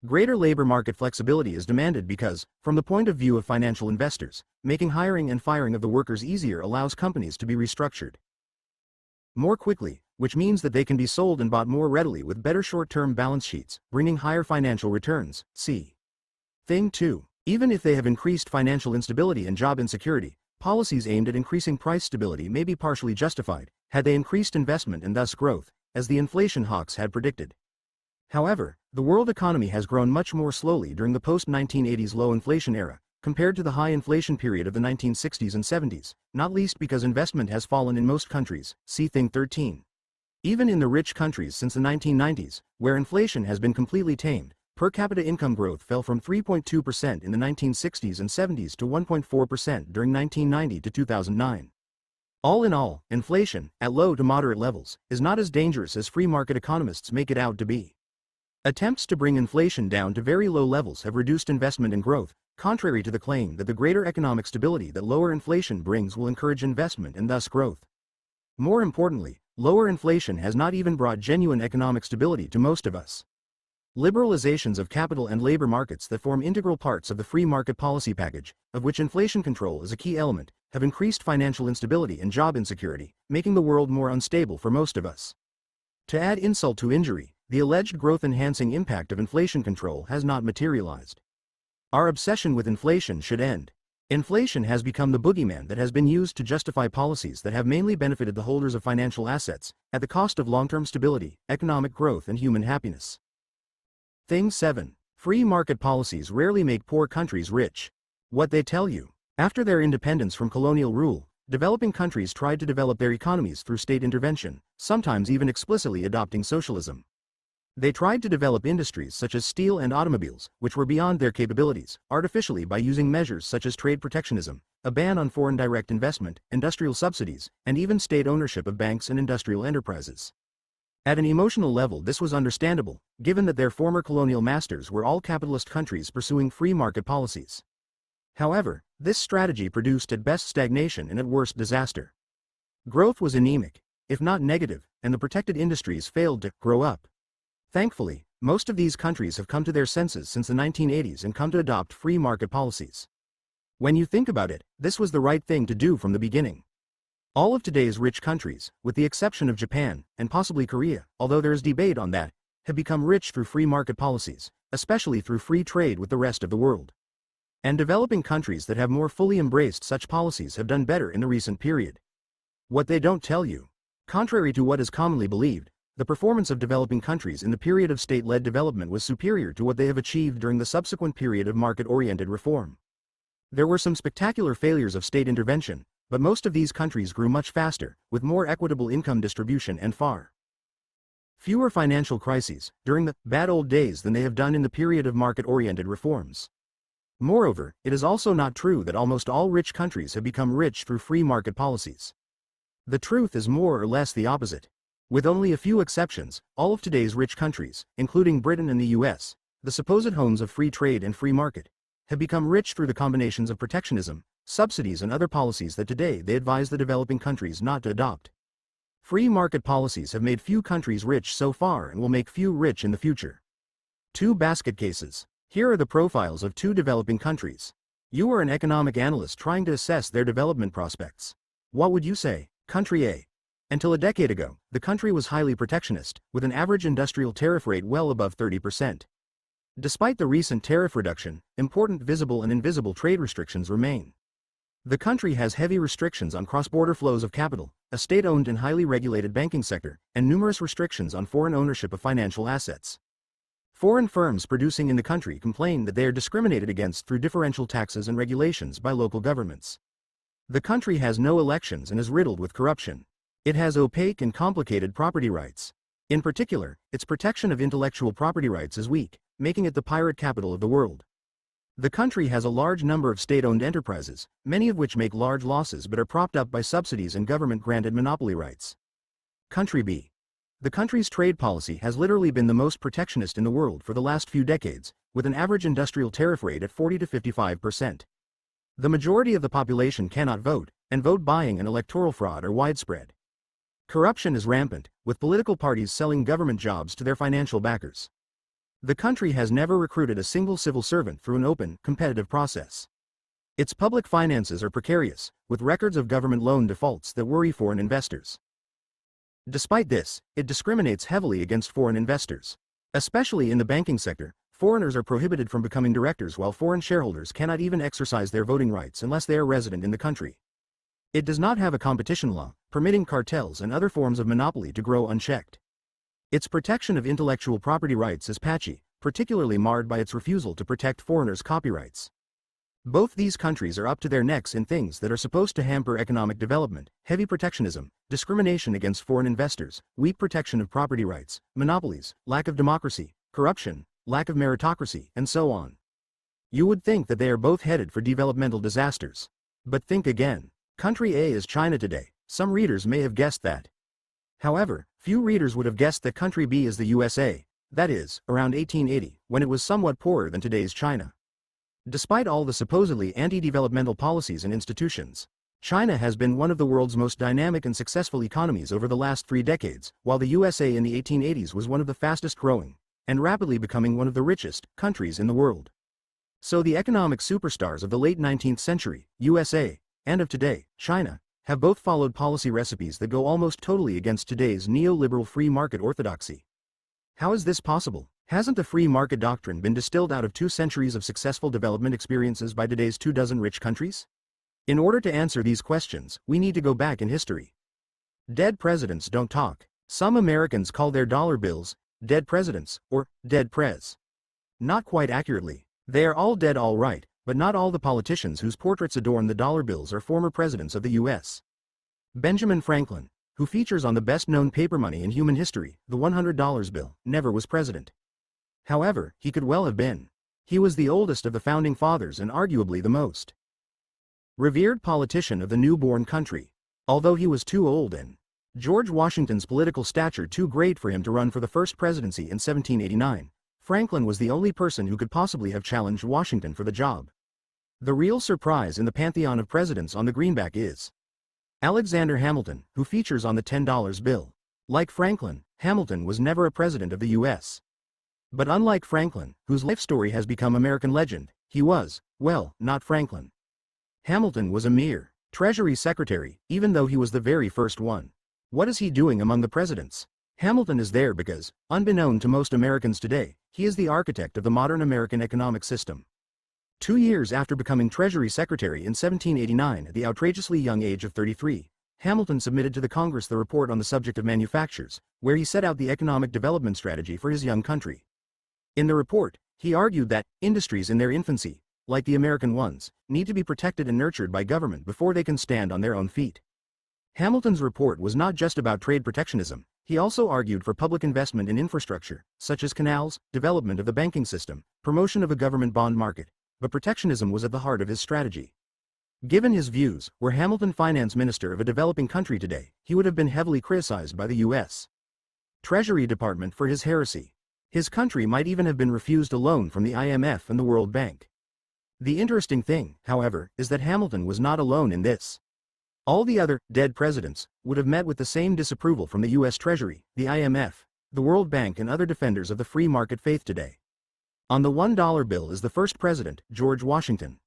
Greater labor market flexibility is demanded because, from the point of view of financial investors, making hiring and firing of the workers easier allows companies to be restructured more quickly, which means that they can be sold and bought more readily with better short-term balance sheets, bringing higher financial returns, see Thing 2. Even if they have increased financial instability and job insecurity, policies aimed at increasing price stability may be partially justified, had they increased investment and thus growth, as the inflation hawks had predicted. However, the world economy has grown much more slowly during the post-1980s low inflation era, compared to the high inflation period of the 1960s and 70s, not least because investment has fallen in most countries, see Thing 13. Even in the rich countries since the 1990s, where inflation has been completely tamed, per capita income growth fell from 3.2% in the 1960s and 70s to 1.4% during 1990 to 2009. All in all, inflation, at low to moderate levels, is not as dangerous as free market economists make it out to be. Attempts to bring inflation down to very low levels have reduced investment and growth, contrary to the claim that the greater economic stability that lower inflation brings will encourage investment and thus growth. More importantly, lower inflation has not even brought genuine economic stability to most of us. Liberalizations of capital and labor markets that form integral parts of the free market policy package, of which inflation control is a key element, have increased financial instability and job insecurity, making the world more unstable for most of us. To add insult to injury, the alleged growth-enhancing impact of inflation control has not materialized. Our obsession with inflation should end. Inflation has become the boogeyman that has been used to justify policies that have mainly benefited the holders of financial assets, at the cost of long-term stability, economic growth and human happiness. Thing 7. Free market policies rarely make poor countries rich. What they tell you. After their independence from colonial rule, developing countries tried to develop their economies through state intervention, sometimes even explicitly adopting socialism. They tried to develop industries such as steel and automobiles, which were beyond their capabilities, artificially by using measures such as trade protectionism, a ban on foreign direct investment, industrial subsidies, and even state ownership of banks and industrial enterprises. At an emotional level, this was understandable, given that their former colonial masters were all capitalist countries pursuing free market policies. However, this strategy produced at best stagnation and at worst disaster. Growth was anemic, if not negative, and the protected industries failed to grow up. Thankfully, most of these countries have come to their senses since the 1980s and come to adopt free market policies. When you think about it, this was the right thing to do from the beginning. All of today's rich countries, with the exception of Japan, and possibly Korea, although there is debate on that, have become rich through free market policies, especially through free trade with the rest of the world. And developing countries that have more fully embraced such policies have done better in the recent period. What they don't tell you. Contrary to what is commonly believed, the performance of developing countries in the period of state-led development was superior to what they have achieved during the subsequent period of market-oriented reform. There were some spectacular failures of state intervention, but most of these countries grew much faster, with more equitable income distribution and far fewer financial crises during the bad old days than they have done in the period of market-oriented reforms. Moreover, it is also not true that almost all rich countries have become rich through free market policies. The truth is more or less the opposite. With only a few exceptions, all of today's rich countries, including Britain and the US, the supposed homes of free trade and free market, have become rich through the combinations of protectionism, subsidies and other policies that today they advise the developing countries not to adopt. Free market policies have made few countries rich so far and will make few rich in the future. Two basket cases. Here are the profiles of two developing countries. You are an economic analyst trying to assess their development prospects. What would you say? Country A. Until a decade ago, the country was highly protectionist, with an average industrial tariff rate well above 30%. Despite the recent tariff reduction, important visible and invisible trade restrictions remain. The country has heavy restrictions on cross-border flows of capital, a state-owned and highly regulated banking sector, and numerous restrictions on foreign ownership of financial assets. Foreign firms producing in the country complain that they are discriminated against through differential taxes and regulations by local governments. The country has no elections and is riddled with corruption. It has opaque and complicated property rights. In particular, its protection of intellectual property rights is weak, making it the pirate capital of the world. The country has a large number of state-owned enterprises, many of which make large losses but are propped up by subsidies and government-granted monopoly rights. Country B. The country's trade policy has literally been the most protectionist in the world for the last few decades, with an average industrial tariff rate at 40 to 55%. The majority of the population cannot vote, and vote buying and electoral fraud are widespread. Corruption is rampant, with political parties selling government jobs to their financial backers. The country has never recruited a single civil servant through an open, competitive process. Its public finances are precarious, with records of government loan defaults that worry foreign investors. Despite this, it discriminates heavily against foreign investors. Especially in the banking sector, foreigners are prohibited from becoming directors while foreign shareholders cannot even exercise their voting rights unless they are resident in the country. It does not have a competition law, permitting cartels and other forms of monopoly to grow unchecked. Its protection of intellectual property rights is patchy, particularly marred by its refusal to protect foreigners' copyrights. Both these countries are up to their necks in things that are supposed to hamper economic development: heavy protectionism, discrimination against foreign investors, weak protection of property rights, monopolies, lack of democracy, corruption, lack of meritocracy, and so on. You would think that they are both headed for developmental disasters. But think again. Country A is China today. Some readers may have guessed that. However, few readers would have guessed that Country B is the USA, that is, around 1880, when it was somewhat poorer than today's China. Despite all the supposedly anti-developmental policies and institutions, China has been one of the world's most dynamic and successful economies over the last 3 decades, while the USA in the 1880s was one of the fastest growing, and rapidly becoming one of the richest, countries in the world. So the economic superstars of the late 19th century, USA, and of today, China, have both followed policy recipes that go almost totally against today's neoliberal free market orthodoxy. How is this possible? Hasn't the free market doctrine been distilled out of 2 centuries of successful development experiences by today's 24 rich countries? In order to answer these questions, we need to go back in history. Dead presidents don't talk. Some Americans call their dollar bills dead presidents, or dead prez. Not quite accurately. They are all dead all right, but not all the politicians whose portraits adorn the dollar bills are former presidents of the U.S. Benjamin Franklin, who features on the best-known paper money in human history, the $100 bill, never was president. However, he could well have been. He was the oldest of the founding fathers and arguably the most revered politician of the newborn country. Although he was too old and George Washington's political stature too great for him to run for the first presidency in 1789, Franklin was the only person who could possibly have challenged Washington for the job. The real surprise in the pantheon of presidents on the greenback is Alexander Hamilton, who features on the $10 bill. Like Franklin, Hamilton was never a president of the U.S. But unlike Franklin, whose life story has become American legend, he was, well, not Franklin. Hamilton was a mere Treasury Secretary, even though he was the very first one. What is he doing among the presidents? Hamilton is there because, unbeknown to most Americans today, he is the architect of the modern American economic system. 2 years after becoming Treasury Secretary in 1789 at the outrageously young age of 33, Hamilton submitted to the Congress the report on the subject of manufactures, where he set out the economic development strategy for his young country. In the report, he argued that industries in their infancy, like the American ones, need to be protected and nurtured by government before they can stand on their own feet. Hamilton's report was not just about trade protectionism. He also argued for public investment in infrastructure, such as canals, development of the banking system, promotion of a government bond market, but protectionism was at the heart of his strategy. Given his views, were Hamilton finance minister of a developing country today, he would have been heavily criticized by the U.S. Treasury Department for his heresy. His country might even have been refused a loan from the IMF and the World Bank. The interesting thing, however, is that Hamilton was not alone in this. All the other dead presidents would have met with the same disapproval from the U.S. Treasury, the IMF, the World Bank and other defenders of the free market faith today. On the $1 bill is the first president, George Washington.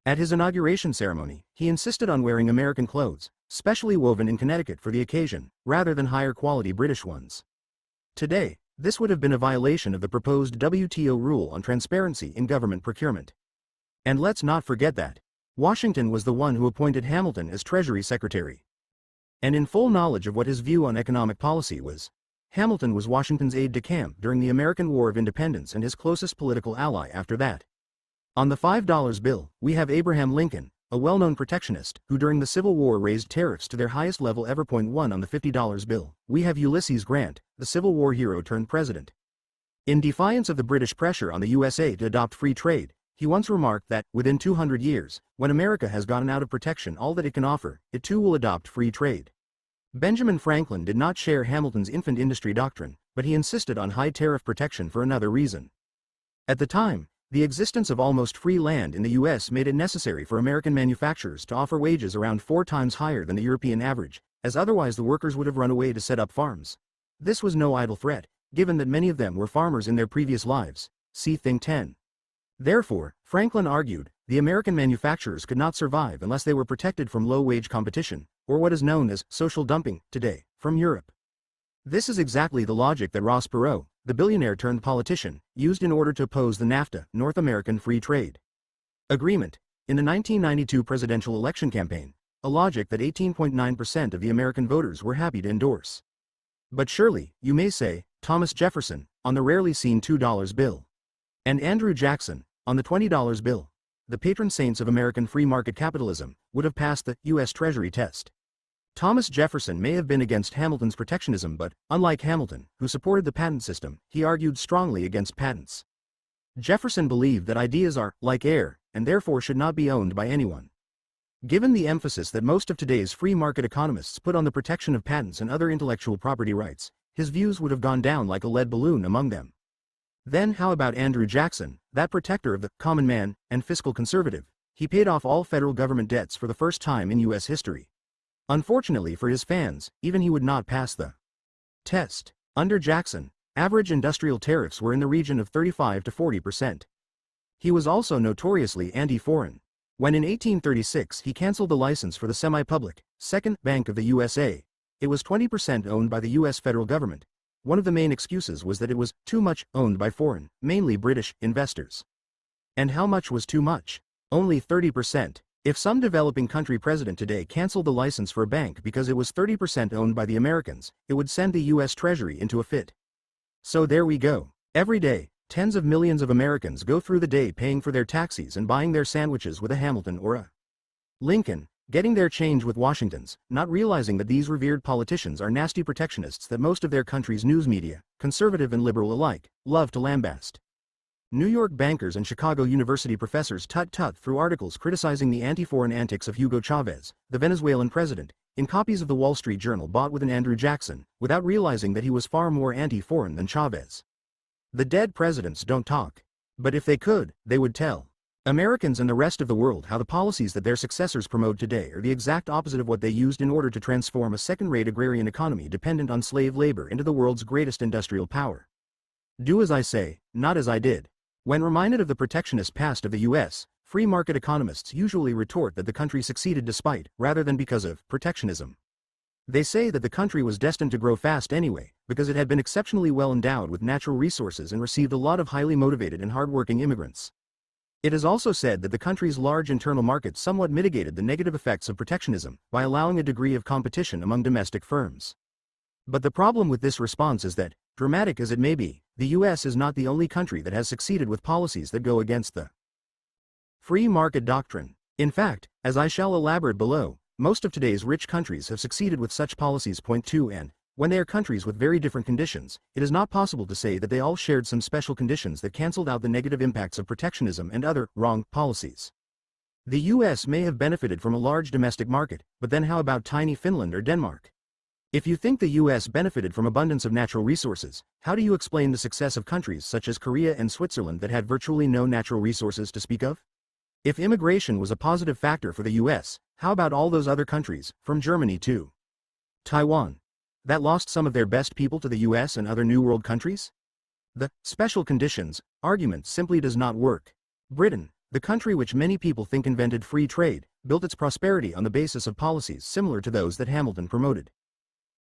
At his inauguration ceremony, he insisted on wearing American clothes, specially woven in Connecticut for the occasion, rather than higher quality British ones. Today, this would have been a violation of the proposed WTO rule on transparency in government procurement. And let's not forget that Washington was the one who appointed Hamilton as Treasury Secretary. And in full knowledge of what his view on economic policy was, Hamilton was Washington's aide-de-camp during the American War of Independence and his closest political ally after that. On the $5 bill, we have Abraham Lincoln, a well-known protectionist, who during the Civil War raised tariffs to their highest level ever. 1 on the $50 bill, we have Ulysses Grant, the Civil War hero turned president. In defiance of the British pressure on the USA to adopt free trade, he once remarked that, within 200 years, when America has gotten out of protection all that it can offer, it too will adopt free trade. Benjamin Franklin did not share Hamilton's infant industry doctrine, but he insisted on high tariff protection for another reason. At the time, the existence of almost free land in the U.S. made it necessary for American manufacturers to offer wages around 4 times higher than the European average, as otherwise the workers would have run away to set up farms. This was no idle threat, given that many of them were farmers in their previous lives. See Thing 10. Therefore, Franklin argued, the American manufacturers could not survive unless they were protected from low-wage competition, or what is known as social dumping, today, from Europe. This is exactly the logic that Ross Perot, the billionaire-turned-politician, used in order to oppose the NAFTA, North American Free Trade Agreement, in the 1992 presidential election campaign, a logic that 18.9% of the American voters were happy to endorse. But surely, you may say, Thomas Jefferson, on the rarely seen $2 bill, and Andrew Jackson, on the $20 bill, the patron saints of American free market capitalism, would have passed the U.S. Treasury test. Thomas Jefferson may have been against Hamilton's protectionism but, unlike Hamilton, who supported the patent system, he argued strongly against patents. Jefferson believed that ideas are, like air, and therefore should not be owned by anyone. Given the emphasis that most of today's free market economists put on the protection of patents and other intellectual property rights, his views would have gone down like a lead balloon among them. Then how about Andrew Jackson, that protector of the common man and fiscal conservative? He paid off all federal government debts for the first time in U.S. history. Unfortunately for his fans, even he would not pass the test. Under Jackson, average industrial tariffs were in the region of 35 to 40%. He was also notoriously anti-foreign. When in 1836 he canceled the license for the semi-public Second Bank of the USA, it was 20% owned by the U.S. federal government. One of the main excuses was that it was too much owned by foreign, mainly British, investors. And how much was too much? Only 30%. If some developing country president today canceled the license for a bank because it was 30% owned by the Americans, it would send the U.S. Treasury into a fit. So there we go. Every day, tens of millions of Americans go through the day paying for their taxis and buying their sandwiches with a Hamilton or a Lincoln, getting their change with Washingtons, not realizing that these revered politicians are nasty protectionists that most of their country's news media, conservative and liberal alike, love to lambaste. New York bankers and Chicago University professors tut-tut through articles criticizing the anti-foreign antics of Hugo Chavez, the Venezuelan president, in copies of the Wall Street Journal bought with an Andrew Jackson, without realizing that he was far more anti-foreign than Chavez. The dead presidents don't talk. But if they could, they would tell Americans and the rest of the world how the policies that their successors promote today are the exact opposite of what they used in order to transform a second-rate agrarian economy dependent on slave labor into the world's greatest industrial power. Do as I say, not as I did. When reminded of the protectionist past of the U.S., free market economists usually retort that the country succeeded despite, rather than because of, protectionism. They say that the country was destined to grow fast anyway, because it had been exceptionally well endowed with natural resources and received a lot of highly motivated and hardworking immigrants. It is also said that the country's large internal market somewhat mitigated the negative effects of protectionism by allowing a degree of competition among domestic firms. But the problem with this response is that, dramatic as it may be, the U.S. is not the only country that has succeeded with policies that go against the free market doctrine. In fact, as I shall elaborate below, most of today's rich countries have succeeded with such policies. 2 And, when they are countries with very different conditions, it is not possible to say that they all shared some special conditions that cancelled out the negative impacts of protectionism and other wrong policies. The US may have benefited from a large domestic market, but then how about tiny Finland or Denmark? If you think the US benefited from abundance of natural resources, how do you explain the success of countries such as Korea and Switzerland that had virtually no natural resources to speak of? If immigration was a positive factor for the US, how about all those other countries, from Germany to Taiwan, that lost some of their best people to the US and other New World countries? The special conditions argument simply does not work. Britain, the country which many people think invented free trade, built its prosperity on the basis of policies similar to those that Hamilton promoted.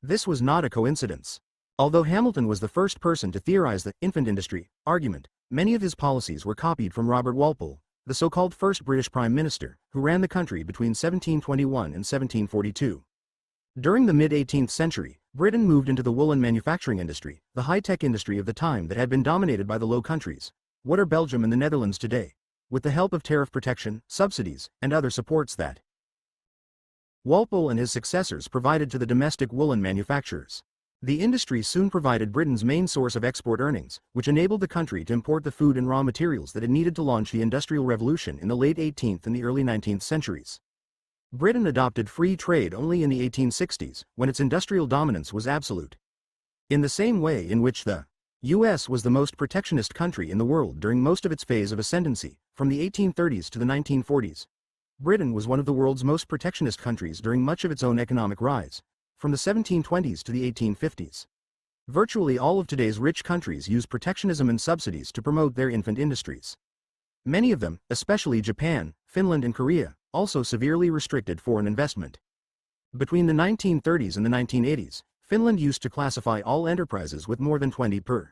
This was not a coincidence. Although Hamilton was the first person to theorize the infant industry argument, many of his policies were copied from Robert Walpole, the so-called first British Prime Minister, who ran the country between 1721 and 1742. During the mid-18th century, Britain moved into the woolen manufacturing industry, the high-tech industry of the time that had been dominated by the Low Countries. What are Belgium and the Netherlands today? With the help of tariff protection, subsidies, and other supports that Walpole and his successors provided to the domestic woolen manufacturers. The industry soon provided Britain's main source of export earnings, which enabled the country to import the food and raw materials that it needed to launch the Industrial Revolution in the late 18th and the early 19th centuries. Britain adopted free trade only in the 1860s, when its industrial dominance was absolute. In the same way in which the US was the most protectionist country in the world during most of its phase of ascendancy, from the 1830s to the 1940s, Britain was one of the world's most protectionist countries during much of its own economic rise, from the 1720s to the 1850s. Virtually all of today's rich countries use protectionism and subsidies to promote their infant industries. Many of them, especially Japan, Finland and Korea, also severely restricted foreign investment. Between the 1930s and the 1980s, Finland used to classify all enterprises with more than 20%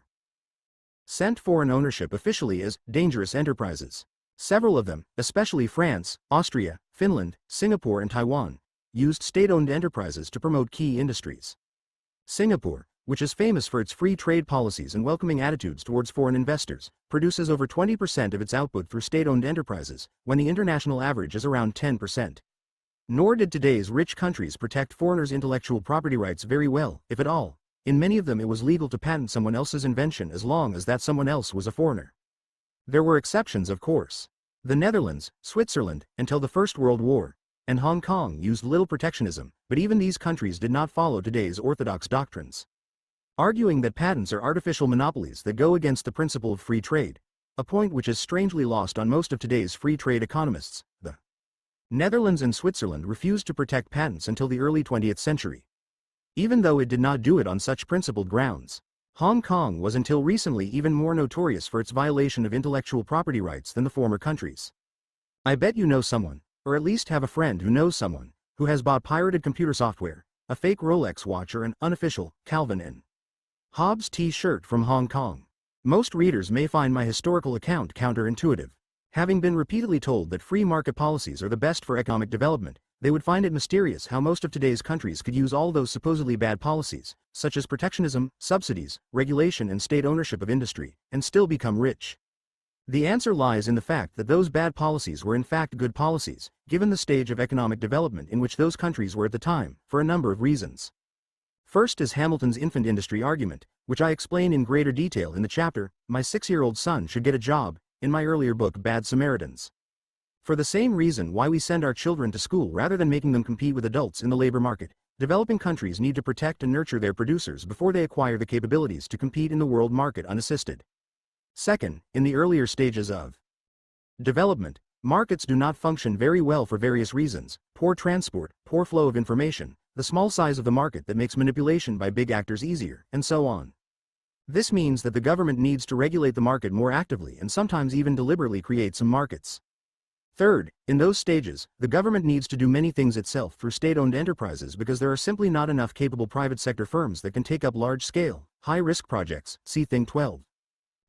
foreign ownership officially as dangerous enterprises. Several of them, especially France, Austria, Finland, Singapore and Taiwan, used state-owned enterprises to promote key industries. Singapore, which is famous for its free trade policies and welcoming attitudes towards foreign investors, produces over 20% of its output through state-owned enterprises, when the international average is around 10%. Nor did today's rich countries protect foreigners' intellectual property rights very well, if at all. In many of them it was legal to patent someone else's invention as long as that someone else was a foreigner. There were exceptions, of course. The Netherlands, Switzerland, until the First World War, and Hong Kong used little protectionism, but even these countries did not follow today's orthodox doctrines, arguing that patents are artificial monopolies that go against the principle of free trade, a point which is strangely lost on most of today's free trade economists. The Netherlands and Switzerland refused to protect patents until the early 20th century. Even though it did not do it on such principled grounds, Hong Kong was until recently even more notorious for its violation of intellectual property rights than the former countries. I bet you know someone, or at least have a friend who knows someone, who has bought pirated computer software, a fake Rolex watch or an unofficial Calvin and Hobbes t-shirt from Hong Kong. Most readers may find my historical account counterintuitive. Having been repeatedly told that free market policies are the best for economic development, they would find it mysterious how most of today's countries could use all those supposedly bad policies, such as protectionism, subsidies, regulation and state ownership of industry, and still become rich. The answer lies in the fact that those bad policies were in fact good policies, given the stage of economic development in which those countries were at the time, for a number of reasons. First is Hamilton's infant industry argument, which I explain in greater detail in the chapter, My 6-Year-Old Son Should Get a Job, in my earlier book Bad Samaritans. For the same reason why we send our children to school rather than making them compete with adults in the labor market, developing countries need to protect and nurture their producers before they acquire the capabilities to compete in the world market unassisted. Second, in the earlier stages of development, markets do not function very well for various reasons: poor transport, poor flow of information, the small size of the market that makes manipulation by big actors easier, and so on. This means that the government needs to regulate the market more actively and sometimes even deliberately create some markets. Third, in those stages, the government needs to do many things itself through state-owned enterprises because there are simply not enough capable private sector firms that can take up large-scale, high-risk projects, see Thing 12.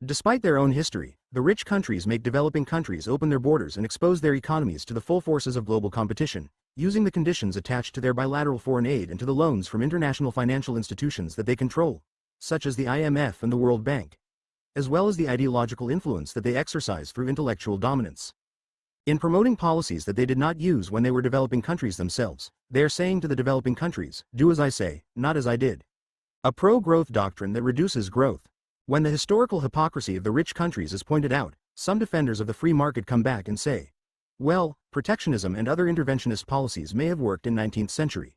Despite their own history, the rich countries make developing countries open their borders and expose their economies to the full forces of global competition, using the conditions attached to their bilateral foreign aid and to the loans from international financial institutions that they control, such as the IMF and the World Bank, as well as the ideological influence that they exercise through intellectual dominance. In promoting policies that they did not use when they were developing countries themselves, they are saying to the developing countries, do as I say, not as I did. A pro-growth doctrine that reduces growth. When the historical hypocrisy of the rich countries is pointed out, some defenders of the free market come back and say, well, protectionism and other interventionist policies may have worked in 19th century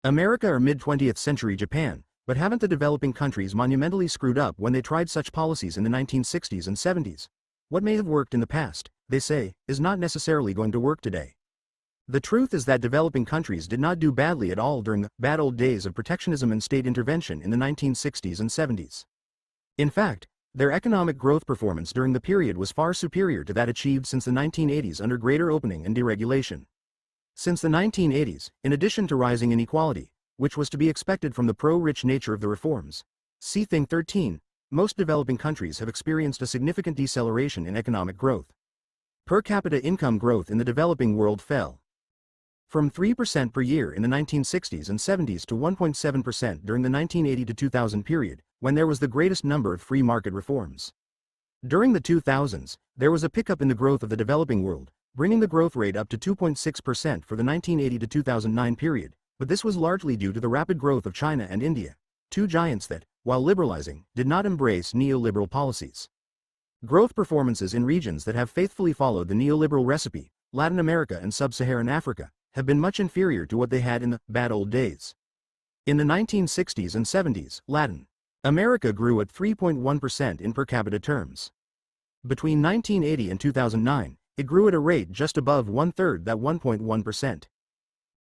America or mid-20th century Japan, but haven't the developing countries monumentally screwed up when they tried such policies in the 1960s and 70s? What may have worked in the past, they say, is not necessarily going to work today. The truth is that developing countries did not do badly at all during the bad old days of protectionism and state intervention in the 1960s and 70s. In fact, their economic growth performance during the period was far superior to that achieved since the 1980s under greater opening and deregulation. Since the 1980s, in addition to rising inequality, which was to be expected from the pro-rich nature of the reforms, see Thing 13, most developing countries have experienced a significant deceleration in economic growth. Per capita income growth in the developing world fell from 3% per year in the 1960s and 70s to 1.7% during the 1980 to 2000 period, when there was the greatest number of free market reforms. During the 2000s, there was a pickup in the growth of the developing world, bringing the growth rate up to 2.6% for the 1980 to 2009 period, but this was largely due to the rapid growth of China and India, two giants that, while liberalizing, did not embrace neoliberal policies. Growth performances in regions that have faithfully followed the neoliberal recipe, Latin America and Sub-Saharan Africa, have been much inferior to what they had in the bad old days. In the 1960s and 70s, Latin America grew at 3.1% in per capita terms. Between 1980 and 2009, it grew at a rate just above one-third that 1.1%.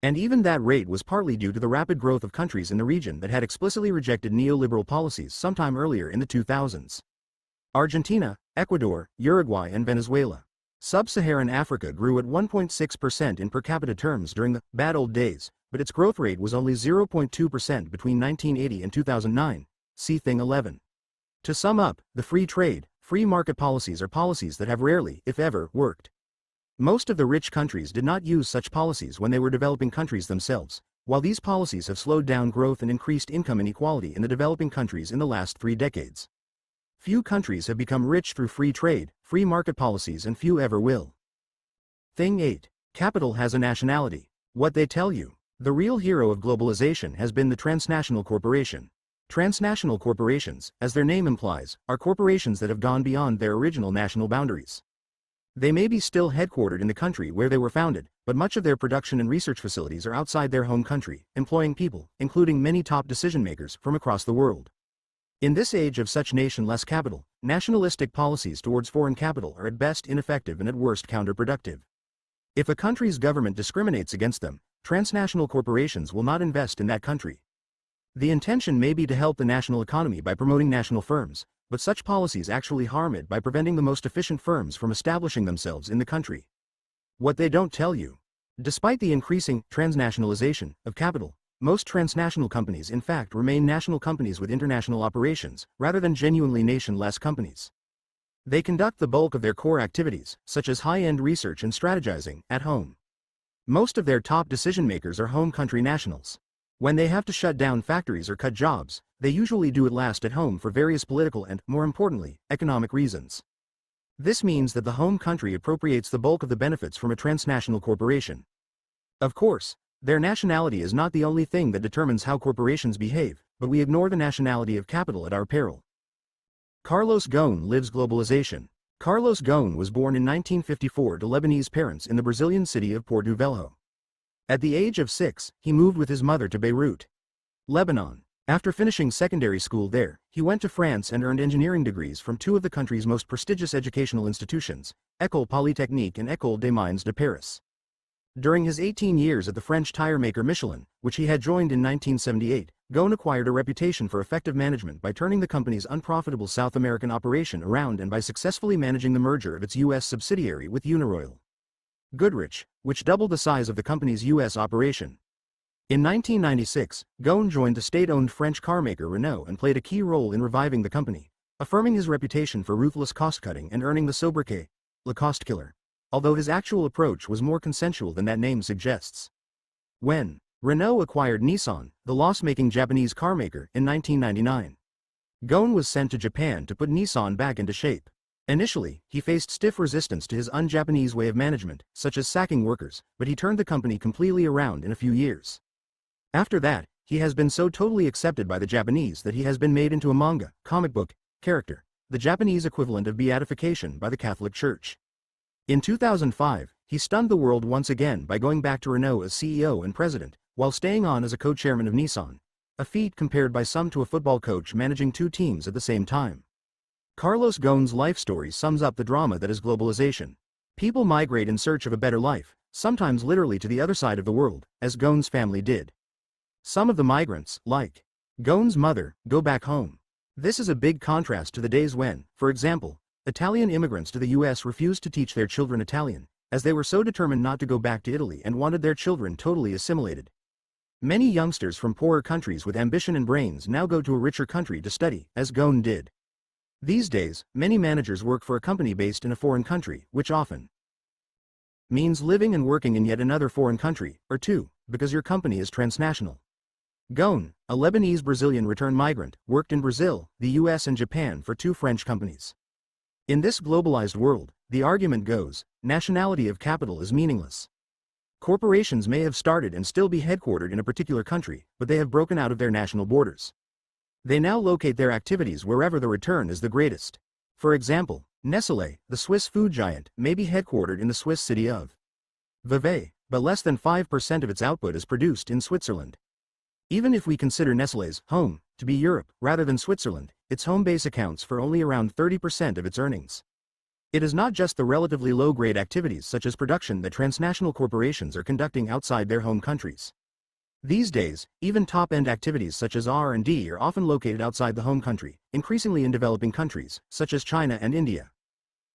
And even that rate was partly due to the rapid growth of countries in the region that had explicitly rejected neoliberal policies sometime earlier in the 2000s. Argentina, Ecuador, Uruguay and Venezuela. Sub-Saharan Africa grew at 1.6% in per capita terms during the bad old days, but its growth rate was only 0.2% between 1980 and 2009, see Thing 11. To sum up, the free trade, free market policies are policies that have rarely, if ever, worked. Most of the rich countries did not use such policies when they were developing countries themselves, while these policies have slowed down growth and increased income inequality in the developing countries in the last 3 decades. Few countries have become rich through free trade, free market policies, and few ever will. Thing 8. Capital has a nationality. What they tell you. The real hero of globalization has been the transnational corporation. Transnational corporations, as their name implies, are corporations that have gone beyond their original national boundaries. They may be still headquartered in the country where they were founded, but much of their production and research facilities are outside their home country, employing people, including many top decision-makers, from across the world. In this age of such nation-less capital, nationalistic policies towards foreign capital are at best ineffective and at worst counterproductive. If a country's government discriminates against them, transnational corporations will not invest in that country. The intention may be to help the national economy by promoting national firms, but such policies actually harm it by preventing the most efficient firms from establishing themselves in the country. What they don't tell you. Despite the increasing transnationalization of capital, most transnational companies in fact remain national companies with international operations, rather than genuinely nation-less companies. They conduct the bulk of their core activities, such as high-end research and strategizing, at home. Most of their top decision-makers are home country nationals. When they have to shut down factories or cut jobs, they usually do it last at home for various political and, more importantly, economic reasons. This means that the home country appropriates the bulk of the benefits from a transnational corporation. Of course, their nationality is not the only thing that determines how corporations behave, but we ignore the nationality of capital at our peril. Carlos Ghosn lives globalization. Carlos Ghosn was born in 1954 to Lebanese parents in the Brazilian city of Porto Velho. At the age of 6, he moved with his mother to Beirut, Lebanon. After finishing secondary school there, he went to France and earned engineering degrees from 2 of the country's most prestigious educational institutions, École Polytechnique and École des Mines de Paris. During his 18 years at the French tire maker Michelin, which he had joined in 1978, Ghosn acquired a reputation for effective management by turning the company's unprofitable South American operation around and by successfully managing the merger of its U.S. subsidiary with Uniroyal Goodrich, which doubled the size of the company's U.S. operation. In 1996, Ghosn joined the state-owned French carmaker Renault and played a key role in reviving the company, affirming his reputation for ruthless cost-cutting and earning the sobriquet, Le Cost Killer, although his actual approach was more consensual than that name suggests. When Renault acquired Nissan, the loss-making Japanese carmaker, in 1999, Ghosn was sent to Japan to put Nissan back into shape. Initially, he faced stiff resistance to his un-Japanese way of management, such as sacking workers, but he turned the company completely around in a few years. After that, he has been so totally accepted by the Japanese that he has been made into a manga, comic book, character, the Japanese equivalent of beatification by the Catholic Church. In 2005, he stunned the world once again by going back to Renault as CEO and president, while staying on as a co-chairman of Nissan, a feat compared by some to a football coach managing two teams at the same time. Carlos Ghosn's life story sums up the drama that is globalization. People migrate in search of a better life, sometimes literally to the other side of the world, as Ghosn's family did. Some of the migrants, like Ghosn's mother, go back home. This is a big contrast to the days when, for example, Italian immigrants to the US refused to teach their children Italian, as they were so determined not to go back to Italy and wanted their children totally assimilated. Many youngsters from poorer countries with ambition and brains now go to a richer country to study, as Ghosn did. These days, many managers work for a company based in a foreign country, which often means living and working in yet another foreign country, or two, because your company is transnational. Ghosn, a Lebanese-Brazilian return migrant, worked in Brazil, the US and Japan for two French companies. In this globalized world, the argument goes, nationality of capital is meaningless. Corporations may have started and still be headquartered in a particular country, but they have broken out of their national borders. They now locate their activities wherever the return is the greatest. For example, Nestlé, the Swiss food giant, may be headquartered in the Swiss city of Vevey, but less than 5% of its output is produced in Switzerland. Even if we consider Nestlé's home to be Europe rather than Switzerland, its home base accounts for only around 30% of its earnings. It is not just the relatively low-grade activities such as production that transnational corporations are conducting outside their home countries. These days, even top-end activities such as R&D are often located outside the home country, increasingly in developing countries, such as China and India.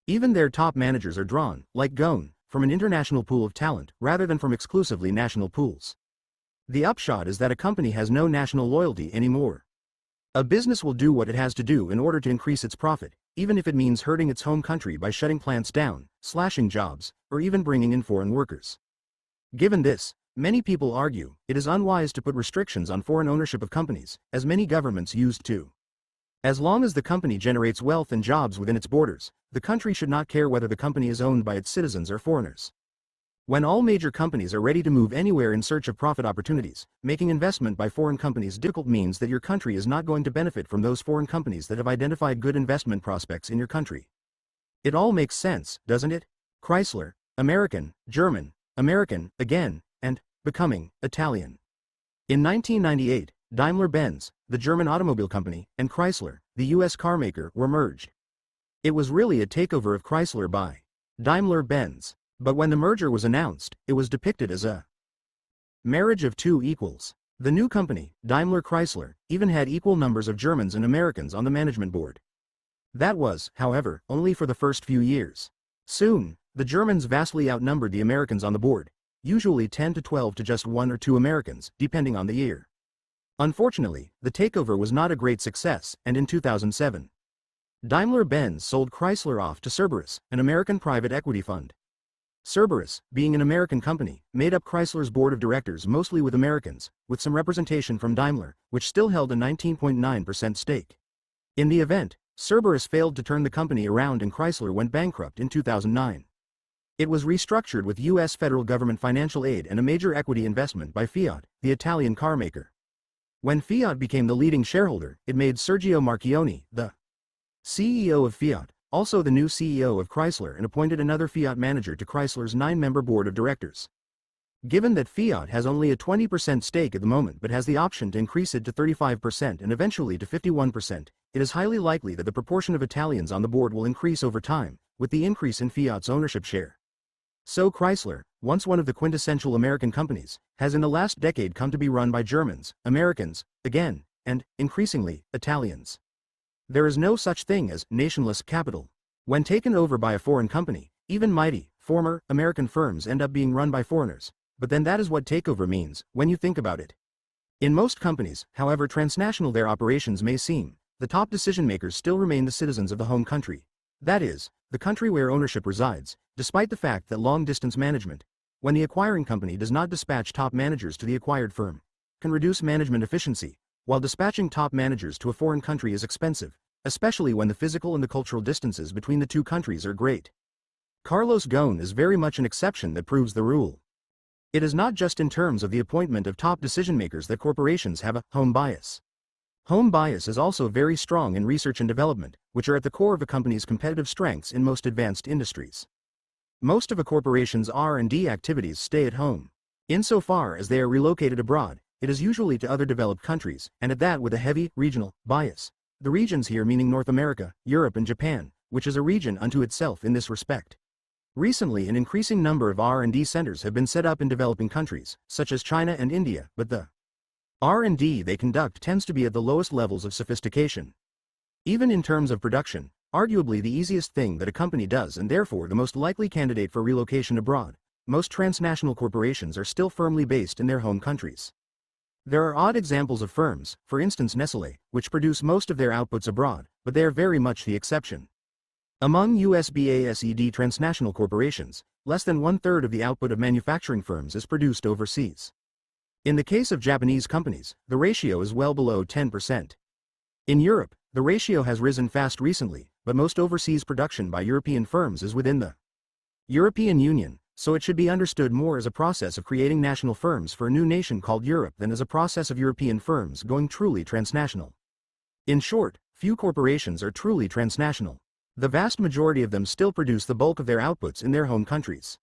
Even their top managers are drawn, like Ghosn, from an international pool of talent rather than from exclusively national pools. The upshot is that a company has no national loyalty anymore. A business will do what it has to do in order to increase its profit, even if it means hurting its home country by shutting plants down, slashing jobs, or even bringing in foreign workers. Given this, many people argue it is unwise to put restrictions on foreign ownership of companies, as many governments used to. As long as the company generates wealth and jobs within its borders, the country should not care whether the company is owned by its citizens or foreigners. When all major companies are ready to move anywhere in search of profit opportunities, making investment by foreign companies difficult means that your country is not going to benefit from those foreign companies that have identified good investment prospects in your country. It all makes sense, doesn't it? Chrysler, American, German, American, again, and becoming Italian. In 1998, Daimler-Benz, the German automobile company, and Chrysler, the US carmaker, were merged. It was really a takeover of Chrysler by Daimler-Benz. But when the merger was announced, it was depicted as a marriage of two equals. The new company, Daimler-Chrysler, even had equal numbers of Germans and Americans on the management board. That was, however, only for the first few years. Soon, the Germans vastly outnumbered the Americans on the board, usually 10 to 12 to just 1 or 2 Americans, depending on the year. Unfortunately, the takeover was not a great success, and in 2007, Daimler-Benz sold Chrysler off to Cerberus, an American private equity fund. Cerberus, being an American company, made up Chrysler's board of directors mostly with Americans, with some representation from Daimler, which still held a 19.9% stake. In the event, Cerberus failed to turn the company around and Chrysler went bankrupt in 2009. It was restructured with U.S. federal government financial aid and a major equity investment by Fiat, the Italian carmaker. When Fiat became the leading shareholder, it made Sergio Marchionne, the CEO of Fiat, also the new CEO of Chrysler, and appointed another Fiat manager to Chrysler's 9-member board of directors. Given that Fiat has only a 20% stake at the moment but has the option to increase it to 35% and eventually to 51%, it is highly likely that the proportion of Italians on the board will increase over time, with the increase in Fiat's ownership share. So Chrysler, once one of the quintessential American companies, has in the last decade come to be run by Germans, Americans, again, and, increasingly, Italians. There is no such thing as nationless capital. When taken over by a foreign company, even mighty, former, American firms end up being run by foreigners, but then that is what takeover means, when you think about it. In most companies, however transnational their operations may seem, the top decision-makers still remain the citizens of the home country. That is, the country where ownership resides, despite the fact that long-distance management, when the acquiring company does not dispatch top managers to the acquired firm, can reduce management efficiency, while dispatching top managers to a foreign country is expensive, especially when the physical and the cultural distances between the two countries are great. Carlos Ghosn is very much an exception that proves the rule. It is not just in terms of the appointment of top decision-makers that corporations have a home bias. Home bias is also very strong in research and development, which are at the core of a company's competitive strengths in most advanced industries. Most of a corporation's R&D activities stay at home. Insofar as they are relocated abroad, it is usually to other developed countries, and at that with a heavy, regional, bias. The regions here meaning North America, Europe and Japan, which is a region unto itself in this respect. Recently an increasing number of R&D centers have been set up in developing countries, such as China and India, but the R&D they conduct tends to be at the lowest levels of sophistication. Even in terms of production, arguably the easiest thing that a company does and therefore the most likely candidate for relocation abroad, most transnational corporations are still firmly based in their home countries. There are odd examples of firms, for instance Nestlé, which produce most of their outputs abroad, but they are very much the exception. Among US-BASED transnational corporations, less than one-third of the output of manufacturing firms is produced overseas. In the case of Japanese companies, the ratio is well below 10%. In Europe, the ratio has risen fast recently, but most overseas production by European firms is within the European Union, so it should be understood more as a process of creating national firms for a new nation called Europe than as a process of European firms going truly transnational. In short, few corporations are truly transnational. The vast majority of them still produce the bulk of their outputs in their home countries.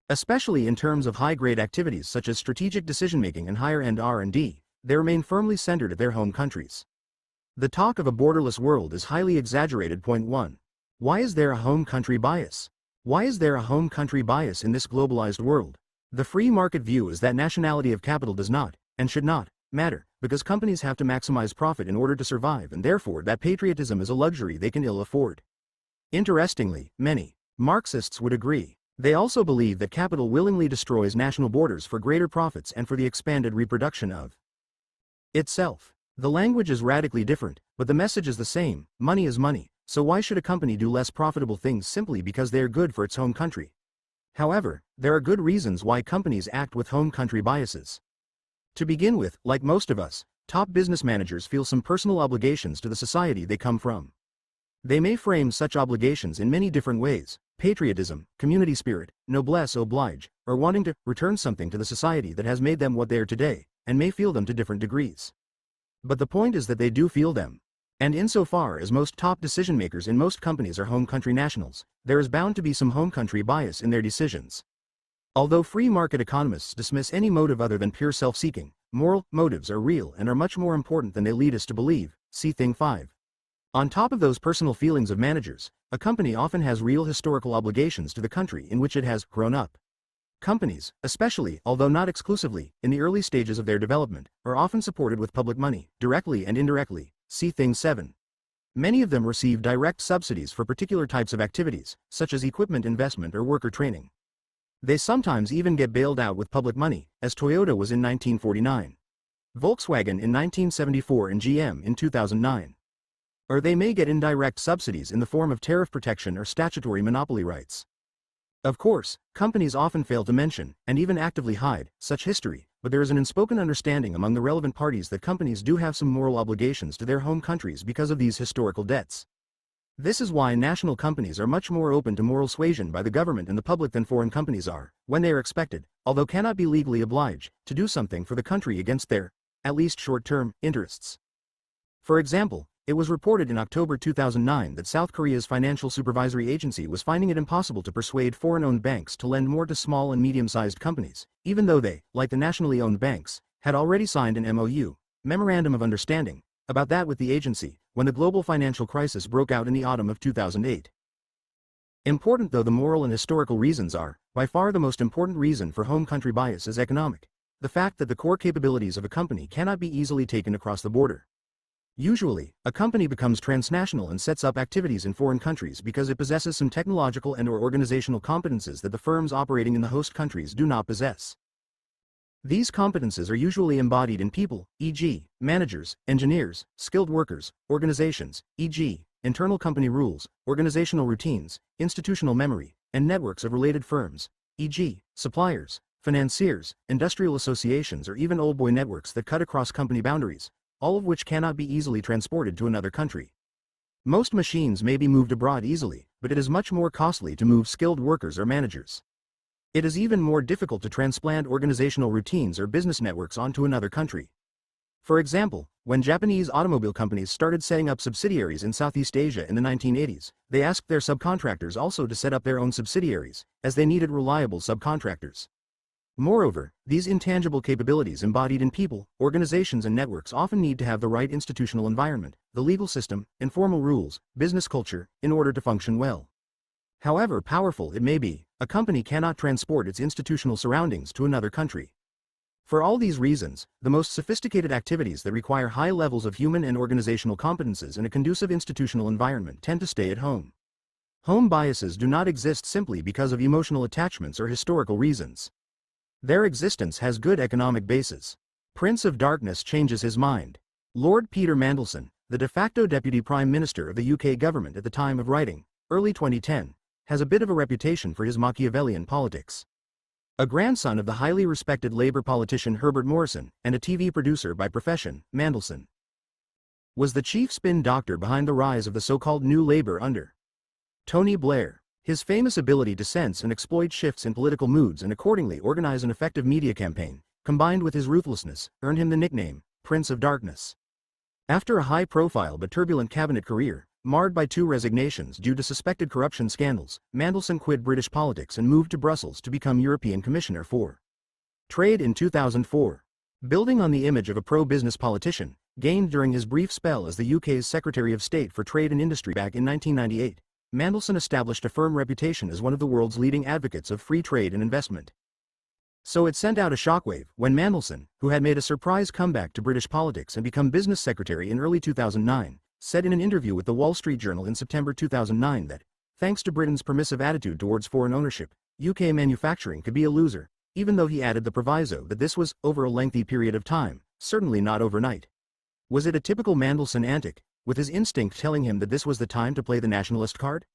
Especially in terms of high-grade activities such as strategic decision-making and higher-end R&D, they remain firmly centered at their home countries. The talk of a borderless world is highly exaggerated. Point 1. Why is there a home country bias? Why is there a home country bias in this globalized world? The free market view is that nationality of capital does not, and should not, matter, because companies have to maximize profit in order to survive and therefore that patriotism is a luxury they can ill afford. Interestingly, many Marxists would agree. They also believe that capital willingly destroys national borders for greater profits and for the expanded reproduction of itself. The language is radically different, but the message is the same: money is money. So why should a company do less profitable things simply because they are good for its home country? However, there are good reasons why companies act with home country biases. To begin with, like most of us, top business managers feel some personal obligations to the society they come from. They may frame such obligations in many different ways: patriotism, community spirit, noblesse oblige, or wanting to return something to the society that has made them what they are today, and may feel them to different degrees. But the point is that they do feel them. And insofar as most top decision makers in most companies are home country nationals, there is bound to be some home country bias in their decisions. Although free market economists dismiss any motive other than pure self-seeking, moral motives are real and are much more important than they lead us to believe. See Thing 5. On top of those personal feelings of managers, a company often has real historical obligations to the country in which it has grown up. Companies, especially, although not exclusively, in the early stages of their development, are often supported with public money, directly and indirectly. See Thing 7. Many of them receive direct subsidies for particular types of activities, such as equipment investment or worker training. They sometimes even get bailed out with public money, as Toyota was in 1949, Volkswagen in 1974 and GM in 2009. Or they may get indirect subsidies in the form of tariff protection or statutory monopoly rights. Of course, companies often fail to mention, and even actively hide, such history, but there is an unspoken understanding among the relevant parties that companies do have some moral obligations to their home countries because of these historical debts. This is why national companies are much more open to moral suasion by the government and the public than foreign companies are, when they are expected, although cannot be legally obliged, to do something for the country against their, at least short-term, interests. For example, it was reported in October 2009 that South Korea's Financial Supervisory Agency was finding it impossible to persuade foreign-owned banks to lend more to small and medium-sized companies, even though they, like the nationally owned banks, had already signed an MOU, Memorandum of Understanding, about that with the agency, when the global financial crisis broke out in the autumn of 2008. Important though the moral and historical reasons are, by far the most important reason for home country bias is economic: the fact that the core capabilities of a company cannot be easily taken across the border. Usually, a company becomes transnational and sets up activities in foreign countries because it possesses some technological and/or organizational competences that the firms operating in the host countries do not possess. These competences are usually embodied in people, e.g., managers, engineers, skilled workers, organizations, e.g., internal company rules, organizational routines, institutional memory, and networks of related firms, e.g., suppliers, financiers, industrial associations, or even old boy networks that cut across company boundaries, all of which cannot be easily transported to another country. Most machines may be moved abroad easily, but it is much more costly to move skilled workers or managers. It is even more difficult to transplant organizational routines or business networks onto another country. For example, when Japanese automobile companies started setting up subsidiaries in Southeast Asia in the 1980s, they asked their subcontractors also to set up their own subsidiaries, as they needed reliable subcontractors. Moreover, these intangible capabilities embodied in people, organizations and networks often need to have the right institutional environment, the legal system, informal rules, business culture, in order to function well. However powerful it may be, a company cannot transport its institutional surroundings to another country. For all these reasons, the most sophisticated activities that require high levels of human and organizational competences in a conducive institutional environment tend to stay at home. Home biases do not exist simply because of emotional attachments or historical reasons. Their existence has good economic basis. Prince of Darkness changes his mind. Lord Peter Mandelson, the de facto Deputy Prime Minister of the UK government at the time of writing, early 2010, has a bit of a reputation for his Machiavellian politics. A grandson of the highly respected Labour politician Herbert Morrison, and a TV producer by profession, Mandelson was the chief spin doctor behind the rise of the so-called New Labour under Tony Blair. His famous ability to sense and exploit shifts in political moods and accordingly organize an effective media campaign, combined with his ruthlessness, earned him the nickname, Prince of Darkness. After a high-profile but turbulent cabinet career, marred by 2 resignations due to suspected corruption scandals, Mandelson quit British politics and moved to Brussels to become European Commissioner for Trade in 2004. Building on the image of a pro-business politician, gained during his brief spell as the UK's Secretary of State for Trade and Industry back in 1998, Mandelson established a firm reputation as one of the world's leading advocates of free trade and investment. So it sent out a shockwave when Mandelson, who had made a surprise comeback to British politics and become business secretary in early 2009, said in an interview with the Wall Street Journal in September 2009 that, thanks to Britain's permissive attitude towards foreign ownership, UK manufacturing could be a loser, even though he added the proviso that this was over a lengthy period of time, certainly not overnight. Was it a typical Mandelson antic, with his instinct telling him that this was the time to play the nationalist card?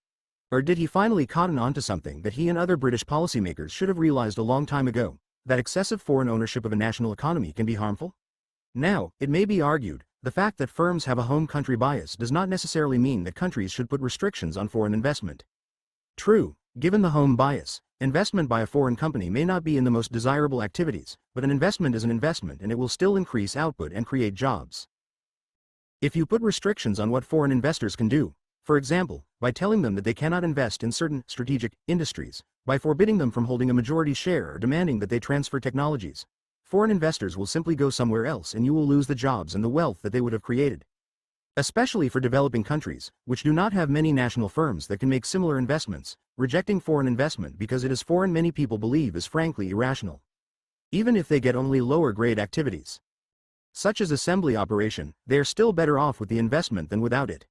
Or did he finally cotton on to something that he and other British policymakers should have realized a long time ago, that excessive foreign ownership of a national economy can be harmful? Now, it may be argued, the fact that firms have a home country bias does not necessarily mean that countries should put restrictions on foreign investment. True, given the home bias, investment by a foreign company may not be in the most desirable activities, but an investment is an investment and it will still increase output and create jobs. If you put restrictions on what foreign investors can do, for example, by telling them that they cannot invest in certain strategic industries, by forbidding them from holding a majority share or demanding that they transfer technologies, foreign investors will simply go somewhere else and you will lose the jobs and the wealth that they would have created. Especially for developing countries, which do not have many national firms that can make similar investments, rejecting foreign investment because it is foreign many people believe is frankly irrational. Even if they get only lower-grade activities, such as assembly operation, they are still better off with the investment than without it.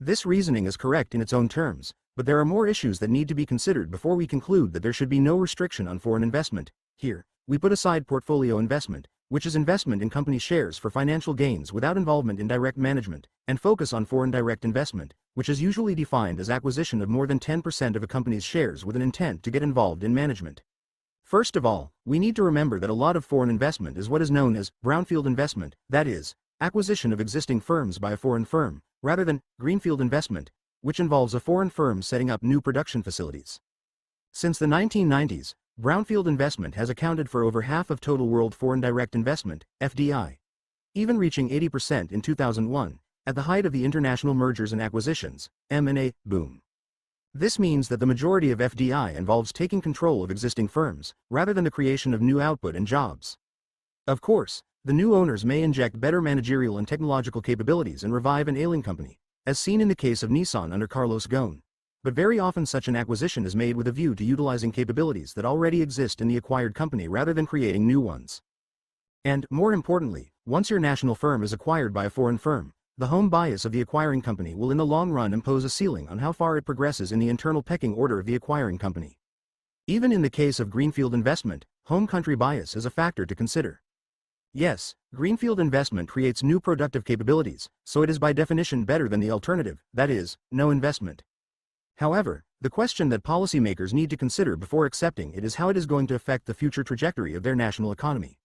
This reasoning is correct in its own terms, but there are more issues that need to be considered before we conclude that there should be no restriction on foreign investment. Here, we put aside portfolio investment, which is investment in company shares for financial gains without involvement in direct management, and focus on foreign direct investment, which is usually defined as acquisition of more than 10% of a company's shares with an intent to get involved in management. First of all, we need to remember that a lot of foreign investment is what is known as brownfield investment, that is, acquisition of existing firms by a foreign firm, rather than greenfield investment, which involves a foreign firm setting up new production facilities. Since the 1990s, brownfield investment has accounted for over half of total world foreign direct investment, FDI, even reaching 80% in 2001, at the height of the international mergers and acquisitions, M&A, boom. This means that the majority of FDI involves taking control of existing firms, rather than the creation of new output and jobs. Of course, the new owners may inject better managerial and technological capabilities and revive an ailing company, as seen in the case of Nissan under Carlos Ghosn. But very often such an acquisition is made with a view to utilizing capabilities that already exist in the acquired company rather than creating new ones. And, more importantly, once your national firm is acquired by a foreign firm, the home bias of the acquiring company will in the long run impose a ceiling on how far it progresses in the internal pecking order of the acquiring company. Even in the case of greenfield investment, home country bias is a factor to consider. Yes, greenfield investment creates new productive capabilities, so it is by definition better than the alternative, that is, no investment. However, the question that policymakers need to consider before accepting it is how it is going to affect the future trajectory of their national economy.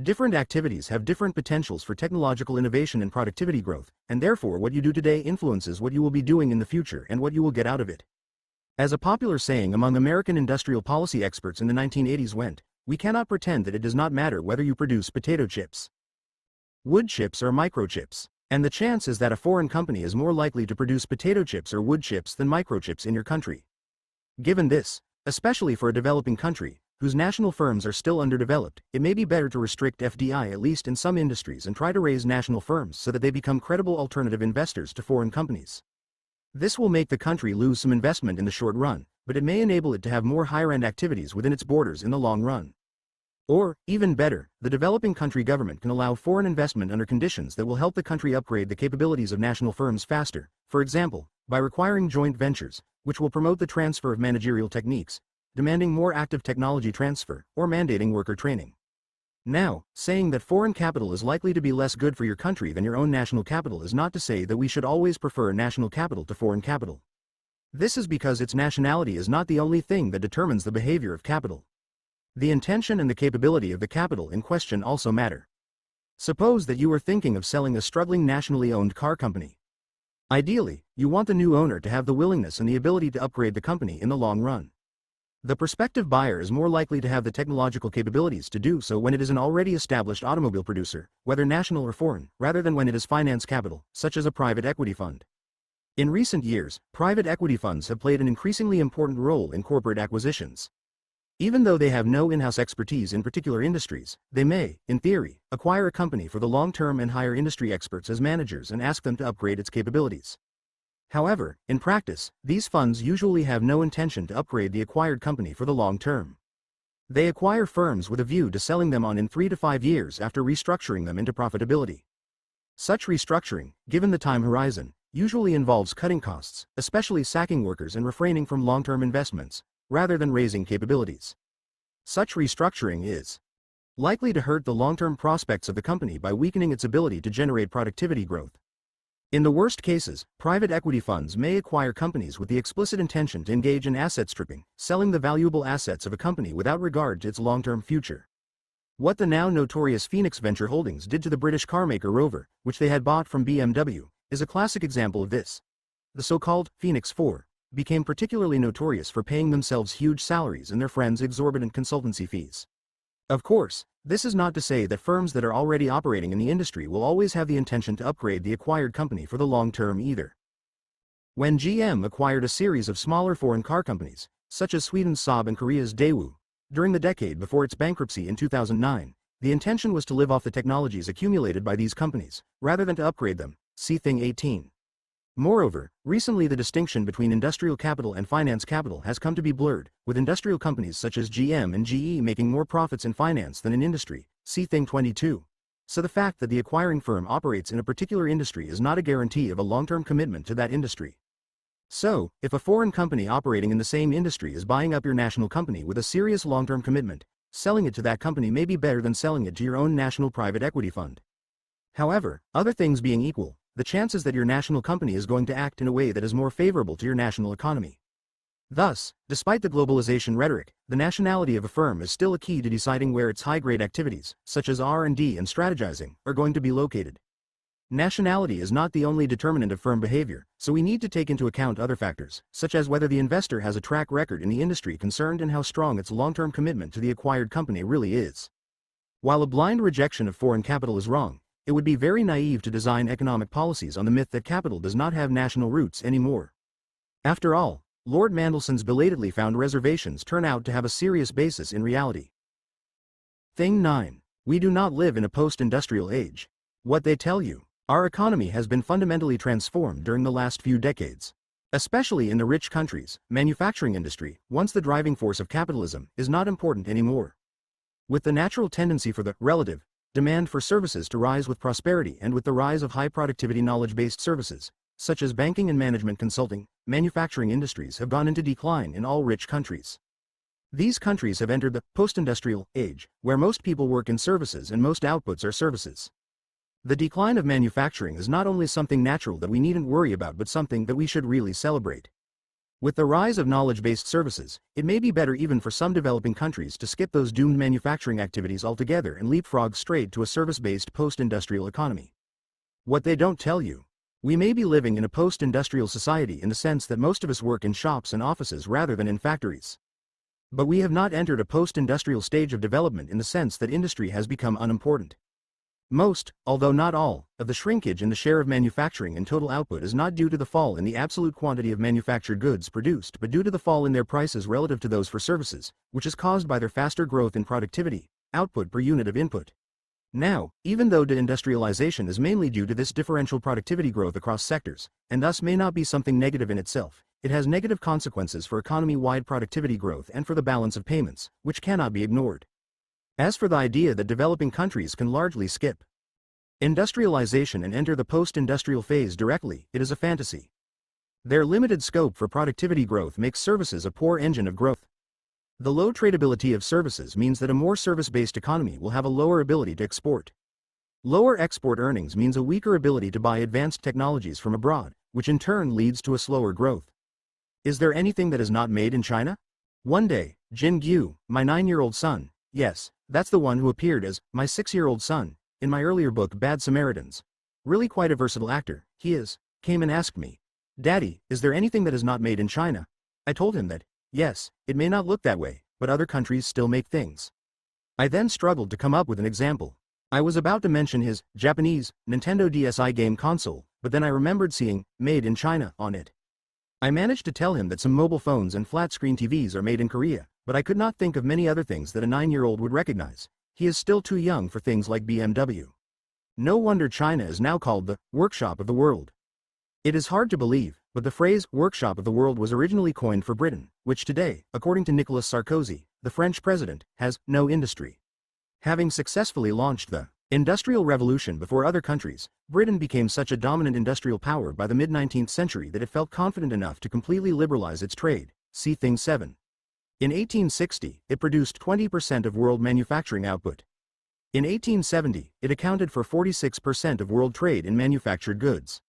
Different activities have different potentials for technological innovation and productivity growth, and therefore what you do today influences what you will be doing in the future and what you will get out of it. As a popular saying among American industrial policy experts in the 1980s went, we cannot pretend that it does not matter whether you produce potato chips. wood chips or microchips, and the chance is that a foreign company is more likely to produce potato chips or wood chips than microchips in your country. Given this, especially for a developing country, whose national firms are still underdeveloped, it may be better to restrict FDI at least in some industries and try to raise national firms so that they become credible alternative investors to foreign companies. This will make the country lose some investment in the short run, but it may enable it to have more higher-end activities within its borders in the long run. Or, even better, the developing country government can allow foreign investment under conditions that will help the country upgrade the capabilities of national firms faster, for example, by requiring joint ventures, which will promote the transfer of managerial techniques, demanding more active technology transfer, or mandating worker training. Now, saying that foreign capital is likely to be less good for your country than your own national capital is not to say that we should always prefer national capital to foreign capital. This is because its nationality is not the only thing that determines the behavior of capital. The intention and the capability of the capital in question also matter. Suppose that you are thinking of selling a struggling nationally owned car company. Ideally, you want the new owner to have the willingness and the ability to upgrade the company in the long run. The prospective buyer is more likely to have the technological capabilities to do so when it is an already established automobile producer, whether national or foreign, rather than when it is finance capital, such as a private equity fund. In recent years, private equity funds have played an increasingly important role in corporate acquisitions. Even though they have no in-house expertise in particular industries, they may, in theory, acquire a company for the long term and hire industry experts as managers and ask them to upgrade its capabilities. However, in practice, these funds usually have no intention to upgrade the acquired company for the long term. They acquire firms with a view to selling them on in 3 to 5 years after restructuring them into profitability. Such restructuring, given the time horizon, usually involves cutting costs, especially sacking workers and refraining from long-term investments, rather than raising capabilities. Such restructuring is likely to hurt the long-term prospects of the company by weakening its ability to generate productivity growth. In the worst cases, private equity funds may acquire companies with the explicit intention to engage in asset stripping, selling the valuable assets of a company without regard to its long-term future. What the now notorious Phoenix Venture Holdings did to the British carmaker Rover, which they had bought from BMW, is a classic example of this. The so-called Phoenix Four became particularly notorious for paying themselves huge salaries and their friends exorbitant consultancy fees. Of course, this is not to say that firms that are already operating in the industry will always have the intention to upgrade the acquired company for the long term either. When GM acquired a series of smaller foreign car companies, such as Sweden's Saab and Korea's Daewoo, during the decade before its bankruptcy in 2009, the intention was to live off the technologies accumulated by these companies, rather than to upgrade them. See Thing 18. Moreover, recently the distinction between industrial capital and finance capital has come to be blurred, with industrial companies such as GM and GE making more profits in finance than in industry, see Thing 22. So the fact that the acquiring firm operates in a particular industry is not a guarantee of a long-term commitment to that industry. So, if a foreign company operating in the same industry is buying up your national company with a serious long-term commitment, selling it to that company may be better than selling it to your own national private equity fund. However, other things being equal, the chances that your national company is going to act in a way that is more favorable to your national economy. Thus, despite the globalization rhetoric, the nationality of a firm is still a key to deciding where its high-grade activities, such as R&D and strategizing, are going to be located. Nationality is not the only determinant of firm behavior, so we need to take into account other factors, such as whether the investor has a track record in the industry concerned and how strong its long-term commitment to the acquired company really is. While a blind rejection of foreign capital is wrong, it would be very naive to design economic policies on the myth that capital does not have national roots anymore. After all, Lord Mandelson's belatedly found reservations turn out to have a serious basis in reality. Thing 9. We do not live in a post-industrial age. What they tell you. Our economy has been fundamentally transformed during the last few decades. Especially in the rich countries, manufacturing industry, once the driving force of capitalism, is not important anymore. With the natural tendency for the relative demand for services to rise with prosperity and with the rise of high-productivity knowledge-based services, such as banking and management consulting, manufacturing industries have gone into decline in all rich countries. These countries have entered the post-industrial age, where most people work in services and most outputs are services. The decline of manufacturing is not only something natural that we needn't worry about but something that we should really celebrate. With the rise of knowledge-based services, it may be better even for some developing countries to skip those doomed manufacturing activities altogether and leapfrog straight to a service-based post-industrial economy. What they don't tell you. We may be living in a post-industrial society in the sense that most of us work in shops and offices rather than in factories. But we have not entered a post-industrial stage of development in the sense that industry has become unimportant. Most, although not all, of the shrinkage in the share of manufacturing in total output is not due to the fall in the absolute quantity of manufactured goods produced but due to the fall in their prices relative to those for services, which is caused by their faster growth in productivity, output per unit of input. Now, even though deindustrialization is mainly due to this differential productivity growth across sectors, and thus may not be something negative in itself, it has negative consequences for economy-wide productivity growth and for the balance of payments, which cannot be ignored. As for the idea that developing countries can largely skip industrialization and enter the post-industrial phase directly, it is a fantasy. Their limited scope for productivity growth makes services a poor engine of growth. The low tradability of services means that a more service-based economy will have a lower ability to export. Lower export earnings means a weaker ability to buy advanced technologies from abroad, which in turn leads to a slower growth. Is there anything that is not made in China? One day, Jin Gyu, my 9-year-old son, yes, that's the one who appeared as my 6-year-old son in my earlier book Bad Samaritans. Really quite a versatile actor, he is, came and asked me, "Daddy, is there anything that is not made in China?" I told him that, yes, it may not look that way, but other countries still make things. I then struggled to come up with an example. I was about to mention his Japanese Nintendo DSi game console, but then I remembered seeing "Made in China" on it. I managed to tell him that some mobile phones and flat-screen TVs are made in Korea, but I could not think of many other things that a 9-year-old would recognize. He is still too young for things like BMW. No wonder China is now called the workshop of the world. It is hard to believe, but the phrase workshop of the world was originally coined for Britain, which today, according to Nicolas Sarkozy, the French president, has no industry. Having successfully launched the Industrial Revolution before other countries, Britain became such a dominant industrial power by the mid-19th century that it felt confident enough to completely liberalize its trade. See Thing 7. In 1860, it produced 20% of world manufacturing output. In 1870, it accounted for 46% of world trade in manufactured goods.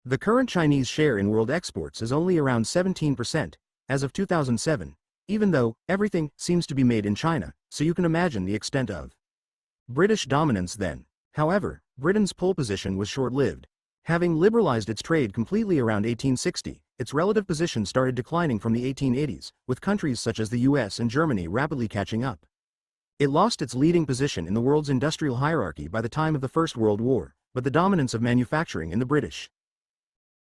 The current Chinese share in world exports is only around 17%, as of 2007, even though everything seems to be made in China, so you can imagine the extent of British dominance then. However, Britain's pole position was short-lived. Having liberalized its trade completely around 1860, its relative position started declining from the 1880s, with countries such as the US and Germany rapidly catching up. It lost its leading position in the world's industrial hierarchy by the time of the First World War, but the dominance of manufacturing in the British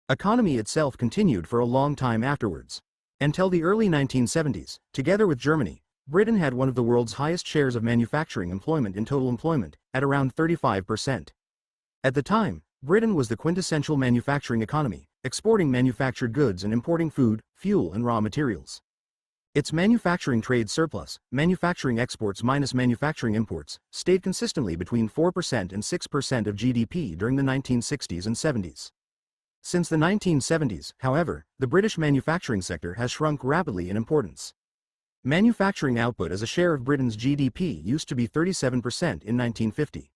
economy itself continued for a long time afterwards. Until the early 1970s, together with Germany, Britain had one of the world's highest shares of manufacturing employment in total employment, at around 35%. At the time, Britain was the quintessential manufacturing economy, exporting manufactured goods and importing food, fuel and raw materials. Its manufacturing trade surplus, manufacturing exports minus manufacturing imports, stayed consistently between 4% and 6% of GDP during the 1960s and 70s. Since the 1970s, however, the British manufacturing sector has shrunk rapidly in importance. Manufacturing output as a share of Britain's GDP used to be 37% in 1950.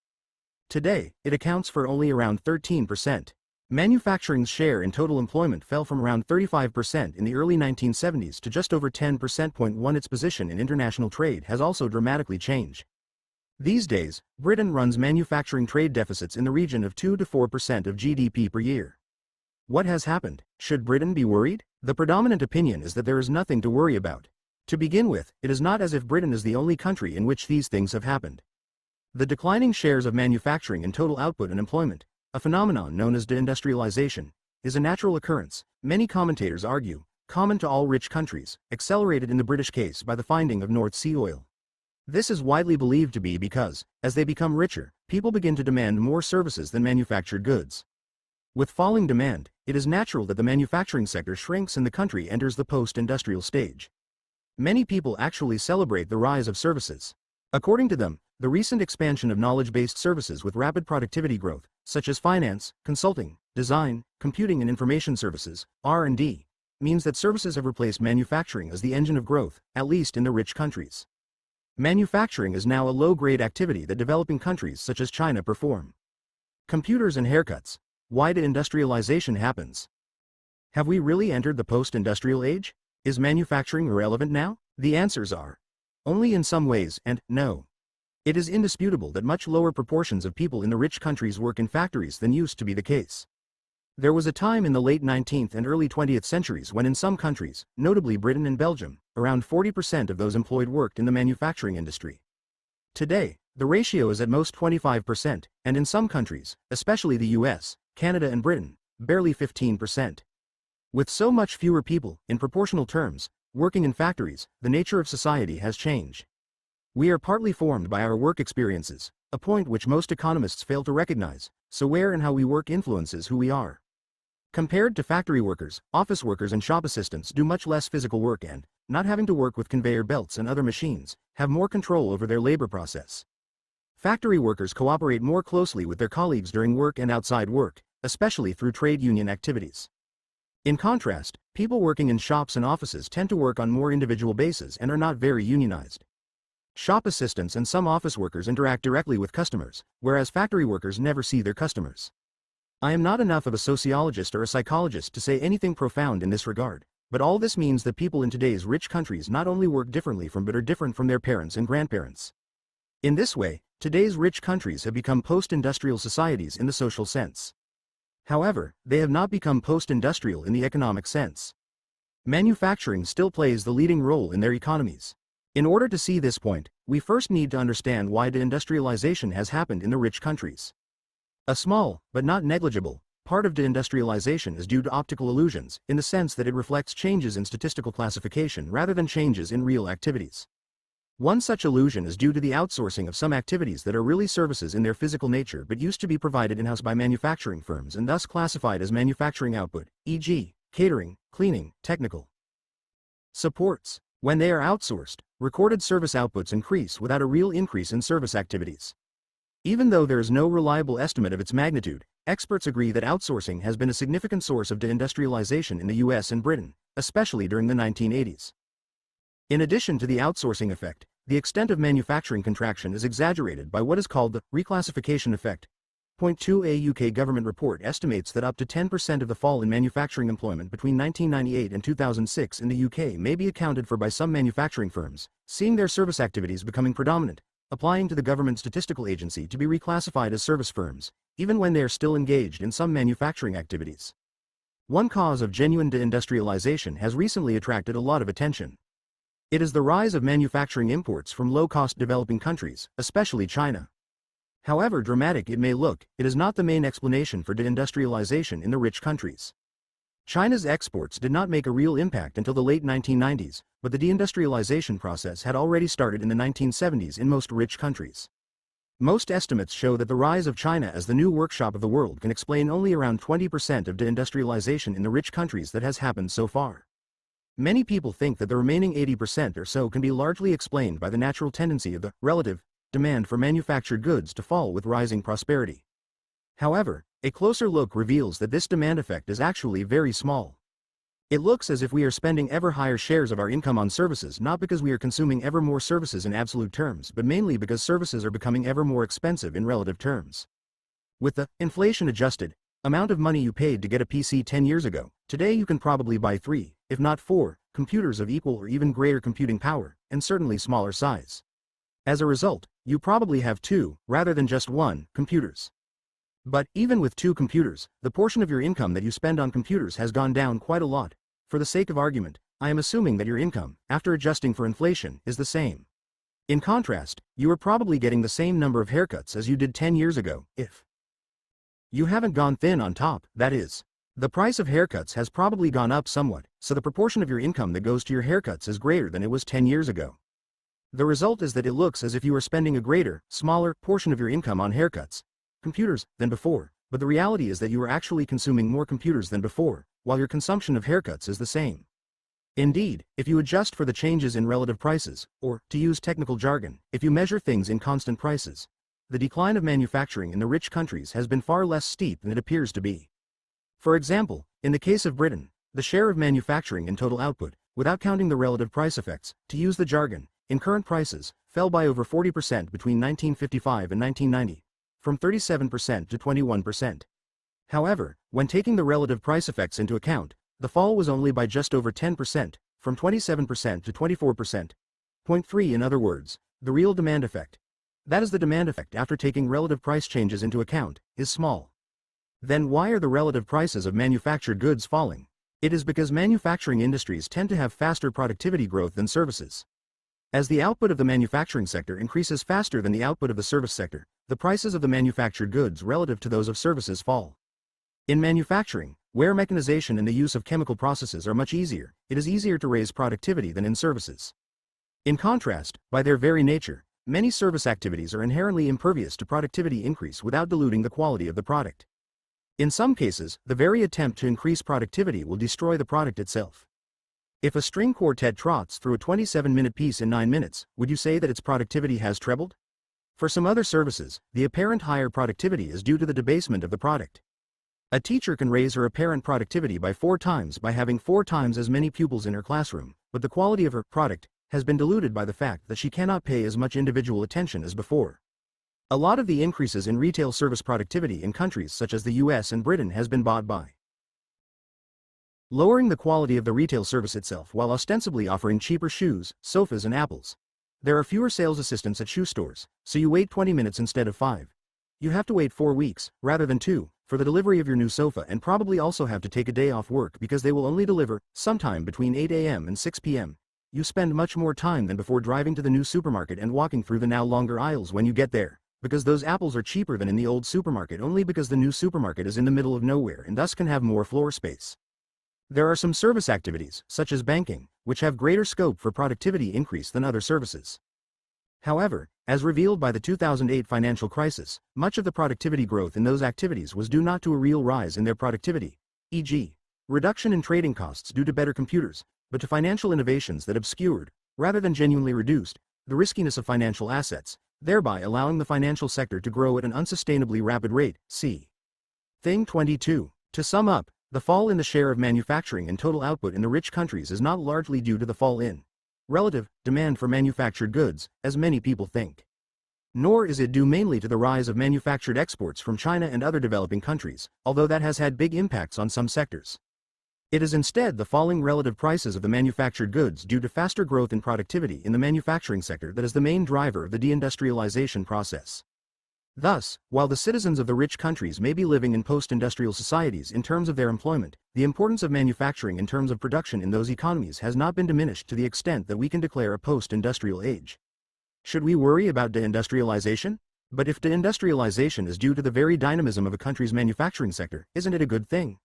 Today, it accounts for only around 13%. Manufacturing's share in total employment fell from around 35% in the early 1970s to just over 10%. Its position in international trade has also dramatically changed. These days, Britain runs manufacturing trade deficits in the region of 2 to 4% of GDP per year. What has happened? Should Britain be worried? The predominant opinion is that there is nothing to worry about. To begin with, it is not as if Britain is the only country in which these things have happened. The declining shares of manufacturing in total output and employment, a phenomenon known as deindustrialization, is a natural occurrence, many commentators argue, common to all rich countries, accelerated in the British case by the finding of North Sea oil. This is widely believed to be because, as they become richer, people begin to demand more services than manufactured goods. With falling demand, it is natural that the manufacturing sector shrinks and the country enters the post-industrial stage. Many people actually celebrate the rise of services. According to them, the recent expansion of knowledge-based services with rapid productivity growth, such as finance, consulting, design, computing and information services, R&D, means that services have replaced manufacturing as the engine of growth, at least in the rich countries. Manufacturing is now a low-grade activity that developing countries such as China perform. Computers and haircuts. Why did industrialization happens? Have we really entered the post-industrial age? Is manufacturing irrelevant now? The answers are only in some ways and no. It is indisputable that much lower proportions of people in the rich countries work in factories than used to be the case. There was a time in the late 19th and early 20th centuries when in some countries, notably Britain and Belgium, around 40% of those employed worked in the manufacturing industry. Today, The ratio is at most 25%, and in some countries, especially the US, Canada and Britain, barely 15%. With so much fewer people, in proportional terms, working in factories, the nature of society has changed. We are partly formed by our work experiences, a point which most economists fail to recognize, so where and how we work influences who we are. Compared to factory workers, office workers and shop assistants do much less physical work and, not having to work with conveyor belts and other machines, have more control over their labor process. Factory workers cooperate more closely with their colleagues during work and outside work, especially through trade union activities. In contrast, people working in shops and offices tend to work on more individual bases and are not very unionized. Shop assistants and some office workers interact directly with customers, whereas factory workers never see their customers. I am not enough of a sociologist or a psychologist to say anything profound in this regard, but all this means that people in today's rich countries not only work differently from but are different from their parents and grandparents. In this way, today's rich countries have become post-industrial societies in the social sense. However, they have not become post-industrial in the economic sense. Manufacturing still plays the leading role in their economies. In order to see this point, we first need to understand why deindustrialization has happened in the rich countries. A small, but not negligible, part of deindustrialization is due to optical illusions, in the sense that it reflects changes in statistical classification rather than changes in real activities. One such illusion is due to the outsourcing of some activities that are really services in their physical nature but used to be provided in-house by manufacturing firms and thus classified as manufacturing output, e.g., catering, cleaning, technical supports. When they are outsourced, recorded service outputs increase without a real increase in service activities. Even though there is no reliable estimate of its magnitude, experts agree that outsourcing has been a significant source of deindustrialization in the US and Britain, especially during the 1980s. In addition to the outsourcing effect, the extent of manufacturing contraction is exaggerated by what is called the reclassification effect. Point 2. A UK government report estimates that up to 10% of the fall in manufacturing employment between 1998 and 2006 in the UK may be accounted for by some manufacturing firms, seeing their service activities becoming predominant, applying to the government statistical agency to be reclassified as service firms, even when they are still engaged in some manufacturing activities. One cause of genuine deindustrialization has recently attracted a lot of attention. It is the rise of manufacturing imports from low-cost developing countries, especially China. However dramatic it may look, it is not the main explanation for deindustrialization in the rich countries. China's exports did not make a real impact until the late 1990s, but the deindustrialization process had already started in the 1970s in most rich countries. Most estimates show that the rise of China as the new workshop of the world can explain only around 20% of deindustrialization in the rich countries that has happened so far. Many people think that the remaining 80% or so can be largely explained by the natural tendency of the relative demand for manufactured goods to fall with rising prosperity. However, a closer look reveals that this demand effect is actually very small. It looks as if we are spending ever higher shares of our income on services not because we are consuming ever more services in absolute terms but mainly because services are becoming ever more expensive in relative terms. With the inflation-adjusted amount of money you paid to get a PC 10 years ago, today you can probably buy 3, if not 4, computers of equal or even greater computing power, and certainly smaller size. As a result, you probably have 2, rather than just 1, computers. But, even with 2 computers, the portion of your income that you spend on computers has gone down quite a lot. For the sake of argument, I am assuming that your income, after adjusting for inflation, is the same. In contrast, you are probably getting the same number of haircuts as you did 10 years ago, if you haven't gone thin on top, that is. The price of haircuts has probably gone up somewhat, so the proportion of your income that goes to your haircuts is greater than it was 10 years ago. The result is that it looks as if you are spending a greater, smaller, portion of your income on haircuts, computers, than before, but the reality is that you are actually consuming more computers than before, while your consumption of haircuts is the same. Indeed, if you adjust for the changes in relative prices, or, to use technical jargon, if you measure things in constant prices, the decline of manufacturing in the rich countries has been far less steep than it appears to be. For example, in the case of Britain, the share of manufacturing in total output, without counting the relative price effects, to use the jargon, in current prices, fell by over 40% between 1955 and 1990, from 37% to 21%. However, when taking the relative price effects into account, the fall was only by just over 10%, from 27% to 24%. Point 3. In other words, the real demand effect, that is the demand effect after taking relative price changes into account, is small. Then why are the relative prices of manufactured goods falling? It is because manufacturing industries tend to have faster productivity growth than services. As the output of the manufacturing sector increases faster than the output of the service sector, the prices of the manufactured goods relative to those of services fall. In manufacturing, where mechanization and the use of chemical processes are much easier, it is easier to raise productivity than in services. In contrast, by their very nature, many service activities are inherently impervious to productivity increase without diluting the quality of the product. In some cases, the very attempt to increase productivity will destroy the product itself. If a string quartet trots through a 27-minute piece in 9 minutes, would you say that its productivity has trebled? For some other services, the apparent higher productivity is due to the debasement of the product. A teacher can raise her apparent productivity by 4 times by having 4 times as many pupils in her classroom, but the quality of her product has been diluted by the fact that she cannot pay as much individual attention as before. A lot of the increases in retail service productivity in countries such as the US and Britain has been bought by lowering the quality of the retail service itself while ostensibly offering cheaper shoes, sofas and apples. There are fewer sales assistants at shoe stores, so you wait 20 minutes instead of 5. You have to wait 4 weeks, rather than 2, for the delivery of your new sofa and probably also have to take a day off work because they will only deliver sometime between 8 a.m. and 6 p.m. You spend much more time than before driving to the new supermarket and walking through the now longer aisles when you get there, because those apples are cheaper than in the old supermarket only because the new supermarket is in the middle of nowhere and thus can have more floor space. There are some service activities, such as banking, which have greater scope for productivity increase than other services. However, as revealed by the 2008 financial crisis, much of the productivity growth in those activities was due not to a real rise in their productivity, e.g., reduction in trading costs due to better computers, but to financial innovations that obscured, rather than genuinely reduced, the riskiness of financial assets, thereby allowing the financial sector to grow at an unsustainably rapid rate. See Thing 22. To sum up, the fall in the share of manufacturing and total output in the rich countries is not largely due to the fall in relative demand for manufactured goods, as many people think. Nor is it due mainly to the rise of manufactured exports from China and other developing countries, although that has had big impacts on some sectors. It is instead the falling relative prices of the manufactured goods due to faster growth in productivity in the manufacturing sector that is the main driver of the deindustrialization process. Thus, while the citizens of the rich countries may be living in post-industrial societies in terms of their employment, the importance of manufacturing in terms of production in those economies has not been diminished to the extent that we can declare a post-industrial age. Should we worry about deindustrialization? But if deindustrialization is due to the very dynamism of a country's manufacturing sector, isn't it a good thing?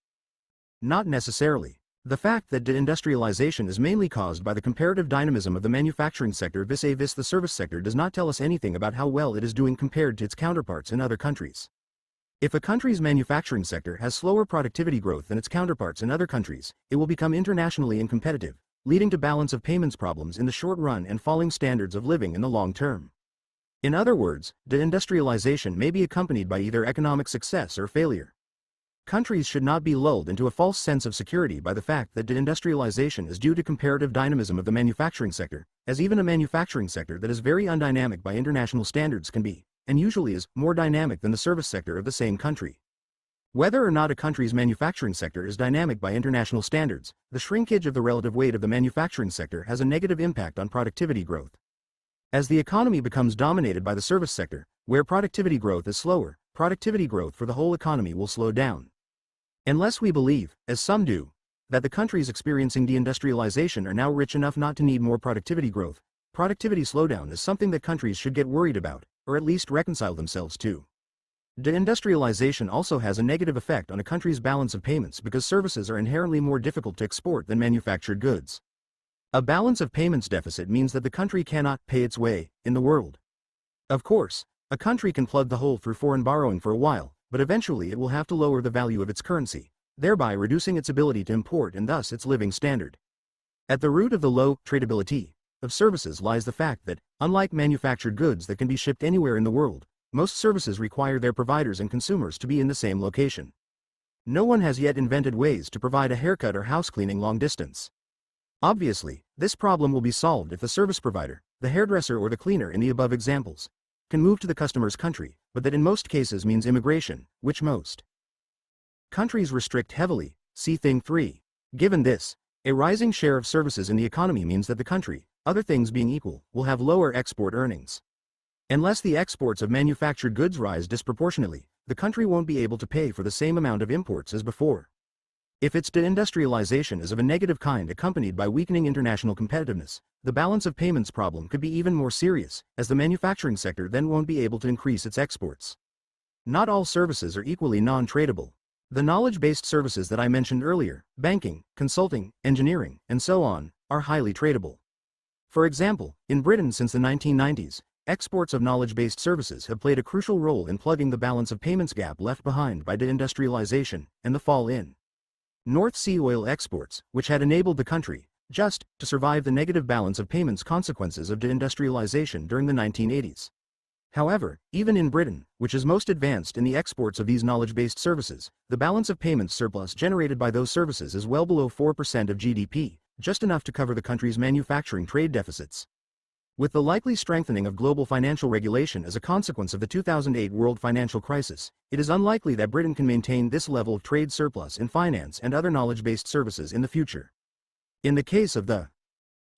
Not necessarily. The fact that deindustrialization is mainly caused by the comparative dynamism of the manufacturing sector vis-a-vis the service sector does not tell us anything about how well it is doing compared to its counterparts in other countries. If a country's manufacturing sector has slower productivity growth than its counterparts in other countries, it will become internationally uncompetitive, leading to balance of payments problems in the short run and falling standards of living in the long term. In other words, deindustrialization may be accompanied by either economic success or failure. Countries should not be lulled into a false sense of security by the fact that deindustrialization is due to comparative dynamism of the manufacturing sector, as even a manufacturing sector that is very undynamic by international standards can be, and usually is, more dynamic than the service sector of the same country. Whether or not a country's manufacturing sector is dynamic by international standards, the shrinkage of the relative weight of the manufacturing sector has a negative impact on productivity growth. As the economy becomes dominated by the service sector, where productivity growth is slower, productivity growth for the whole economy will slow down. Unless we believe, as some do, that the countries experiencing deindustrialization are now rich enough not to need more productivity growth, productivity slowdown is something that countries should get worried about, or at least reconcile themselves to. Deindustrialization also has a negative effect on a country's balance of payments because services are inherently more difficult to export than manufactured goods. A balance of payments deficit means that the country cannot pay its way in the world. Of course, a country can plug the hole through foreign borrowing for a while, but eventually it will have to lower the value of its currency, thereby reducing its ability to import and thus its living standard. At the root of the low tradability of services lies the fact that, unlike manufactured goods that can be shipped anywhere in the world, most services require their providers and consumers to be in the same location. No one has yet invented ways to provide a haircut or house cleaning long distance. Obviously, this problem will be solved if the service provider, the hairdresser or the cleaner in the above examples, can move to the customer's country, but that in most cases means immigration, which most countries restrict heavily. See Thing 3. Given this, a rising share of services in the economy means that the country, other things being equal, will have lower export earnings. Unless the exports of manufactured goods rise disproportionately, the country won't be able to pay for the same amount of imports as before. If its deindustrialization is of a negative kind accompanied by weakening international competitiveness, the balance of payments problem could be even more serious, as the manufacturing sector then won't be able to increase its exports. Not all services are equally non-tradable. The knowledge-based services that I mentioned earlier, banking, consulting, engineering, and so on, are highly tradable. For example, in Britain since the 1990s, exports of knowledge-based services have played a crucial role in plugging the balance of payments gap left behind by deindustrialization and the fall in North Sea oil exports, which had enabled the country, just, to survive the negative balance of payments consequences of deindustrialization during the 1980s. However, even in Britain, which is most advanced in the exports of these knowledge-based services, the balance of payments surplus generated by those services is well below 4% of GDP, just enough to cover the country's manufacturing trade deficits. With the likely strengthening of global financial regulation as a consequence of the 2008 world financial crisis, it is unlikely that Britain can maintain this level of trade surplus in finance and other knowledge-based services in the future. In the case of the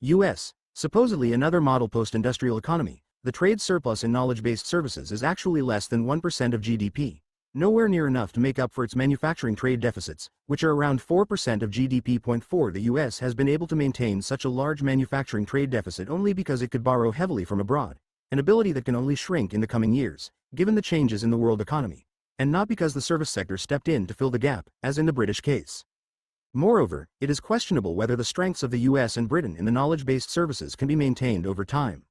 US, supposedly another model post-industrial economy, the trade surplus in knowledge-based services is actually less than 1% of GDP, nowhere near enough to make up for its manufacturing trade deficits, which are around 4% of GDP. 4. The US has been able to maintain such a large manufacturing trade deficit only because it could borrow heavily from abroad, an ability that can only shrink in the coming years, given the changes in the world economy, and not because the service sector stepped in to fill the gap, as in the British case. Moreover, it is questionable whether the strengths of the US and Britain in the knowledge-based services can be maintained over time.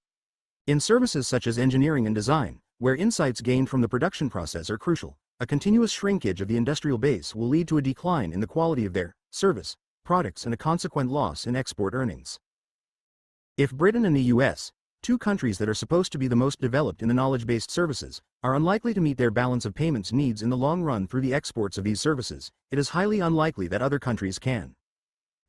In services such as engineering and design, where insights gained from the production process are crucial, a continuous shrinkage of the industrial base will lead to a decline in the quality of their service products and a consequent loss in export earnings. If Britain and the US, two countries that are supposed to be the most developed in the knowledge-based services, are unlikely to meet their balance of payments needs in the long run through the exports of these services, it is highly unlikely that other countries can.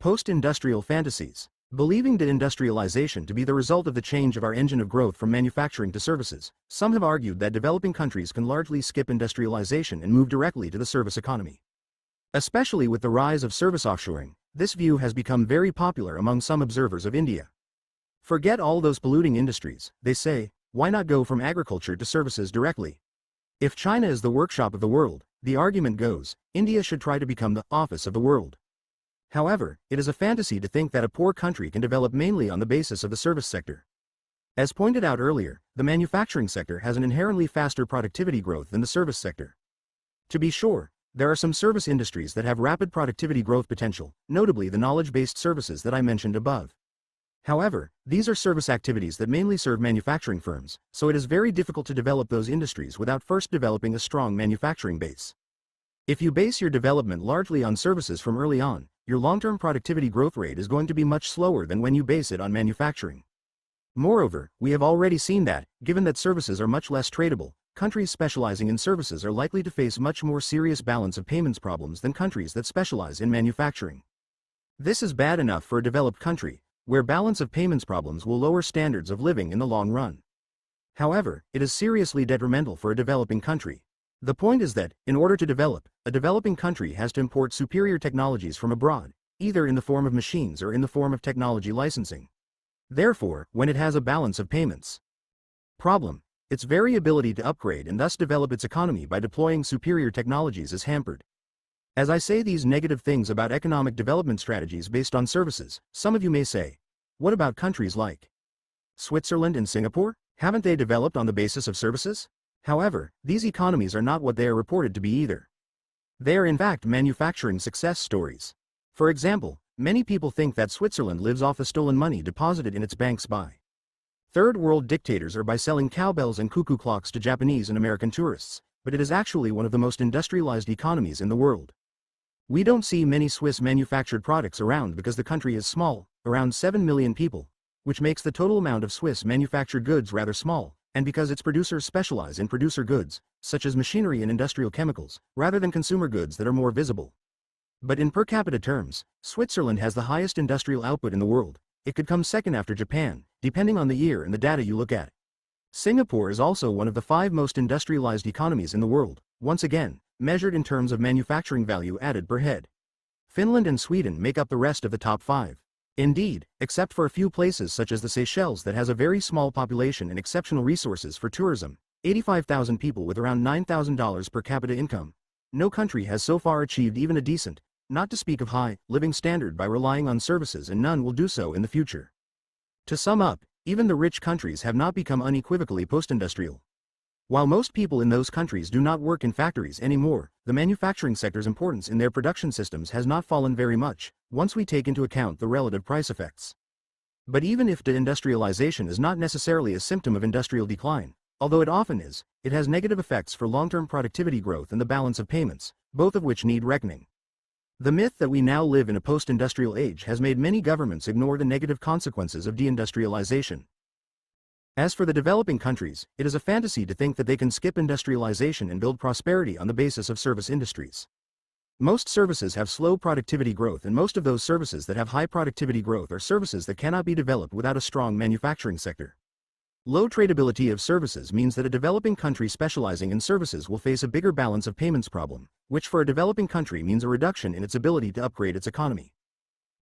Post-industrial fantasies. Believing deindustrialization to be the result of the change of our engine of growth from manufacturing to services, some have argued that developing countries can largely skip industrialization and move directly to the service economy. Especially with the rise of service offshoring, this view has become very popular among some observers of India. Forget all those polluting industries, they say, why not go from agriculture to services directly? If China is the workshop of the world, the argument goes, India should try to become the office of the world. However, it is a fantasy to think that a poor country can develop mainly on the basis of the service sector. As pointed out earlier, the manufacturing sector has an inherently faster productivity growth than the service sector. To be sure, there are some service industries that have rapid productivity growth potential, notably the knowledge-based services that I mentioned above. However, these are service activities that mainly serve manufacturing firms, so it is very difficult to develop those industries without first developing a strong manufacturing base. If you base your development largely on services from early on, your long-term productivity growth rate is going to be much slower than when you base it on manufacturing. Moreover, we have already seen that, given that services are much less tradable, countries specializing in services are likely to face much more serious balance of payments problems than countries that specialize in manufacturing. This is bad enough for a developed country, where balance of payments problems will lower standards of living in the long run. However, it is seriously detrimental for a developing country. The point is that, in order to develop, a developing country has to import superior technologies from abroad, either in the form of machines or in the form of technology licensing. Therefore, when it has a balance of payments problem, its very ability to upgrade and thus develop its economy by deploying superior technologies is hampered. As I say these negative things about economic development strategies based on services, some of you may say, what about countries like Switzerland and Singapore? Haven't they developed on the basis of services? However, these economies are not what they are reported to be either. They are in fact manufacturing success stories. For example, many people think that Switzerland lives off the stolen money deposited in its banks by third world dictators or by selling cowbells and cuckoo clocks to Japanese and American tourists, but it is actually one of the most industrialized economies in the world. We don't see many Swiss manufactured products around because the country is small, around 7 million people, which makes the total amount of Swiss manufactured goods rather small, and because its producers specialize in producer goods, such as machinery and industrial chemicals, rather than consumer goods that are more visible. But in per capita terms, Switzerland has the highest industrial output in the world. It could come second after Japan, depending on the year and the data you look at. Singapore is also one of the 5 most industrialized economies in the world, once again, measured in terms of manufacturing value added per head. Finland and Sweden make up the rest of the top 5. Indeed, except for a few places such as the Seychelles that has a very small population and exceptional resources for tourism, 85,000 people with around $9,000 per capita income, no country has so far achieved even a decent, not to speak of high living standard by relying on services, and none will do so in the future. To sum up, even the rich countries have not become unequivocally post-industrial. While most people in those countries do not work in factories anymore, the manufacturing sector's importance in their production systems has not fallen very much, once we take into account the relative price effects. But even if deindustrialization is not necessarily a symptom of industrial decline, although it often is, it has negative effects for long-term productivity growth and the balance of payments, both of which need reckoning. The myth that we now live in a post-industrial age has made many governments ignore the negative consequences of deindustrialization. As for the developing countries, it is a fantasy to think that they can skip industrialization and build prosperity on the basis of service industries. Most services have slow productivity growth, and most of those services that have high productivity growth are services that cannot be developed without a strong manufacturing sector. Low tradability of services means that a developing country specializing in services will face a bigger balance of payments problem, which for a developing country means a reduction in its ability to upgrade its economy.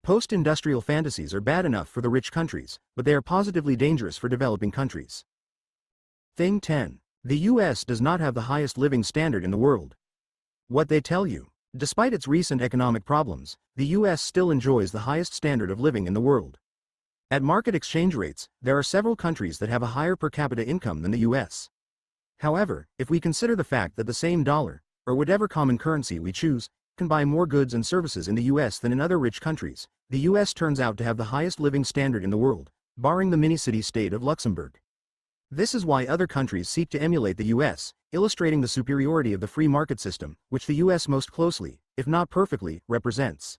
Post-industrial fantasies are bad enough for the rich countries, but they are positively dangerous for developing countries. Thing 10. The US does not have the highest living standard in the world. What they tell you. Despite its recent economic problems, the US still enjoys the highest standard of living in the world. At market exchange rates, there are several countries that have a higher per capita income than the US. However, if we consider the fact that the same dollar, or whatever common currency we choose, can buy more goods and services in the US than in other rich countries, the US turns out to have the highest living standard in the world, barring the mini-city state of Luxembourg. This is why other countries seek to emulate the US, illustrating the superiority of the free market system, which the US most closely, if not perfectly, represents.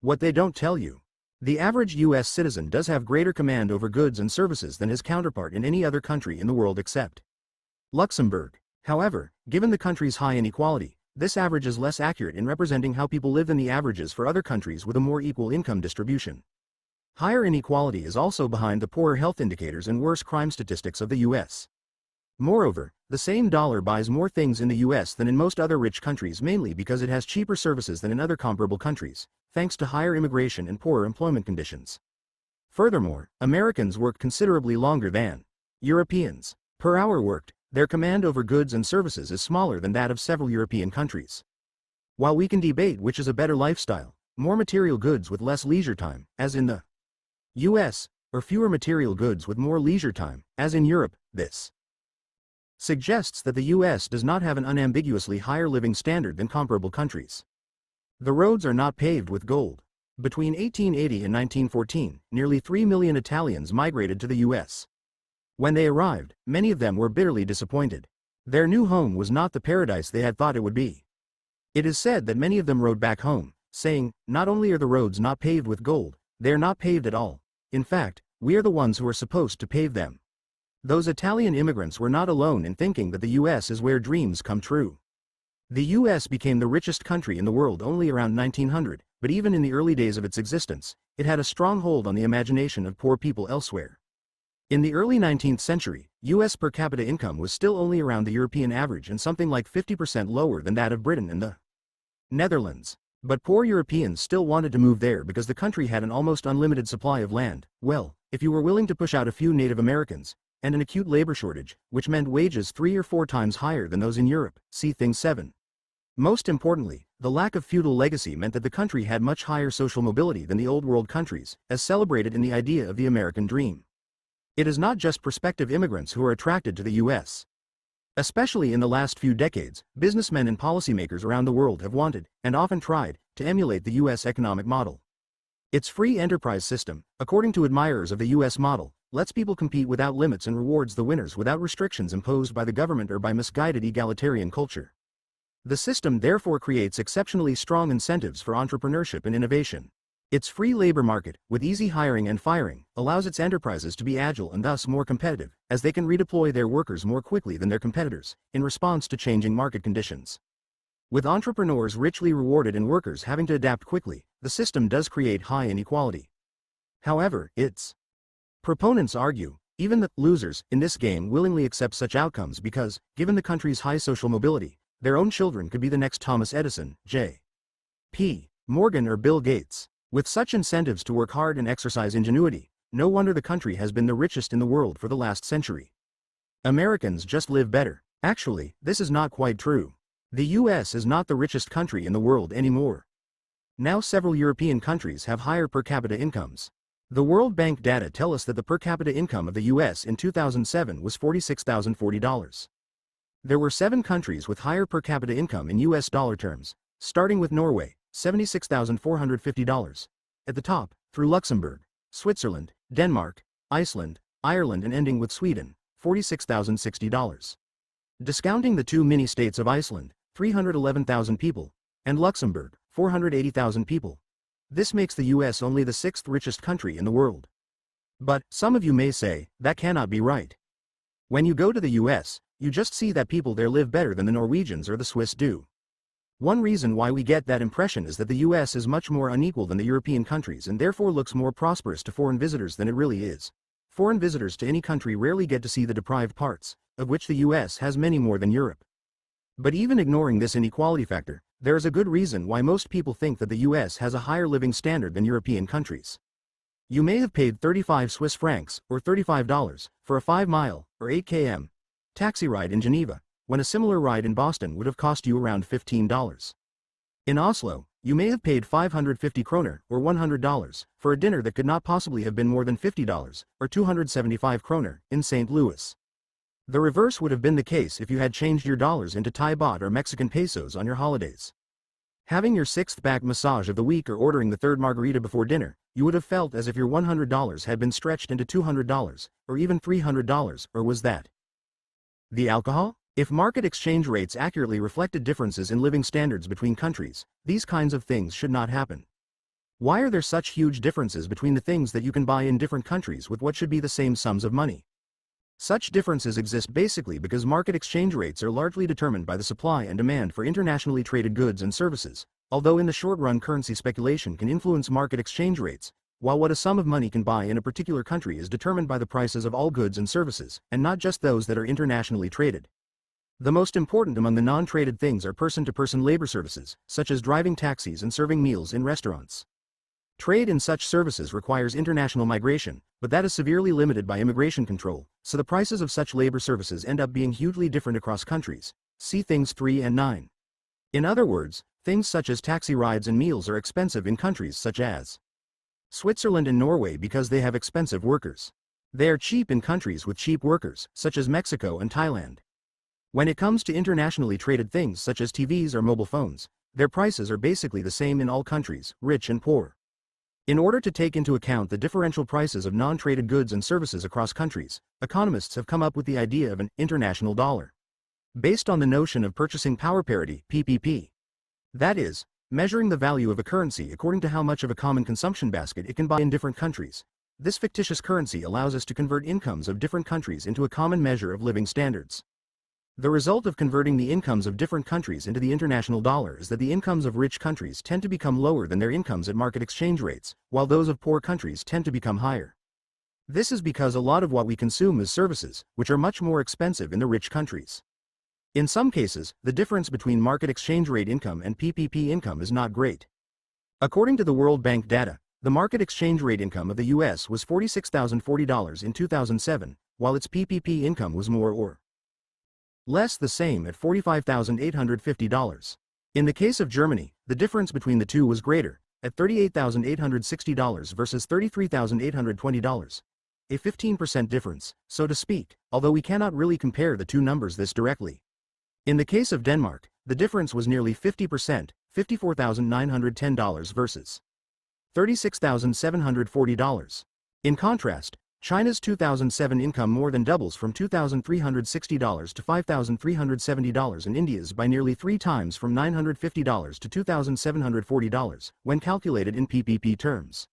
What they don't tell you. The average US citizen does have greater command over goods and services than his counterpart in any other country in the world except Luxembourg. However, given the country's high inequality, this average is less accurate in representing how people live than the averages for other countries with a more equal income distribution. Higher inequality is also behind the poorer health indicators and worse crime statistics of the US. Moreover, the same dollar buys more things in the US than in most other rich countries, mainly because it has cheaper services than in other comparable countries, thanks to higher immigration and poorer employment conditions. Furthermore, Americans work considerably longer than Europeans. Per hour worked, their command over goods and services is smaller than that of several European countries. While we can debate which is a better lifestyle, more material goods with less leisure time, as in the US, or fewer material goods with more leisure time, as in Europe, this suggests that the US does not have an unambiguously higher living standard than comparable countries. The roads are not paved with gold. Between 1880 and 1914, nearly 3 million Italians migrated to the US. When they arrived, many of them were bitterly disappointed. Their new home was not the paradise they had thought it would be. It is said that many of them rode back home, saying, "Not only are the roads not paved with gold, they are not paved at all. In fact, we are the ones who are supposed to pave them." Those Italian immigrants were not alone in thinking that the US is where dreams come true. The US became the richest country in the world only around 1900, but even in the early days of its existence, it had a strong hold on the imagination of poor people elsewhere. In the early 19th century, US per capita income was still only around the European average and something like 50% lower than that of Britain and the Netherlands. But poor Europeans still wanted to move there because the country had an almost unlimited supply of land. Well, if you were willing to push out a few Native Americans, and an acute labor shortage, which meant wages 3 or 4 times higher than those in Europe, see Thing 7. Most importantly, the lack of feudal legacy meant that the country had much higher social mobility than the Old World countries, as celebrated in the idea of the American dream. It is not just prospective immigrants who are attracted to the US. Especially in the last few decades, businessmen and policymakers around the world have wanted, and often tried, to emulate the US economic model. Its free enterprise system, according to admirers of the US model, lets people compete without limits and rewards the winners without restrictions imposed by the government or by misguided egalitarian culture. The system therefore creates exceptionally strong incentives for entrepreneurship and innovation. Its free labor market, with easy hiring and firing, allows its enterprises to be agile and thus more competitive, as they can redeploy their workers more quickly than their competitors, in response to changing market conditions. With entrepreneurs richly rewarded and workers having to adapt quickly, the system does create high inequality. However, its proponents argue, even the losers in this game willingly accept such outcomes because, given the country's high social mobility, their own children could be the next Thomas Edison, J.P. Morgan or Bill Gates. With such incentives to work hard and exercise ingenuity, no wonder the country has been the richest in the world for the last century. Americans just live better. Actually, this is not quite true. The US is not the richest country in the world anymore. Now several European countries have higher per capita incomes. The World Bank data tell us that the per capita income of the US in 2007 was $46,040. There were 7 countries with higher per capita income in US dollar terms, starting with Norway, $76,450. At the top, through Luxembourg, Switzerland, Denmark, Iceland, Ireland and ending with Sweden, $46,060. Discounting the 2 mini-states of Iceland, 311,000 people, and Luxembourg, 480,000 people. This makes the US only the 6th richest country in the world. But, some of you may say, that cannot be right. When you go to the US, you just see that people there live better than the Norwegians or the Swiss do. One reason why we get that impression is that the US is much more unequal than the European countries and therefore looks more prosperous to foreign visitors than it really is. Foreign visitors to any country rarely get to see the deprived parts, of which the US has many more than Europe. But even ignoring this inequality factor, there is a good reason why most people think that the US has a higher living standard than European countries. You may have paid 35 Swiss francs, or $35, for a 5-mile, or 8 km, taxi ride in Geneva, when a similar ride in Boston would have cost you around $15. In Oslo, you may have paid 550 kroner, or $100, for a dinner that could not possibly have been more than $50, or 275 kroner, in St. Louis. The reverse would have been the case if you had changed your dollars into Thai baht or Mexican pesos on your holidays. Having your 6th back massage of the week or ordering the 3rd margarita before dinner, you would have felt as if your $100 had been stretched into $200, or even $300, or was that the alcohol? If market exchange rates accurately reflected differences in living standards between countries, these kinds of things should not happen. Why are there such huge differences between the things that you can buy in different countries with what should be the same sums of money? Such differences exist basically because market exchange rates are largely determined by the supply and demand for internationally traded goods and services, although in the short run currency speculation can influence market exchange rates, while what a sum of money can buy in a particular country is determined by the prices of all goods and services, and not just those that are internationally traded. The most important among the non-traded things are person-to-person labor services, such as driving taxis and serving meals in restaurants. Trade in such services requires international migration, but that is severely limited by immigration control, so the prices of such labor services end up being hugely different across countries. See things 3 and 9. In other words, things such as taxi rides and meals are expensive in countries such as Switzerland and Norway because they have expensive workers. They are cheap in countries with cheap workers, such as Mexico and Thailand. When it comes to internationally traded things such as TVs or mobile phones, their prices are basically the same in all countries, rich and poor. In order to take into account the differential prices of non-traded goods and services across countries, economists have come up with the idea of an international dollar, based on the notion of purchasing power parity, PPP. That is, measuring the value of a currency according to how much of a common consumption basket it can buy in different countries. This fictitious currency allows us to convert incomes of different countries into a common measure of living standards. The result of converting the incomes of different countries into the international dollar is that the incomes of rich countries tend to become lower than their incomes at market exchange rates, while those of poor countries tend to become higher. This is because a lot of what we consume is services, which are much more expensive in the rich countries. In some cases, the difference between market exchange rate income and PPP income is not great. According to the World Bank data, the market exchange rate income of the US was $46,040 in 2007, while its PPP income was more or less the same at $45,850. In the case of Germany, the difference between the two was greater, at $38,860 versus $33,820. A 15% difference, so to speak, although we cannot really compare the two numbers this directly. In the case of Denmark, the difference was nearly 50%, $54,910 versus $36,740. In contrast, China's 2007 income more than doubles from $2,360 to $5,370 and India's by nearly 3 times from $950 to $2,740, when calculated in PPP terms.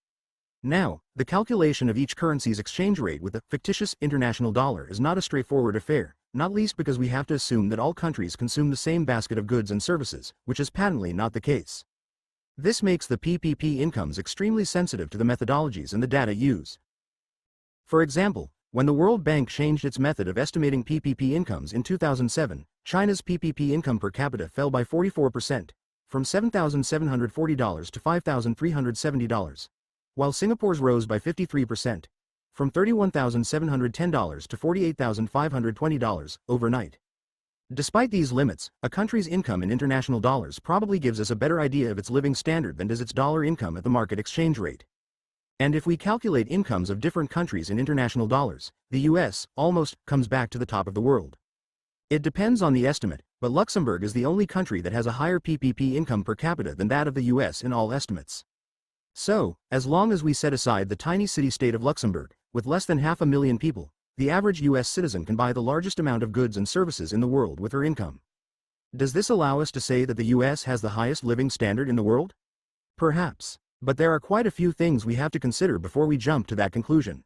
Now, the calculation of each currency's exchange rate with a fictitious international dollar is not a straightforward affair, not least because we have to assume that all countries consume the same basket of goods and services, which is patently not the case. This makes the PPP incomes extremely sensitive to the methodologies and the data used. For example, when the World Bank changed its method of estimating PPP incomes in 2007, China's PPP income per capita fell by 44%, from $7,740 to $5,370, while Singapore's rose by 53%, from $31,710 to $48,520 overnight. Despite these limits, a country's income in international dollars probably gives us a better idea of its living standard than does its dollar income at the market exchange rate. And if we calculate incomes of different countries in international dollars, the US almost comes back to the top of the world. It depends on the estimate, but Luxembourg is the only country that has a higher PPP income per capita than that of the US in all estimates. So, as long as we set aside the tiny city-state of Luxembourg, with less than 500,000 people, the average US citizen can buy the largest amount of goods and services in the world with her income. Does this allow us to say that the US has the highest living standard in the world? Perhaps, but there are quite a few things we have to consider before we jump to that conclusion.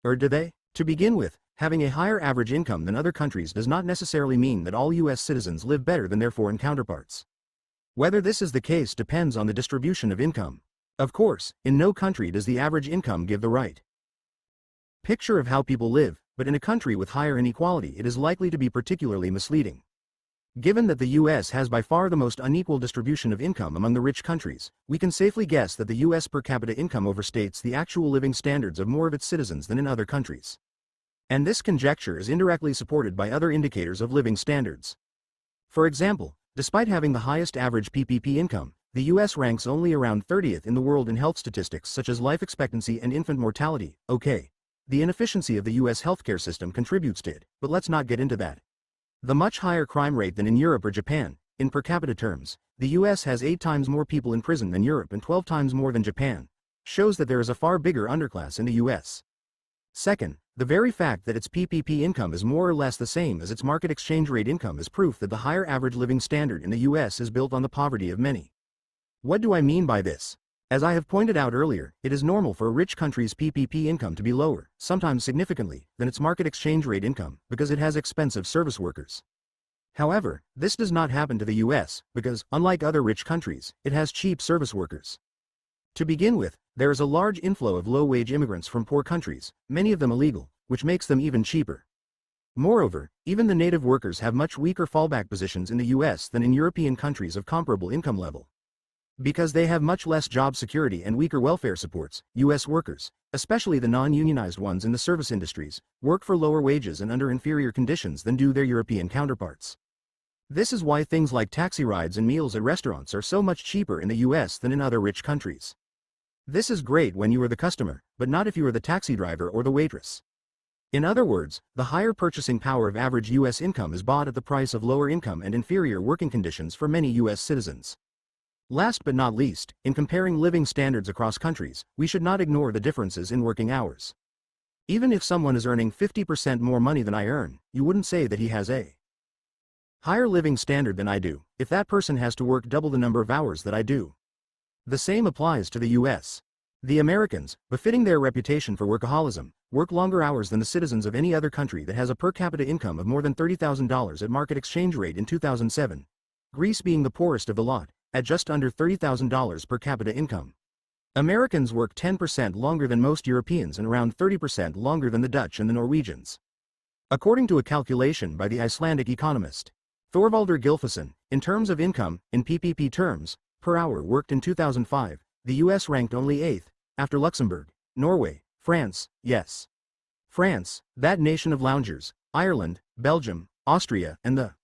Or do they? To begin with, having a higher average income than other countries does not necessarily mean that all US citizens live better than their foreign counterparts. Whether this is the case depends on the distribution of income. Of course, in no country does the average income give the right picture of how people live, but in a country with higher inequality it is likely to be particularly misleading. Given that the US has by far the most unequal distribution of income among the rich countries, we can safely guess that the US per capita income overstates the actual living standards of more of its citizens than in other countries. And this conjecture is indirectly supported by other indicators of living standards. For example, despite having the highest average PPP income, the US ranks only around 30th in the world in health statistics such as life expectancy and infant mortality. Okay. The inefficiency of the US healthcare system contributes to it, but let's not get into that. The much higher crime rate than in Europe or Japan, in per capita terms, the US has 8 times more people in prison than Europe and 12 times more than Japan, shows that there is a far bigger underclass in the US. Second, the very fact that its PPP income is more or less the same as its market exchange rate income is proof that the higher average living standard in the US is built on the poverty of many. What do I mean by this? As I have pointed out earlier, it is normal for a rich country's PPP income to be lower, sometimes significantly, than its market exchange rate income, because it has expensive service workers. However, this does not happen to the US, because, unlike other rich countries, it has cheap service workers. To begin with, there is a large inflow of low-wage immigrants from poor countries, many of them illegal, which makes them even cheaper. Moreover, even the native workers have much weaker fallback positions in the US than in European countries of comparable income level. Because they have much less job security and weaker welfare supports, US workers, especially the non-unionized ones in the service industries, work for lower wages and under inferior conditions than do their European counterparts. This is why things like taxi rides and meals at restaurants are so much cheaper in the US than in other rich countries. This is great when you are the customer, but not if you are the taxi driver or the waitress. In other words, the higher purchasing power of average US income is bought at the price of lower income and inferior working conditions for many US citizens. Last but not least, in comparing living standards across countries, we should not ignore the differences in working hours. Even if someone is earning 50% more money than I earn, you wouldn't say that he has a higher living standard than I do, if that person has to work double the number of hours that I do. The same applies to the US. The Americans, befitting their reputation for workaholism, work longer hours than the citizens of any other country that has a per capita income of more than $30,000 at market exchange rate in 2007. Greece being the poorest of the lot, at just under $30,000 per capita income. Americans work 10% longer than most Europeans and around 30% longer than the Dutch and the Norwegians. According to a calculation by the Icelandic economist Thorvaldur Gylfason, in terms of income, in PPP terms, per hour worked in 2005, the US ranked only 8th, after Luxembourg, Norway, France, yes. France, that nation of loungers, Ireland, Belgium, Austria, and the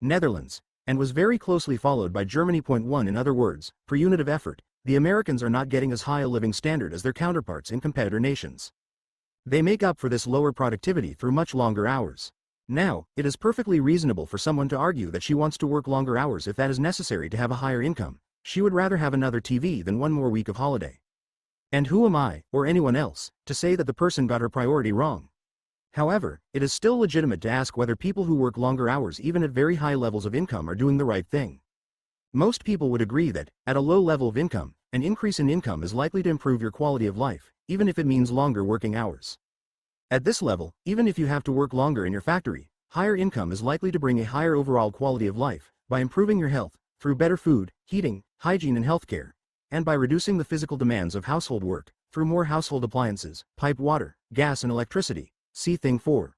Netherlands, and was very closely followed by Germany. 1 In other words, per unit of effort, the Americans are not getting as high a living standard as their counterparts in competitor nations. They make up for this lower productivity through much longer hours. Now, it is perfectly reasonable for someone to argue that she wants to work longer hours if that is necessary to have a higher income. She would rather have another TV than one more week of holiday. And who am I, or anyone else, to say that the person got her priority wrong? However, it is still legitimate to ask whether people who work longer hours even at very high levels of income are doing the right thing. Most people would agree that, at a low level of income, an increase in income is likely to improve your quality of life, even if it means longer working hours. At this level, even if you have to work longer in your factory, higher income is likely to bring a higher overall quality of life, by improving your health, through better food, heating, hygiene and healthcare, and by reducing the physical demands of household work, through more household appliances, piped water, gas and electricity. See Thing 4.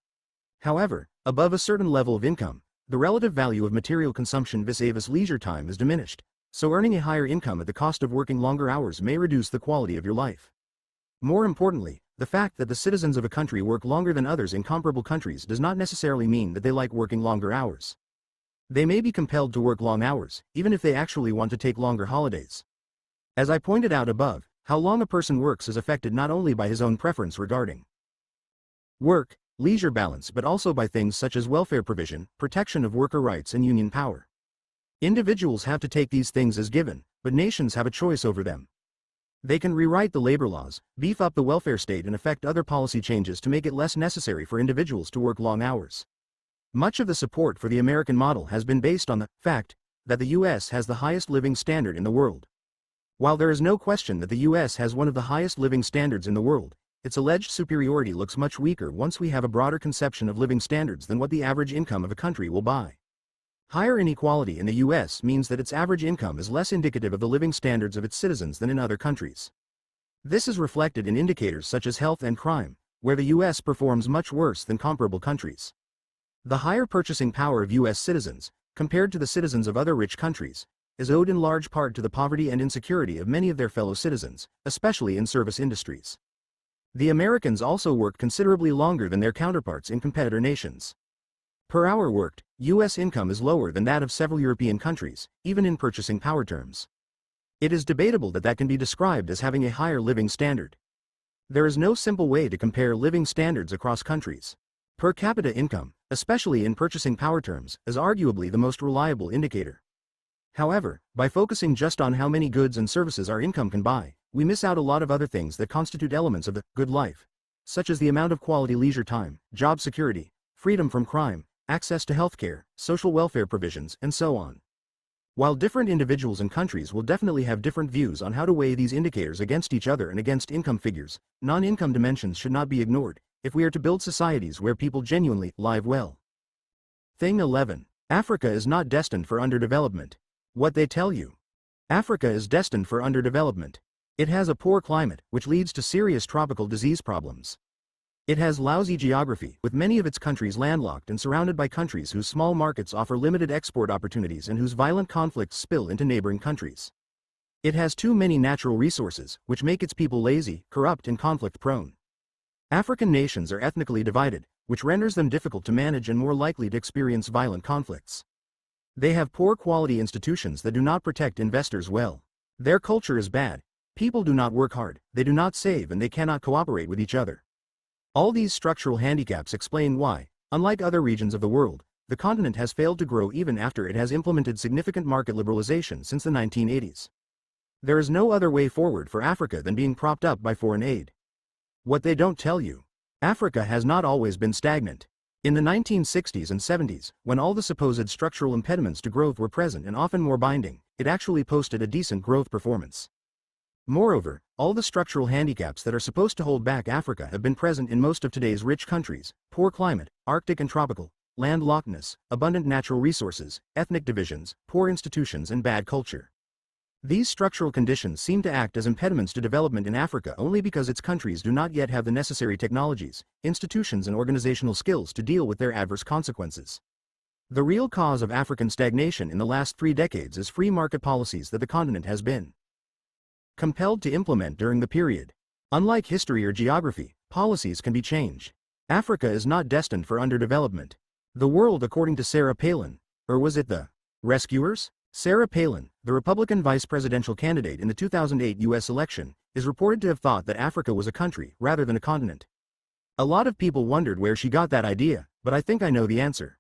However, above a certain level of income, the relative value of material consumption vis-a-vis leisure time is diminished, so earning a higher income at the cost of working longer hours may reduce the quality of your life. More importantly, the fact that the citizens of a country work longer than others in comparable countries does not necessarily mean that they like working longer hours. They may be compelled to work long hours, even if they actually want to take longer holidays. As I pointed out above, how long a person works is affected not only by his own preference regarding work, leisure balance, but also by things such as welfare provision, protection of worker rights, and union power. Individuals have to take these things as given, but nations have a choice over them. They can rewrite the labor laws, beef up the welfare state, and effect other policy changes to make it less necessary for individuals to work long hours. Much of the support for the American model has been based on the fact that the U.S. has the highest living standard in the world. While there is no question that the U.S. has one of the highest living standards in the world, its alleged superiority looks much weaker once we have a broader conception of living standards than what the average income of a country will buy. Higher inequality in the U.S. means that its average income is less indicative of the living standards of its citizens than in other countries. This is reflected in indicators such as health and crime, where the U.S. performs much worse than comparable countries. The higher purchasing power of U.S. citizens, compared to the citizens of other rich countries, is owed in large part to the poverty and insecurity of many of their fellow citizens, especially in service industries. The Americans also work considerably longer than their counterparts in competitor nations. Per hour worked, U.S. income is lower than that of several European countries, even in purchasing power terms. It is debatable that that can be described as having a higher living standard. There is no simple way to compare living standards across countries. Per capita income, especially in purchasing power terms, is arguably the most reliable indicator. However, by focusing just on how many goods and services our income can buy, we miss out a lot of other things that constitute elements of the good life, such as the amount of quality leisure time, job security, freedom from crime, access to healthcare, social welfare provisions, and so on. While different individuals and countries will definitely have different views on how to weigh these indicators against each other and against income figures, non-income dimensions should not be ignored if we are to build societies where people genuinely live well. Thing 11. Africa is not destined for underdevelopment. What they tell you. Africa is destined for underdevelopment. It has a poor climate, which leads to serious tropical disease problems. It has lousy geography, with many of its countries landlocked and surrounded by countries whose small markets offer limited export opportunities and whose violent conflicts spill into neighboring countries. It has too many natural resources, which make its people lazy, corrupt, and conflict-prone. African nations are ethnically divided, which renders them difficult to manage and more likely to experience violent conflicts. They have poor quality institutions that do not protect investors well. Their culture is bad. People do not work hard, they do not save, and they cannot cooperate with each other. All these structural handicaps explain why, unlike other regions of the world, the continent has failed to grow even after it has implemented significant market liberalization since the 1980s. There is no other way forward for Africa than being propped up by foreign aid. What they don't tell you. Africa has not always been stagnant. In the 1960s and 70s, when all the supposed structural impediments to growth were present and often more binding, it actually posted a decent growth performance. Moreover, all the structural handicaps that are supposed to hold back Africa have been present in most of today's rich countries: poor climate, Arctic and tropical, landlockedness, abundant natural resources, ethnic divisions, poor institutions, and bad culture. These structural conditions seem to act as impediments to development in Africa only because its countries do not yet have the necessary technologies, institutions, and organizational skills to deal with their adverse consequences. The real cause of African stagnation in the last 3 decades is free market policies that the continent has been compelled to implement during the period. Unlike history or geography, policies can be changed. Africa is not destined for underdevelopment. The world, according to Sarah Palin, or was it the rescuers? Sarah Palin, the Republican vice presidential candidate in the 2008 U.S. election, is reported to have thought that Africa was a country rather than a continent. A lot of people wondered where she got that idea, but I think I know the answer.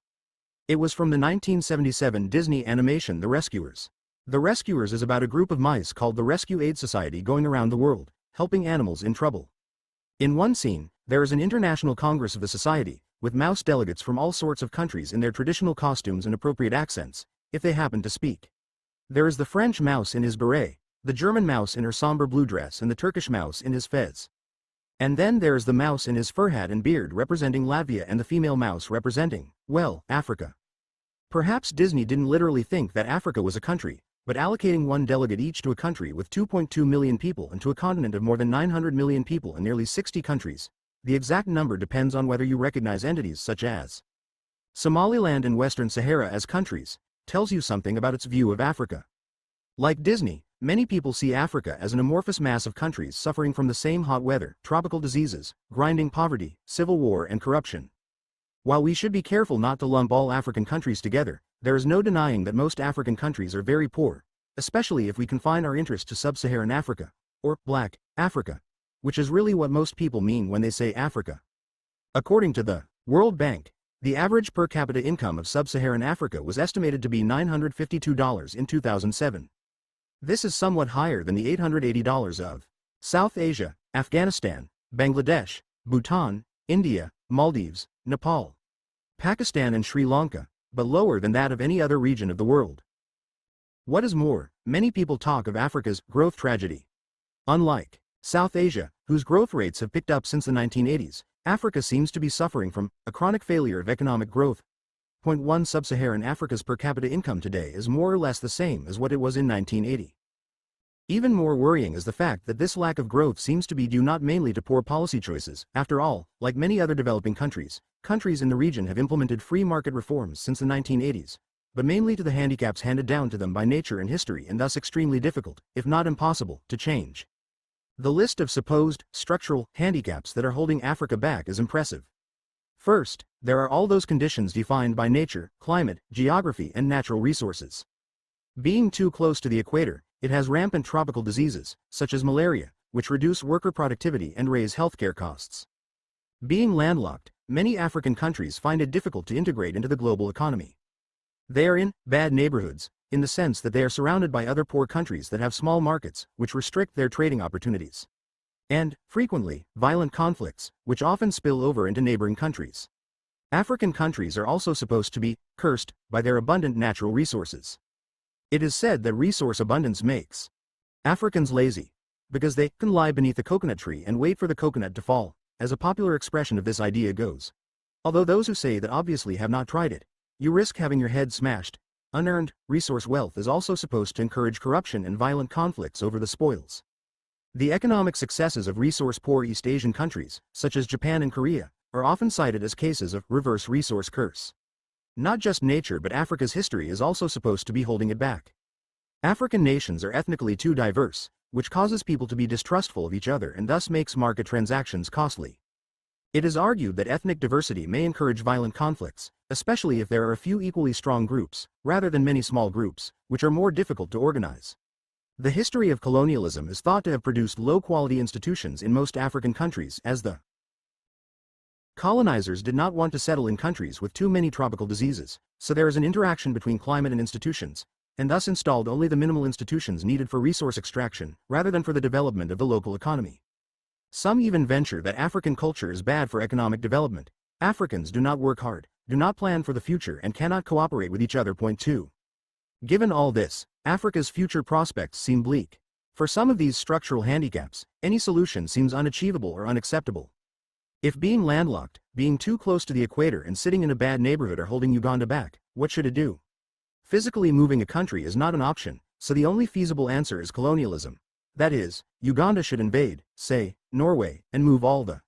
It was from the 1977 Disney animation The Rescuers. The Rescuers is about a group of mice called the Rescue Aid Society going around the world, helping animals in trouble. In one scene, there is an international congress of the society, with mouse delegates from all sorts of countries in their traditional costumes and appropriate accents, if they happen to speak. There is the French mouse in his beret, the German mouse in her somber blue dress, and the Turkish mouse in his fez. And then there is the mouse in his fur hat and beard representing Latvia and the female mouse representing, well, Africa. Perhaps Disney didn't literally think that Africa was a country, but allocating one delegate each to a country with 2.2 million people and to a continent of more than 900 million people in nearly 60 countries. The exact number depends on whether you recognize entities such as Somaliland and Western Sahara as countries, tells you something about its view of Africa. Like Disney, many people see Africa as an amorphous mass of countries suffering from the same hot weather, tropical diseases, grinding poverty, civil war, and corruption. While we should be careful not to lump all African countries together, there is no denying that most African countries are very poor, especially if we confine our interest to sub-Saharan Africa, or Black Africa, which is really what most people mean when they say Africa. According to the World Bank, the average per capita income of sub-Saharan Africa was estimated to be $952 in 2007. This is somewhat higher than the $880 of South Asia, Afghanistan, Bangladesh, Bhutan, India, Maldives, Nepal, Pakistan and Sri Lanka, but lower than that of any other region of the world. What is more, many people talk of Africa's growth tragedy. Unlike South Asia, whose growth rates have picked up since the 1980s, Africa seems to be suffering from a chronic failure of economic growth. 1. Sub-Saharan Africa's per capita income today is more or less the same as what it was in 1980. Even more worrying is the fact that this lack of growth seems to be due not mainly to poor policy choices. After all, like many other developing countries, countries in the region have implemented free market reforms since the 1980s, but mainly to the handicaps handed down to them by nature and history and thus extremely difficult, if not impossible, to change. The list of supposed structural handicaps that are holding Africa back is impressive. First, there are all those conditions defined by nature, climate, geography and natural resources. Being too close to the equator, it has rampant tropical diseases, such as malaria, which reduce worker productivity and raise healthcare costs. Being landlocked, many African countries find it difficult to integrate into the global economy. They are in bad neighborhoods, in the sense that they are surrounded by other poor countries that have small markets, which restrict their trading opportunities. And, frequently, violent conflicts, which often spill over into neighboring countries. African countries are also supposed to be cursed by their abundant natural resources. It is said that resource abundance makes Africans lazy, because they can lie beneath a coconut tree and wait for the coconut to fall, as a popular expression of this idea goes. Although those who say that obviously have not tried it, you risk having your head smashed. Unearned resource wealth is also supposed to encourage corruption and violent conflicts over the spoils. The economic successes of resource-poor East Asian countries, such as Japan and Korea, are often cited as cases of reverse resource curse. Not just nature but Africa's history is also supposed to be holding it back. African nations are ethnically too diverse, which causes people to be distrustful of each other and thus makes market transactions costly. It is argued that ethnic diversity may encourage violent conflicts, especially if there are a few equally strong groups, rather than many small groups, which are more difficult to organize. The history of colonialism is thought to have produced low-quality institutions in most African countries, as the colonizers did not want to settle in countries with too many tropical diseases, so there is an interaction between climate and institutions, and thus installed only the minimal institutions needed for resource extraction, rather than for the development of the local economy. Some even venture that African culture is bad for economic development. Africans do not work hard, do not plan for the future and cannot cooperate with each other. 2. Given all this, Africa's future prospects seem bleak. For some of these structural handicaps, any solution seems unachievable or unacceptable. If being landlocked, being too close to the equator and sitting in a bad neighborhood are holding Uganda back, what should it do? Physically moving a country is not an option, so the only feasible answer is colonialism. That is, Uganda should invade, say, Norway, and move all the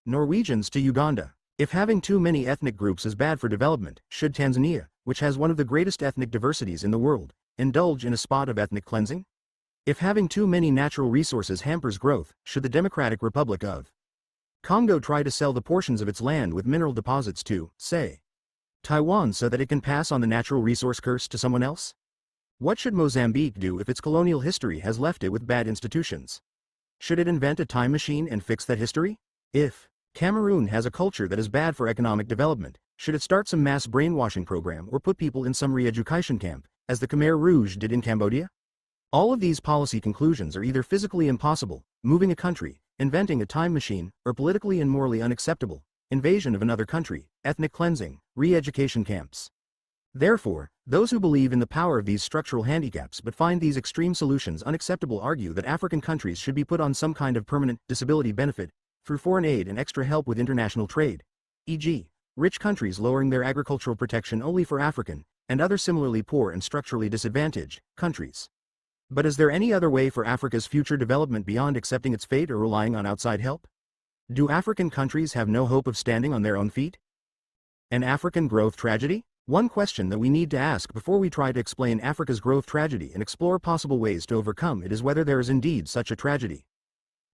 Norwegians to Uganda. If having too many ethnic groups is bad for development, should Tanzania, which has one of the greatest ethnic diversities in the world, indulge in a spot of ethnic cleansing? If having too many natural resources hampers growth, should the Democratic Republic of Congo try to sell the portions of its land with mineral deposits to, say, Taiwan so that it can pass on the natural resource curse to someone else? What should Mozambique do if its colonial history has left it with bad institutions? Should it invent a time machine and fix that history? If Cameroon has a culture that is bad for economic development, should it start some mass brainwashing program or put people in some re-education camp, as the Khmer Rouge did in Cambodia? All of these policy conclusions are either physically impossible, moving a country, inventing a time machine, or politically and morally unacceptable, invasion of another country, ethnic cleansing, re-education camps. Therefore, those who believe in the power of these structural handicaps but find these extreme solutions unacceptable argue that African countries should be put on some kind of permanent disability benefit through foreign aid and extra help with international trade, e.g., rich countries lowering their agricultural protection only for African, and other similarly poor and structurally disadvantaged, countries. But is there any other way for Africa's future development beyond accepting its fate or relying on outside help? Do African countries have no hope of standing on their own feet? An African growth tragedy? One question that we need to ask before we try to explain Africa's growth tragedy and explore possible ways to overcome it is whether there is indeed such a tragedy.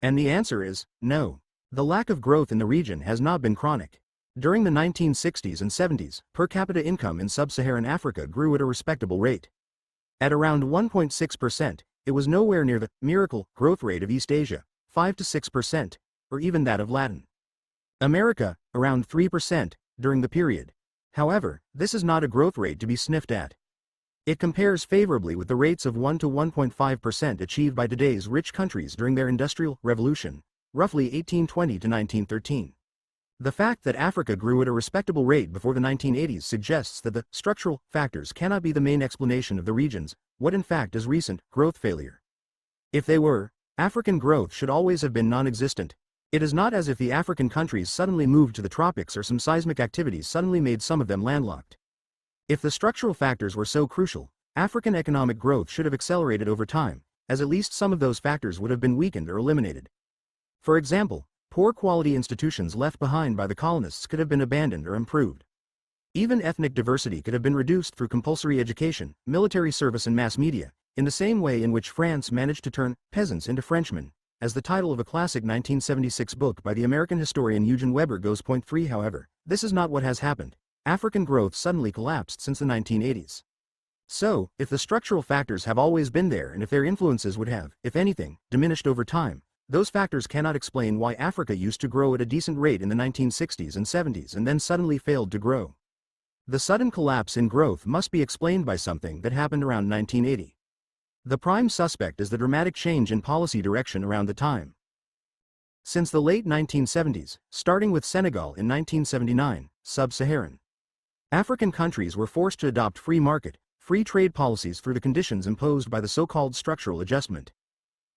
And the answer is, no. The lack of growth in the region has not been chronic. During the 1960s and 70s, per capita income in sub-Saharan Africa grew at a respectable rate. At around 1.6%, it was nowhere near the miracle growth rate of East Asia, 5 to 6%, or even that of Latin America, around 3%, during the period. However, this is not a growth rate to be sniffed at. It compares favorably with the rates of 1 to 1.5% achieved by today's rich countries during their Industrial Revolution, roughly 1820 to 1913. The fact that Africa grew at a respectable rate before the 1980s suggests that the structural factors cannot be the main explanation of the region's, what in fact is recent, growth failure. If they were, African growth should always have been non-existent. It is not as if the African countries suddenly moved to the tropics or some seismic activities suddenly made some of them landlocked. If the structural factors were so crucial, African economic growth should have accelerated over time, as at least some of those factors would have been weakened or eliminated. For example, poor quality institutions left behind by the colonists could have been abandoned or improved. Even ethnic diversity could have been reduced through compulsory education, military service and mass media, in the same way in which France managed to turn peasants into Frenchmen, as the title of a classic 1976 book by the American historian Eugene Weber goes. Point 3. However, this is not what has happened. African growth suddenly collapsed since the 1980s. So, if the structural factors have always been there and if their influences would have, if anything, diminished over time, those factors cannot explain why Africa used to grow at a decent rate in the 1960s and 70s and then suddenly failed to grow. The sudden collapse in growth must be explained by something that happened around 1980. The prime suspect is the dramatic change in policy direction around the time. Since the late 1970s, starting with Senegal in 1979, sub-Saharan African countries were forced to adopt free market, free trade policies through the conditions imposed by the so-called structural adjustment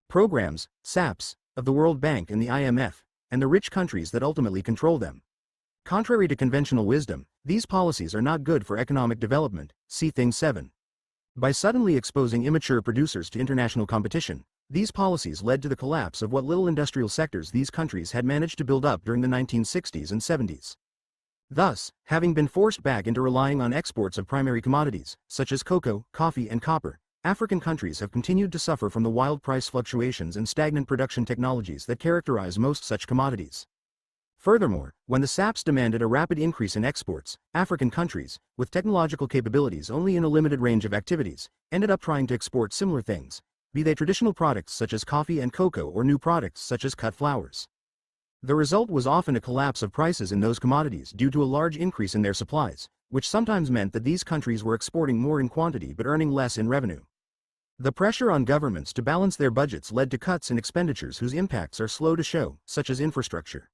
programs, SAPs, of the World Bank and the IMF, and the rich countries that ultimately control them. Contrary to conventional wisdom, these policies are not good for economic development, see Thing 7. By suddenly exposing immature producers to international competition, these policies led to the collapse of what little industrial sectors these countries had managed to build up during the 1960s and 70s. Thus, having been forced back into relying on exports of primary commodities, such as cocoa, coffee and copper, African countries have continued to suffer from the wild price fluctuations and stagnant production technologies that characterize most such commodities. Furthermore, when the SAPs demanded a rapid increase in exports, African countries, with technological capabilities only in a limited range of activities, ended up trying to export similar things, be they traditional products such as coffee and cocoa or new products such as cut flowers. The result was often a collapse of prices in those commodities due to a large increase in their supplies, which sometimes meant that these countries were exporting more in quantity but earning less in revenue. The pressure on governments to balance their budgets led to cuts in expenditures whose impacts are slow to show, such as infrastructure.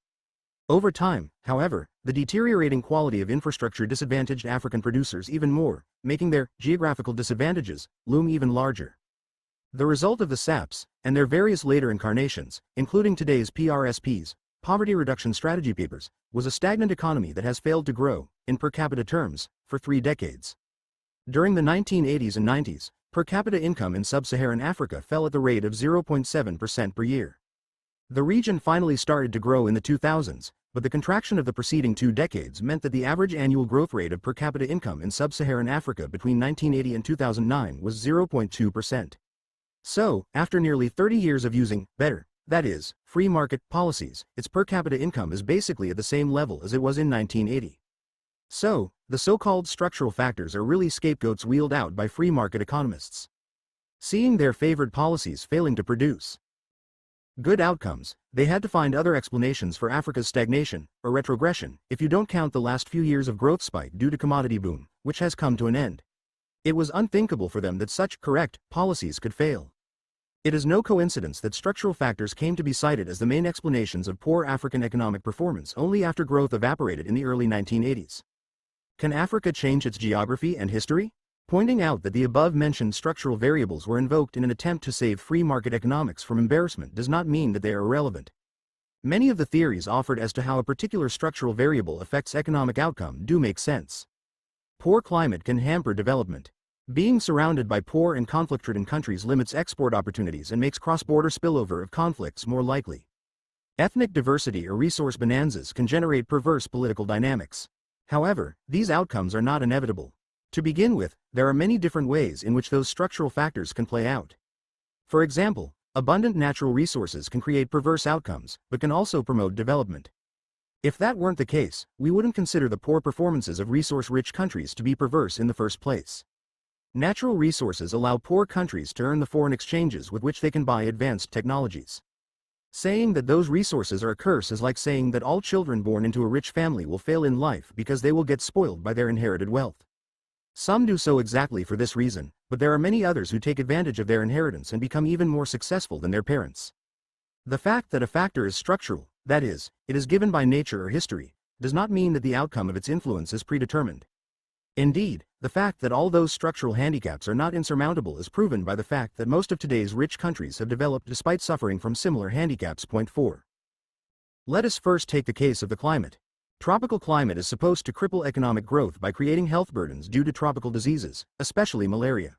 Over time, however, the deteriorating quality of infrastructure disadvantaged African producers even more, making their geographical disadvantages loom even larger. The result of the SAPs, and their various later incarnations, including today's PRSPs, poverty reduction strategy papers, was a stagnant economy that has failed to grow, in per capita terms, for 3 decades. During the 1980s and 90s, per capita income in sub-Saharan Africa fell at the rate of 0.7% per year. The region finally started to grow in the 2000s, but the contraction of the preceding 2 decades meant that the average annual growth rate of per capita income in sub-Saharan Africa between 1980 and 2009 was 0.2%. So, after nearly 30 years of using better, that is, free market policies, its per capita income is basically at the same level as it was in 1980. So, the so-called structural factors are really scapegoats wheeled out by free market economists. Seeing their favored policies failing to produce good outcomes, they had to find other explanations for Africa's stagnation, or retrogression, if you don't count the last few years of growth spike due to commodity boom, which has come to an end. It was unthinkable for them that such correct policies could fail. It is no coincidence that structural factors came to be cited as the main explanations of poor African economic performance only after growth evaporated in the early 1980s. Can Africa change its geography and history? Pointing out that the above-mentioned structural variables were invoked in an attempt to save free market economics from embarrassment does not mean that they are irrelevant. Many of the theories offered as to how a particular structural variable affects economic outcome do make sense. Poor climate can hamper development. Being surrounded by poor and conflict-ridden countries limits export opportunities and makes cross-border spillover of conflicts more likely. Ethnic diversity or resource bonanzas can generate perverse political dynamics. However, these outcomes are not inevitable. To begin with, there are many different ways in which those structural factors can play out. For example, abundant natural resources can create perverse outcomes, but can also promote development. If that weren't the case, we wouldn't consider the poor performances of resource-rich countries to be perverse in the first place. Natural resources allow poor countries to earn the foreign exchanges with which they can buy advanced technologies. Saying that those resources are a curse is like saying that all children born into a rich family will fail in life because they will get spoiled by their inherited wealth. Some do so exactly for this reason, but there are many others who take advantage of their inheritance and become even more successful than their parents. The fact that a factor is structural, that is, it is given by nature or history, does not mean that the outcome of its influence is predetermined. Indeed, the fact that all those structural handicaps are not insurmountable is proven by the fact that most of today's rich countries have developed despite suffering from similar handicaps. Point 4. Let us first take the case of the climate. Tropical climate is supposed to cripple economic growth by creating health burdens due to tropical diseases, especially malaria.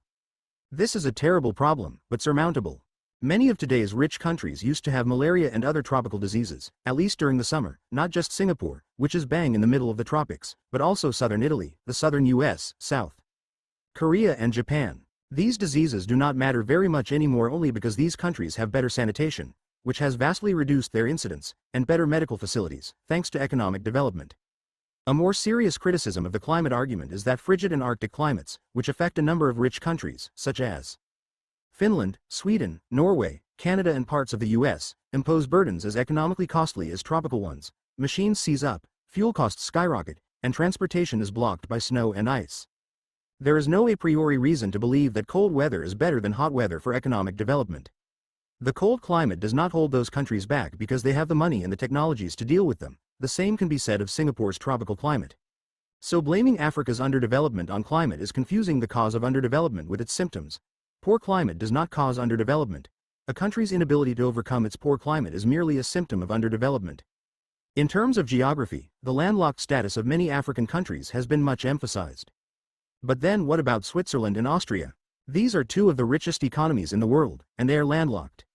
This is a terrible problem, but surmountable. Many of today's rich countries used to have malaria and other tropical diseases, at least during the summer, not just Singapore, which is bang in the middle of the tropics, but also southern Italy, the southern US, South Korea and Japan. These diseases do not matter very much anymore only because these countries have better sanitation, which has vastly reduced their incidence, and better medical facilities, thanks to economic development. A more serious criticism of the climate argument is that frigid and Arctic climates, which affect a number of rich countries, such as Finland, Sweden, Norway, Canada and parts of the US, impose burdens as economically costly as tropical ones. Machines seize up, fuel costs skyrocket, and transportation is blocked by snow and ice. There is no a priori reason to believe that cold weather is better than hot weather for economic development. The cold climate does not hold those countries back because they have the money and the technologies to deal with them. The same can be said of Singapore's tropical climate. So blaming Africa's underdevelopment on climate is confusing the cause of underdevelopment with its symptoms. Poor climate does not cause underdevelopment. A country's inability to overcome its poor climate is merely a symptom of underdevelopment. In terms of geography, the landlocked status of many African countries has been much emphasized. But then what about Switzerland and Austria? These are two of the richest economies in the world, and they are landlocked.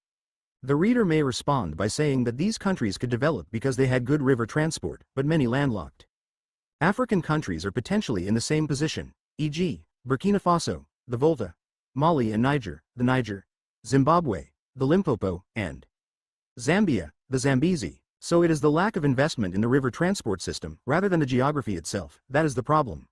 The reader may respond by saying that these countries could develop because they had good river transport, but many landlocked. African countries are potentially in the same position, e.g., Burkina Faso, the Volta, Mali and Niger, the Niger, Zimbabwe, the Limpopo, and Zambia, the Zambezi. So it is the lack of investment in the river transport system, rather than the geography itself, that is the problem.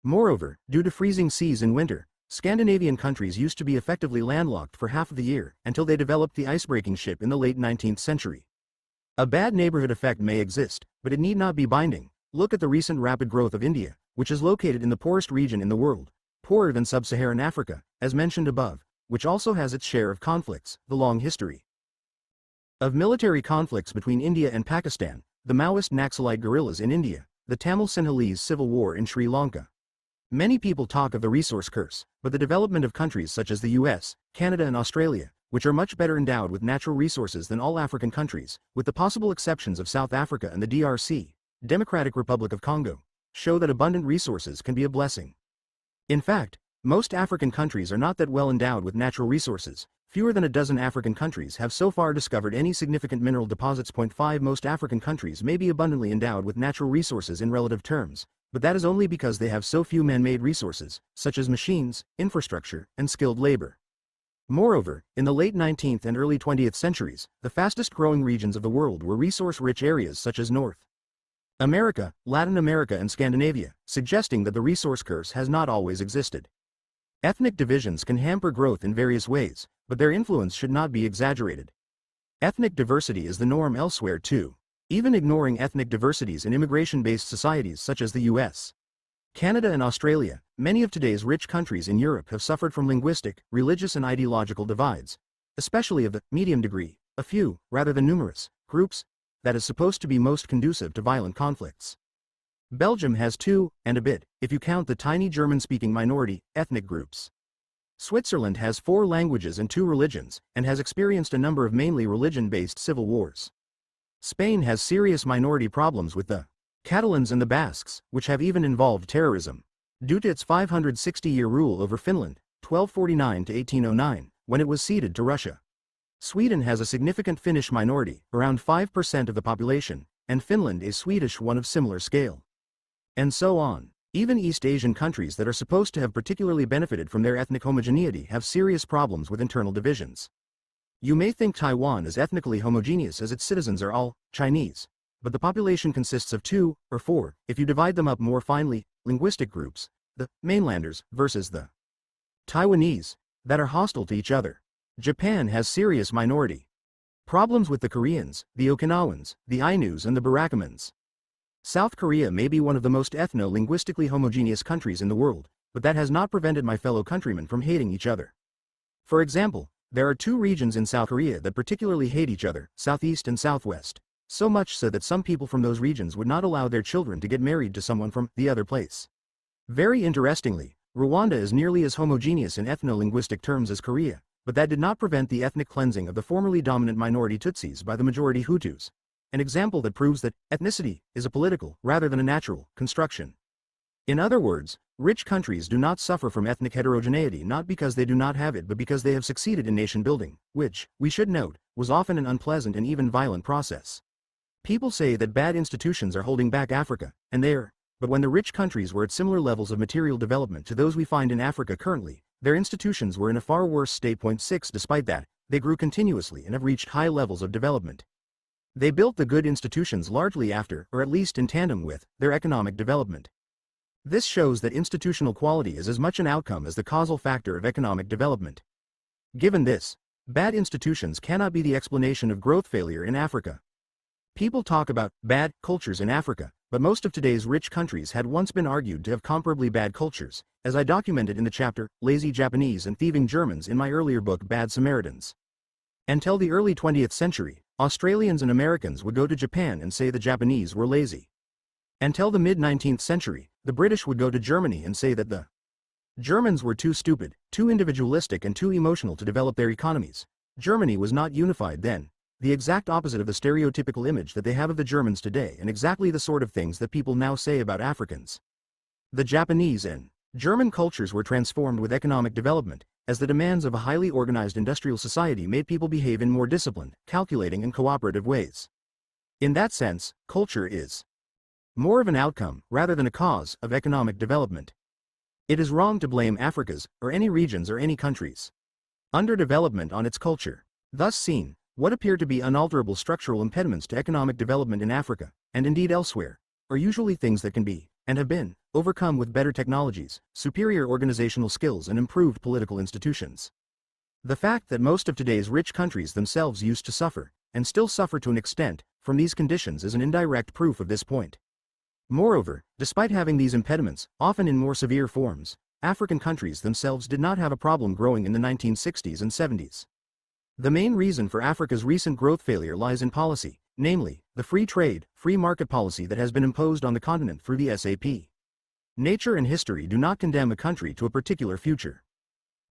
Moreover, due to freezing seas in winter, Scandinavian countries used to be effectively landlocked for half of the year, until they developed the icebreaking ship in the late 19th century. A bad neighborhood effect may exist, but it need not be binding. Look at the recent rapid growth of India, which is located in the poorest region in the world, poorer than sub-Saharan Africa, as mentioned above, which also has its share of conflicts, the long history of military conflicts between India and Pakistan, the Maoist Naxalite guerrillas in India, the Tamil Sinhalese civil war in Sri Lanka. Many people talk of the resource curse, but the development of countries such as the US, Canada and Australia, which are much better endowed with natural resources than all African countries, with the possible exceptions of South Africa and the DRC, Democratic Republic of Congo, show that abundant resources can be a blessing. In fact, most African countries are not that well endowed with natural resources. Fewer than a dozen African countries have so far discovered any significant mineral deposits. 5 Most African countries may be abundantly endowed with natural resources in relative terms, but that is only because they have so few man-made resources, such as machines, infrastructure, and skilled labor. Moreover, in the late 19th and early 20th centuries, the fastest-growing regions of the world were resource-rich areas such as North America, Latin America and Scandinavia, suggesting that the resource curse has not always existed. Ethnic divisions can hamper growth in various ways, but their influence should not be exaggerated. Ethnic diversity is the norm elsewhere too, even ignoring ethnic diversities in immigration-based societies such as the US, Canada and Australia. Many of today's rich countries in Europe have suffered from linguistic, religious and ideological divides, especially of the medium degree, a few, rather than numerous, groups, that is supposed to be most conducive to violent conflicts. Belgium has 2, and a bit, if you count the tiny German-speaking minority, ethnic groups. Switzerland has 4 languages and 2 religions, and has experienced a number of mainly religion-based civil wars. Spain has serious minority problems with the Catalans and the Basques, which have even involved terrorism, due to its 560-year rule over Finland, 1249 to 1809, when it was ceded to Russia. Sweden has a significant Finnish minority, around 5% of the population, and Finland a Swedish one of similar scale. And so on. Even East Asian countries that are supposed to have particularly benefited from their ethnic homogeneity have serious problems with internal divisions. You may think Taiwan is ethnically homogeneous as its citizens are all Chinese, but the population consists of 2 or 4, if you divide them up more finely, linguistic groups, the mainlanders versus the Taiwanese, that are hostile to each other. Japan has serious minority problems with the Koreans, the Okinawans, the Ainus and the Barakamans. South Korea may be one of the most ethno-linguistically homogeneous countries in the world, but that has not prevented my fellow countrymen from hating each other. For example, there are 2 regions in South Korea that particularly hate each other, Southeast and Southwest, so much so that some people from those regions would not allow their children to get married to someone from the other place. Very interestingly, Rwanda is nearly as homogeneous in ethno-linguistic terms as Korea, but that did not prevent the ethnic cleansing of the formerly dominant minority Tutsis by the majority Hutus, an example that proves that ethnicity is a political, rather than a natural, construction. In other words, rich countries do not suffer from ethnic heterogeneity not because they do not have it but because they have succeeded in nation building, which, we should note, was often an unpleasant and even violent process. People say that bad institutions are holding back Africa, and they are, but when the rich countries were at similar levels of material development to those we find in Africa currently, their institutions were in a far worse state. 6 Despite that, they grew continuously and have reached high levels of development. They built the good institutions largely after, or at least in tandem with, their economic development. This shows that institutional quality is as much an outcome as the causal factor of economic development. Given this, bad institutions cannot be the explanation of growth failure in Africa. People talk about bad cultures in Africa, but most of today's rich countries had once been argued to have comparably bad cultures, as I documented in the chapter, Lazy Japanese and Thieving Germans in my earlier book Bad Samaritans. Until the early 20th century, Australians and Americans would go to Japan and say the Japanese were lazy. Until the mid-19th century, the British would go to Germany and say that the Germans were too stupid, too individualistic and too emotional to develop their economies. Germany was not unified then, the exact opposite of the stereotypical image that they have of the Germans today and exactly the sort of things that people now say about Africans. The Japanese and German cultures were transformed with economic development, as the demands of a highly organized industrial society made people behave in more disciplined, calculating and cooperative ways. In that sense, culture is more of an outcome, rather than a cause, of economic development. It is wrong to blame Africa's, or any region's or any country's underdevelopment on its culture. Thus seen, what appear to be unalterable structural impediments to economic development in Africa, and indeed elsewhere, are usually things that can be, and have been, overcome with better technologies, superior organizational skills and improved political institutions. The fact that most of today's rich countries themselves used to suffer, and still suffer to an extent, from these conditions is an indirect proof of this point. Moreover, despite having these impediments, often in more severe forms, African countries themselves did not have a problem growing in the 1960s and 70s. The main reason for Africa's recent growth failure lies in policy, namely, the free trade, free market policy that has been imposed on the continent through the SAP. Nature and history do not condemn a country to a particular future.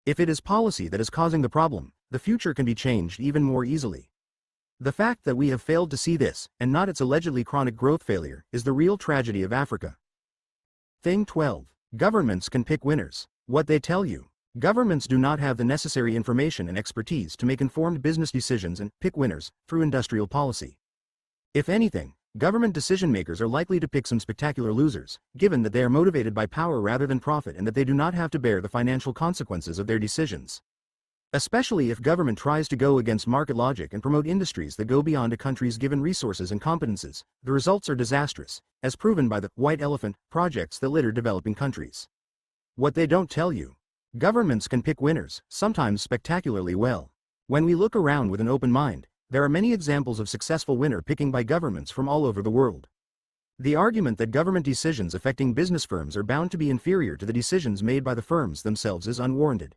If it is policy that is causing the problem, the future can be changed even more easily. The fact that we have failed to see this, and not its allegedly chronic growth failure, is the real tragedy of Africa. Thing 12. Governments can pick winners. What they tell you. Governments do not have the necessary information and expertise to make informed business decisions and pick winners through industrial policy. If anything, government decision-makers are likely to pick some spectacular losers, given that they are motivated by power rather than profit and that they do not have to bear the financial consequences of their decisions. Especially if government tries to go against market logic and promote industries that go beyond a country's given resources and competences, the results are disastrous, as proven by the white elephant projects that litter developing countries. What they don't tell you. Governments can pick winners, sometimes spectacularly well. When we look around with an open mind, there are many examples of successful winner picking by governments from all over the world. The argument that government decisions affecting business firms are bound to be inferior to the decisions made by the firms themselves is unwarranted.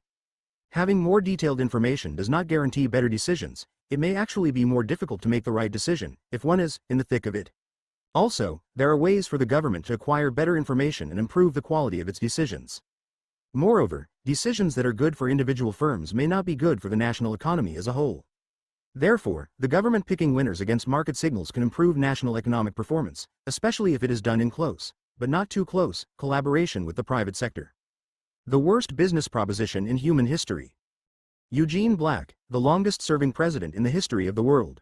Having more detailed information does not guarantee better decisions. It may actually be more difficult to make the right decision, if one is in the thick of it. Also, there are ways for the government to acquire better information and improve the quality of its decisions. Moreover, decisions that are good for individual firms may not be good for the national economy as a whole. Therefore, the government picking winners against market signals can improve national economic performance, especially if it is done in close, but not too close, collaboration with the private sector. The worst business proposition in human history. Eugene Black, the longest-serving president in the history of the world.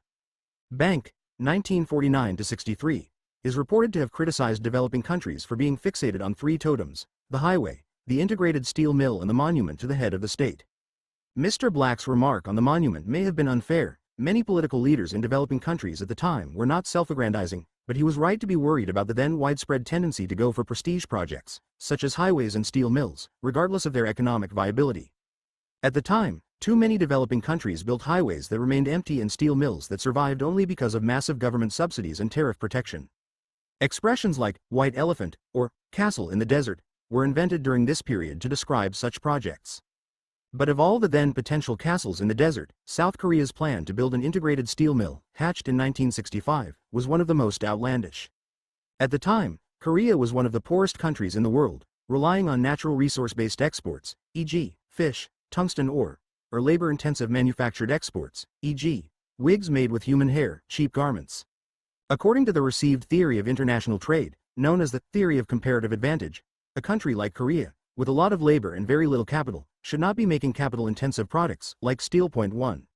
Bank, 1949-63, is reported to have criticized developing countries for being fixated on 3 totems, the highway, the integrated steel mill and the monument to the head of the state. Mr. Black's remark on the monument may have been unfair. Many political leaders in developing countries at the time were not self-aggrandizing, but he was right to be worried about the then widespread tendency to go for prestige projects, such as highways and steel mills, regardless of their economic viability. At the time, too many developing countries built highways that remained empty and steel mills that survived only because of massive government subsidies and tariff protection. Expressions like white elephant or castle in the desert were invented during this period to describe such projects. But of all the then potential castles in the desert, South Korea's plan to build an integrated steel mill, hatched in 1965, was one of the most outlandish. At the time, Korea was one of the poorest countries in the world, relying on natural resource-based exports, e.g., fish, tungsten ore, or labor-intensive manufactured exports, e.g., wigs made with human hair, cheap garments. According to the received theory of international trade, known as the theory of comparative advantage, a country like Korea, with a lot of labor and very little capital, should not be making capital-intensive products like steel. 1.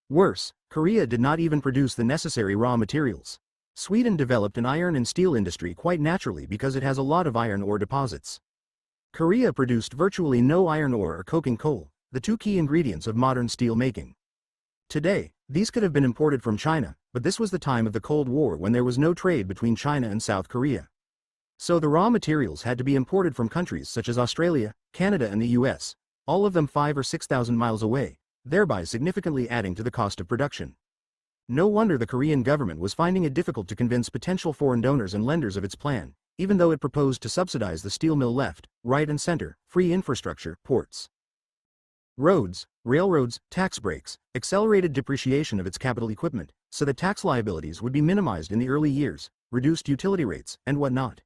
Worse, Korea did not even produce the necessary raw materials. Sweden developed an iron and steel industry quite naturally because it has a lot of iron ore deposits. Korea produced virtually no iron ore or coking coal, the two key ingredients of modern steel making. Today, these could have been imported from China, but this was the time of the Cold War when there was no trade between China and South Korea. So the raw materials had to be imported from countries such as Australia, Canada and the US, all of them 5,000 or 6,000 miles away, thereby significantly adding to the cost of production. No wonder the Korean government was finding it difficult to convince potential foreign donors and lenders of its plan, even though it proposed to subsidize the steel mill left, right and center, free infrastructure, ports, roads, railroads, tax breaks, accelerated depreciation of its capital equipment, so that tax liabilities would be minimized in the early years, reduced utility rates, and whatnot.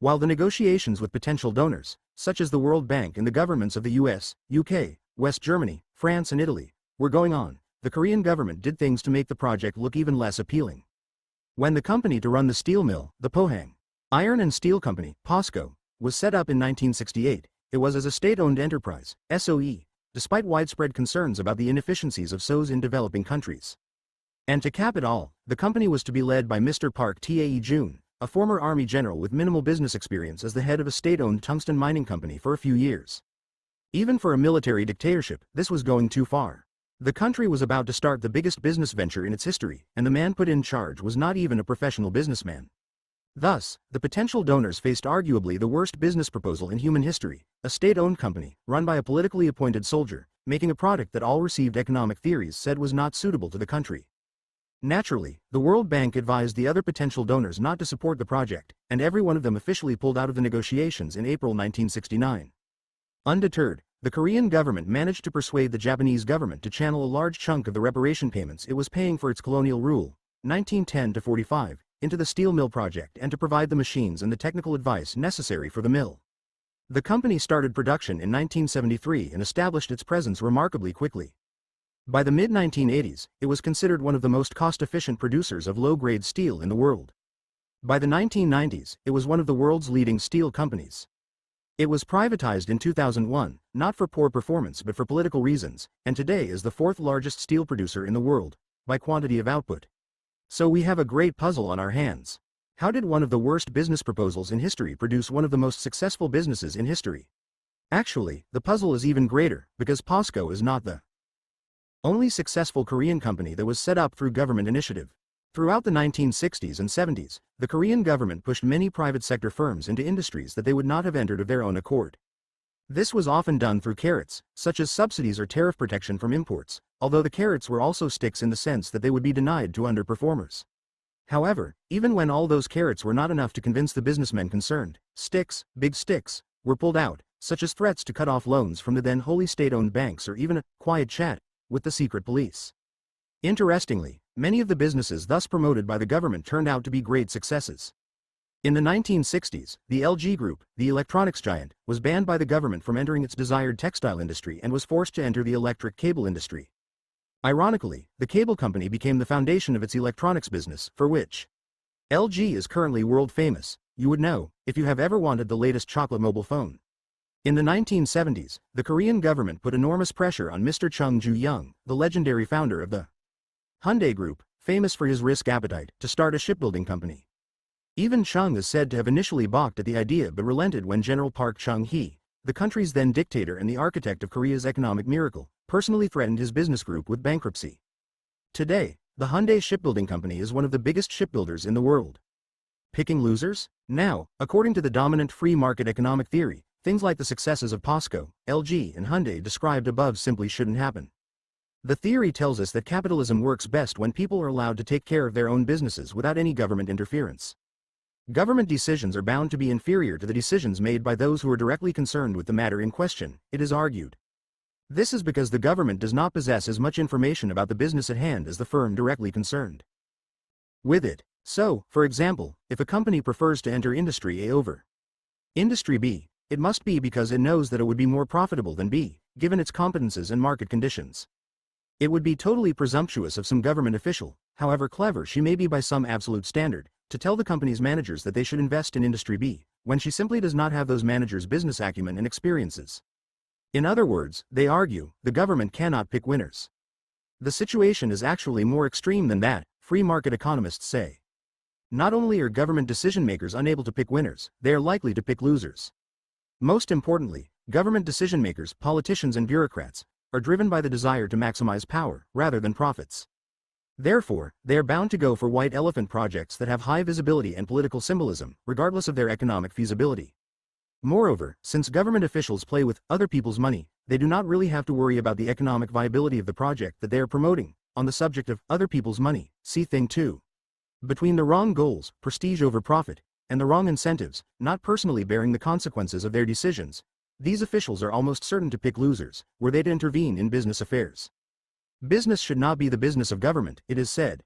While the negotiations with potential donors, such as the World Bank and the governments of the US, UK, West Germany, France and Italy, were going on, the Korean government did things to make the project look even less appealing. When the company to run the steel mill, the Pohang Iron and Steel Company, POSCO, was set up in 1968, it was as a state-owned enterprise, SOE, despite widespread concerns about the inefficiencies of SOEs in developing countries. And to cap it all, the company was to be led by Mr. Park Tae-jun, a former army general with minimal business experience as the head of a state-owned tungsten mining company for a few years. Even for a military dictatorship, this was going too far. The country was about to start the biggest business venture in its history, and the man put in charge was not even a professional businessman. Thus, the potential donors faced arguably the worst business proposal in human history, a state-owned company, run by a politically appointed soldier, making a product that all received economic theories said was not suitable to the country. Naturally, the World Bank advised the other potential donors not to support the project, and every one of them officially pulled out of the negotiations in April 1969. Undeterred, the Korean government managed to persuade the Japanese government to channel a large chunk of the reparation payments it was paying for its colonial rule, 1910-45, into the steel mill project and to provide the machines and the technical advice necessary for the mill. The company started production in 1973 and established its presence remarkably quickly. By the mid-1980s, it was considered one of the most cost-efficient producers of low-grade steel in the world. By the 1990s, it was one of the world's leading steel companies. It was privatized in 2001, not for poor performance but for political reasons, and today is the fourth largest steel producer in the world, by quantity of output. So we have a great puzzle on our hands. How did one of the worst business proposals in history produce one of the most successful businesses in history? Actually, the puzzle is even greater, because POSCO is not the only successful Korean company that was set up through government initiative. Throughout the 1960s and 70s, the Korean government pushed many private sector firms into industries that they would not have entered of their own accord. This was often done through carrots, such as subsidies or tariff protection from imports, although the carrots were also sticks in the sense that they would be denied to underperformers. However, even when all those carrots were not enough to convince the businessmen concerned, sticks, big sticks, were pulled out, such as threats to cut off loans from the then wholly state-owned banks or even a quiet chat with the secret police. Interestingly, many of the businesses thus promoted by the government turned out to be great successes. In the 1960s, the LG Group, the electronics giant, was banned by the government from entering its desired textile industry and was forced to enter the electric cable industry. Ironically, the cable company became the foundation of its electronics business, for which LG is currently world famous, you would know, if you have ever wanted the latest chocolate mobile phone. In the 1970s, the Korean government put enormous pressure on Mr. Chung Ju-young, the legendary founder of the Hyundai Group, famous for his risk appetite, to start a shipbuilding company. Even Chung is said to have initially balked at the idea but relented when General Park Chung-hee, the country's then dictator and the architect of Korea's economic miracle, personally threatened his business group with bankruptcy. Today, the Hyundai Shipbuilding Company is one of the biggest shipbuilders in the world. Picking losers? Now, according to the dominant free market economic theory, things like the successes of POSCO, LG, and Hyundai described above simply shouldn't happen. The theory tells us that capitalism works best when people are allowed to take care of their own businesses without any government interference. Government decisions are bound to be inferior to the decisions made by those who are directly concerned with the matter in question, it is argued. This is because the government does not possess as much information about the business at hand as the firm directly concerned with it. So, for example, if a company prefers to enter industry A over industry B, it must be because it knows that it would be more profitable than B, given its competences and market conditions. It would be totally presumptuous of some government official, however clever she may be by some absolute standard, to tell the company's managers that they should invest in industry B, when she simply does not have those managers' business acumen and experiences. In other words, they argue, the government cannot pick winners. The situation is actually more extreme than that, free market economists say. Not only are government decision-makers unable to pick winners, they are likely to pick losers. Most importantly, government decision-makers, politicians and bureaucrats, are driven by the desire to maximize power, rather than profits. Therefore, they are bound to go for white elephant projects that have high visibility and political symbolism, regardless of their economic feasibility. Moreover, since government officials play with other people's money, they do not really have to worry about the economic viability of the project that they are promoting. On the subject of other people's money, see Thing 2. Between the wrong goals, prestige over profit, and the wrong incentives, not personally bearing the consequences of their decisions, these officials are almost certain to pick losers, were they to intervene in business affairs. Business should not be the business of government, it is said.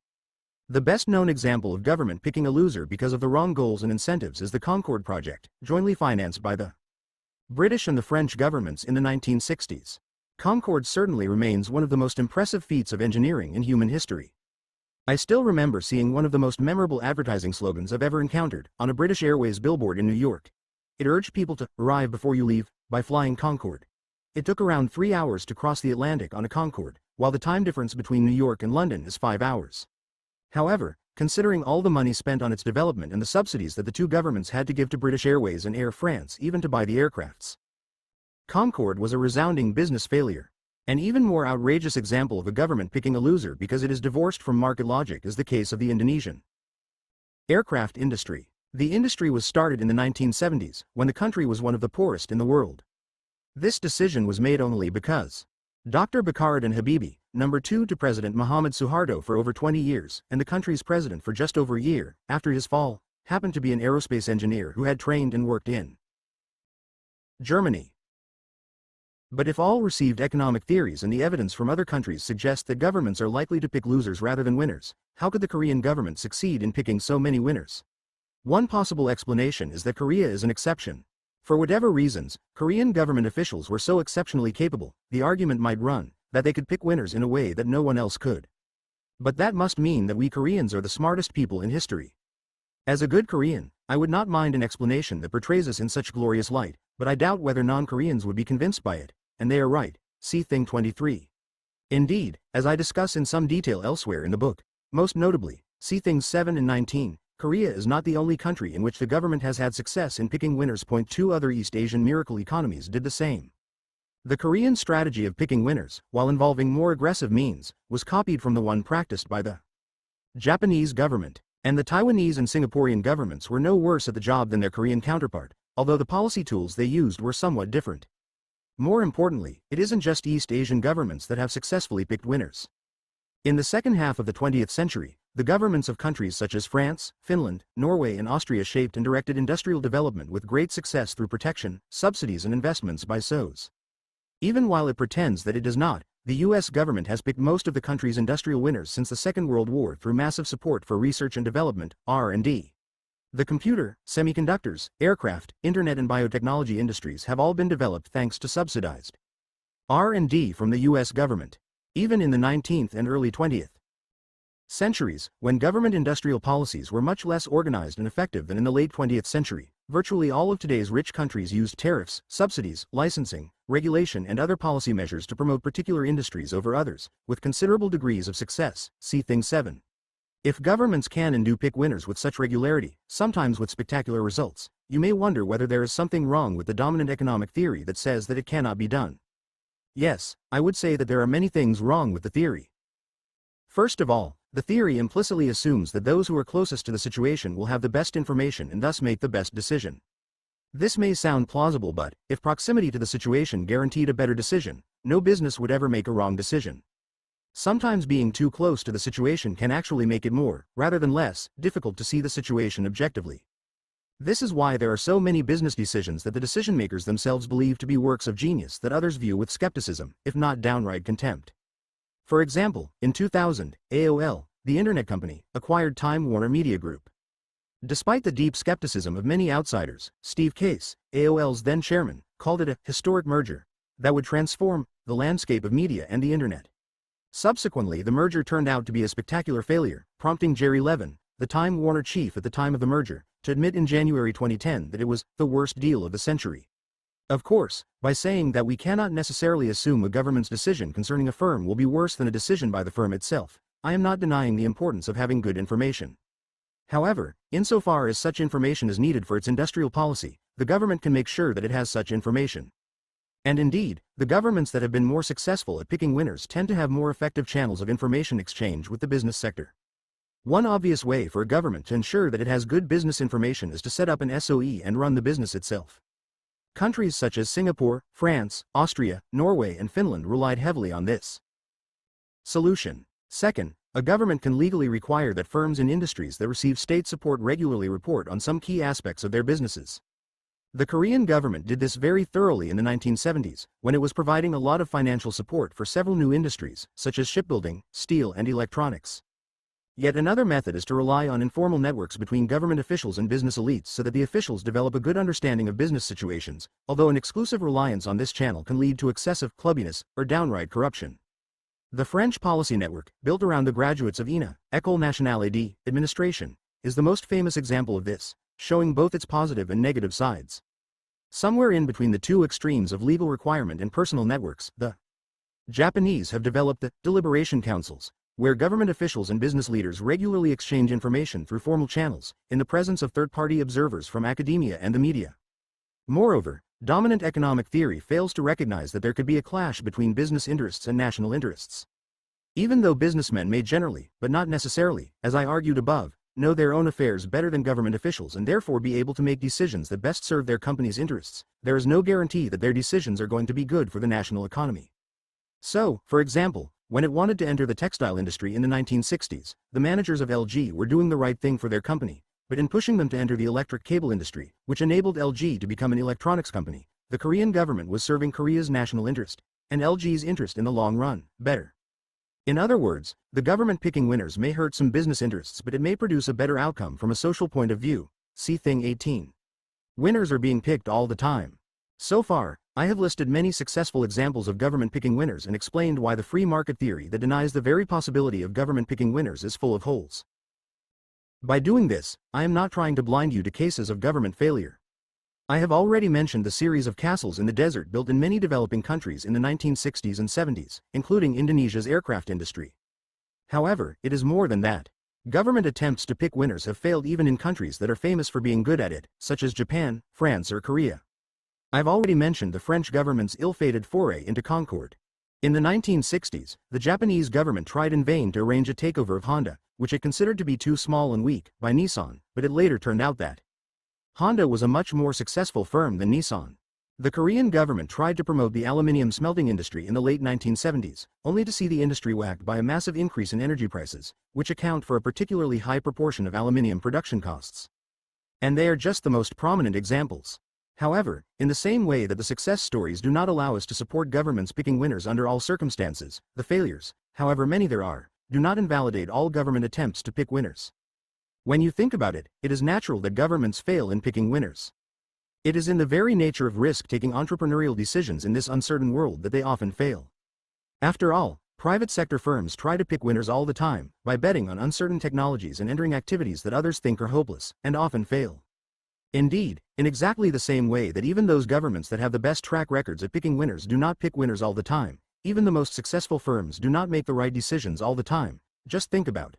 The best-known example of government picking a loser because of the wrong goals and incentives is the Concorde project, jointly financed by the British and the French governments in the 1960s. Concorde certainly remains one of the most impressive feats of engineering in human history. I still remember seeing one of the most memorable advertising slogans I've ever encountered on a British Airways billboard in New York. It urged people to arrive before you leave by flying Concorde. It took around 3 hours to cross the Atlantic on a Concorde, while the time difference between New York and London is 5 hours. However, considering all the money spent on its development and the subsidies that the two governments had to give to British Airways and Air France even to buy the aircrafts, Concorde was a resounding business failure. An even more outrageous example of a government picking a loser because it is divorced from market logic is the case of the Indonesian aircraft industry. The industry was started in the 1970s, when the country was one of the poorest in the world. This decision was made only because Dr. Bakaruddin Habibie, number 2 to President Muhammad Suharto for over 20 years, and the country's president for just over a year, after his fall, happened to be an aerospace engineer who had trained and worked in Germany. But if all received economic theories and the evidence from other countries suggest that governments are likely to pick losers rather than winners, how could the Korean government succeed in picking so many winners? One possible explanation is that Korea is an exception. For whatever reasons, Korean government officials were so exceptionally capable, the argument might run, that they could pick winners in a way that no one else could. But that must mean that we Koreans are the smartest people in history. As a good Korean, I would not mind an explanation that portrays us in such glorious light, but I doubt whether non-Koreans would be convinced by it, and they are right, see Thing 23. Indeed, as I discuss in some detail elsewhere in the book, most notably, see Things 7 and 19, Korea is not the only country in which the government has had success in picking winners. 2 other East Asian miracle economies did the same. The Korean strategy of picking winners, while involving more aggressive means, was copied from the one practiced by the Japanese government, and the Taiwanese and Singaporean governments were no worse at the job than their Korean counterpart, although the policy tools they used were somewhat different. More importantly, it isn't just East Asian governments that have successfully picked winners. In the second half of the 20th century, the governments of countries such as France, Finland, Norway and Austria shaped and directed industrial development with great success through protection, subsidies and investments by SOEs. Even while it pretends that it does not, the US government has picked most of the country's industrial winners since the Second World War through massive support for research and development, R&D. The computer, semiconductors, aircraft, internet and biotechnology industries have all been developed thanks to subsidized R&D from the US government. Even in the 19th and early 20th centuries, when government industrial policies were much less organized and effective than in the late 20th century, virtually all of today's rich countries used tariffs, subsidies, licensing, regulation and other policy measures to promote particular industries over others, with considerable degrees of success, see Thing 7. If governments can and do pick winners with such regularity, sometimes with spectacular results, you may wonder whether there is something wrong with the dominant economic theory that says that it cannot be done. Yes, I would say that there are many things wrong with the theory. First of all, The theory implicitly assumes that those who are closest to the situation will have the best information and thus make the best decision. This may sound plausible, but if proximity to the situation guaranteed a better decision, no business would ever make a wrong decision. Sometimes being too close to the situation can actually make it more, rather than less, difficult to see the situation objectively. This is why there are so many business decisions that the decision-makers themselves believe to be works of genius that others view with skepticism, if not downright contempt. For example, in 2000, AOL, the internet company, acquired Time Warner Media Group. Despite the deep skepticism of many outsiders, Steve Case, AOL's then chairman, called it a historic merger that would transform the landscape of media and the internet. Subsequently, the merger turned out to be a spectacular failure, prompting Jerry Levin, the Time Warner chief at the time of the merger, to admit in January 2010 that it was the worst deal of the century. Of course, by saying that we cannot necessarily assume a government's decision concerning a firm will be worse than a decision by the firm itself, I am not denying the importance of having good information. However, insofar as such information is needed for its industrial policy, the government can make sure that it has such information. And indeed, the governments that have been more successful at picking winners tend to have more effective channels of information exchange with the business sector. One obvious way for a government to ensure that it has good business information is to set up an SOE and run the business itself. Countries such as Singapore, France, Austria, Norway, and Finland relied heavily on this. Solution. Second, a government can legally require that firms in industries that receive state support regularly report on some key aspects of their businesses. The Korean government did this very thoroughly in the 1970s, when it was providing a lot of financial support for several new industries, such as shipbuilding, steel, and electronics. Yet another method is to rely on informal networks between government officials and business elites so that the officials develop a good understanding of business situations, although an exclusive reliance on this channel can lead to excessive clubbiness or downright corruption. The French policy network, built around the graduates of ENA, École Nationale d'Administration, is the most famous example of this, showing both its positive and negative sides. Somewhere in between the two extremes of legal requirement and personal networks, the Japanese have developed the deliberation councils, where government officials and business leaders regularly exchange information through formal channels, in the presence of third-party observers from academia and the media. Moreover, dominant economic theory fails to recognize that there could be a clash between business interests and national interests. Even though businessmen may generally, but not necessarily, as I argued above, know their own affairs better than government officials and therefore be able to make decisions that best serve their company's interests, there is no guarantee that their decisions are going to be good for the national economy. So, for example, when it wanted to enter the textile industry in the 1960s, the managers of LG were doing the right thing for their company, but in pushing them to enter the electric cable industry, which enabled LG to become an electronics company, the Korean government was serving Korea's national interest, and LG's interest in the long run, better. In other words, the government picking winners may hurt some business interests, but it may produce a better outcome from a social point of view. See Thing 18. Winners are being picked all the time. So far, I have listed many successful examples of government picking winners and explained why the free market theory that denies the very possibility of government picking winners is full of holes. By doing this, I am not trying to blind you to cases of government failure. I have already mentioned the series of castles in the desert built in many developing countries in the 1960s and 70s, including Indonesia's aircraft industry. However, it is more than that. Government attempts to pick winners have failed even in countries that are famous for being good at it, such as Japan, France, or Korea. I've already mentioned the French government's ill-fated foray into Concorde. In the 1960s, the Japanese government tried in vain to arrange a takeover of Honda, which it considered to be too small and weak, by Nissan, but it later turned out that Honda was a much more successful firm than Nissan. The Korean government tried to promote the aluminium smelting industry in the late 1970s, only to see the industry whacked by a massive increase in energy prices, which account for a particularly high proportion of aluminium production costs. And they are just the most prominent examples. However, in the same way that the success stories do not allow us to support governments picking winners under all circumstances, the failures, however many there are, do not invalidate all government attempts to pick winners. When you think about it, it is natural that governments fail in picking winners. It is in the very nature of risk-taking entrepreneurial decisions in this uncertain world that they often fail. After all, private sector firms try to pick winners all the time, by betting on uncertain technologies and entering activities that others think are hopeless, and often fail. Indeed, in exactly the same way that even those governments that have the best track records at picking winners do not pick winners all the time, even the most successful firms do not make the right decisions all the time. Just think about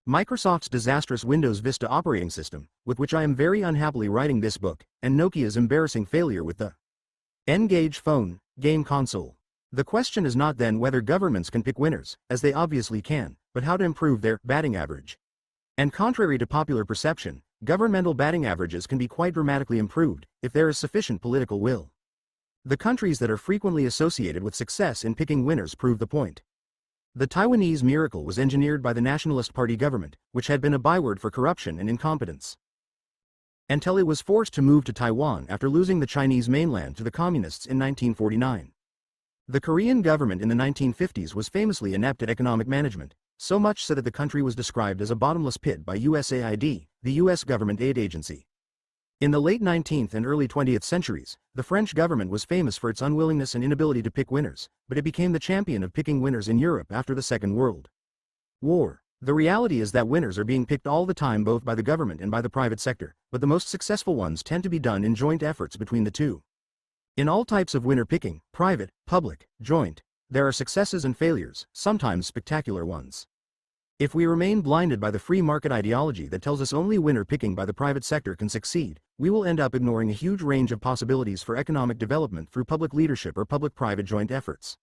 Microsoft's disastrous Windows Vista operating system, with which I am very unhappily writing this book, and Nokia's embarrassing failure with the N-Gage phone, game console. The question is not then whether governments can pick winners, as they obviously can, but how to improve their batting average. And contrary to popular perception, governmental batting averages can be quite dramatically improved if there is sufficient political will. The countries that are frequently associated with success in picking winners prove the point. The Taiwanese miracle was engineered by the Nationalist Party government, which had been a byword for corruption and incompetence, until it was forced to move to Taiwan after losing the Chinese mainland to the Communists in 1949. The Korean government in the 1950s was famously inept at economic management, so much so that the country was described as a bottomless pit by USAID, the U.S. government aid agency. In the late 19th and early 20th centuries, the French government was famous for its unwillingness and inability to pick winners, but it became the champion of picking winners in Europe after the Second World War. The reality is that winners are being picked all the time both by the government and by the private sector, but the most successful ones tend to be done in joint efforts between the two. In all types of winner picking, private, public, joint, there are successes and failures, sometimes spectacular ones. If we remain blinded by the free market ideology that tells us only winner picking by the private sector can succeed, we will end up ignoring a huge range of possibilities for economic development through public leadership or public-private joint efforts.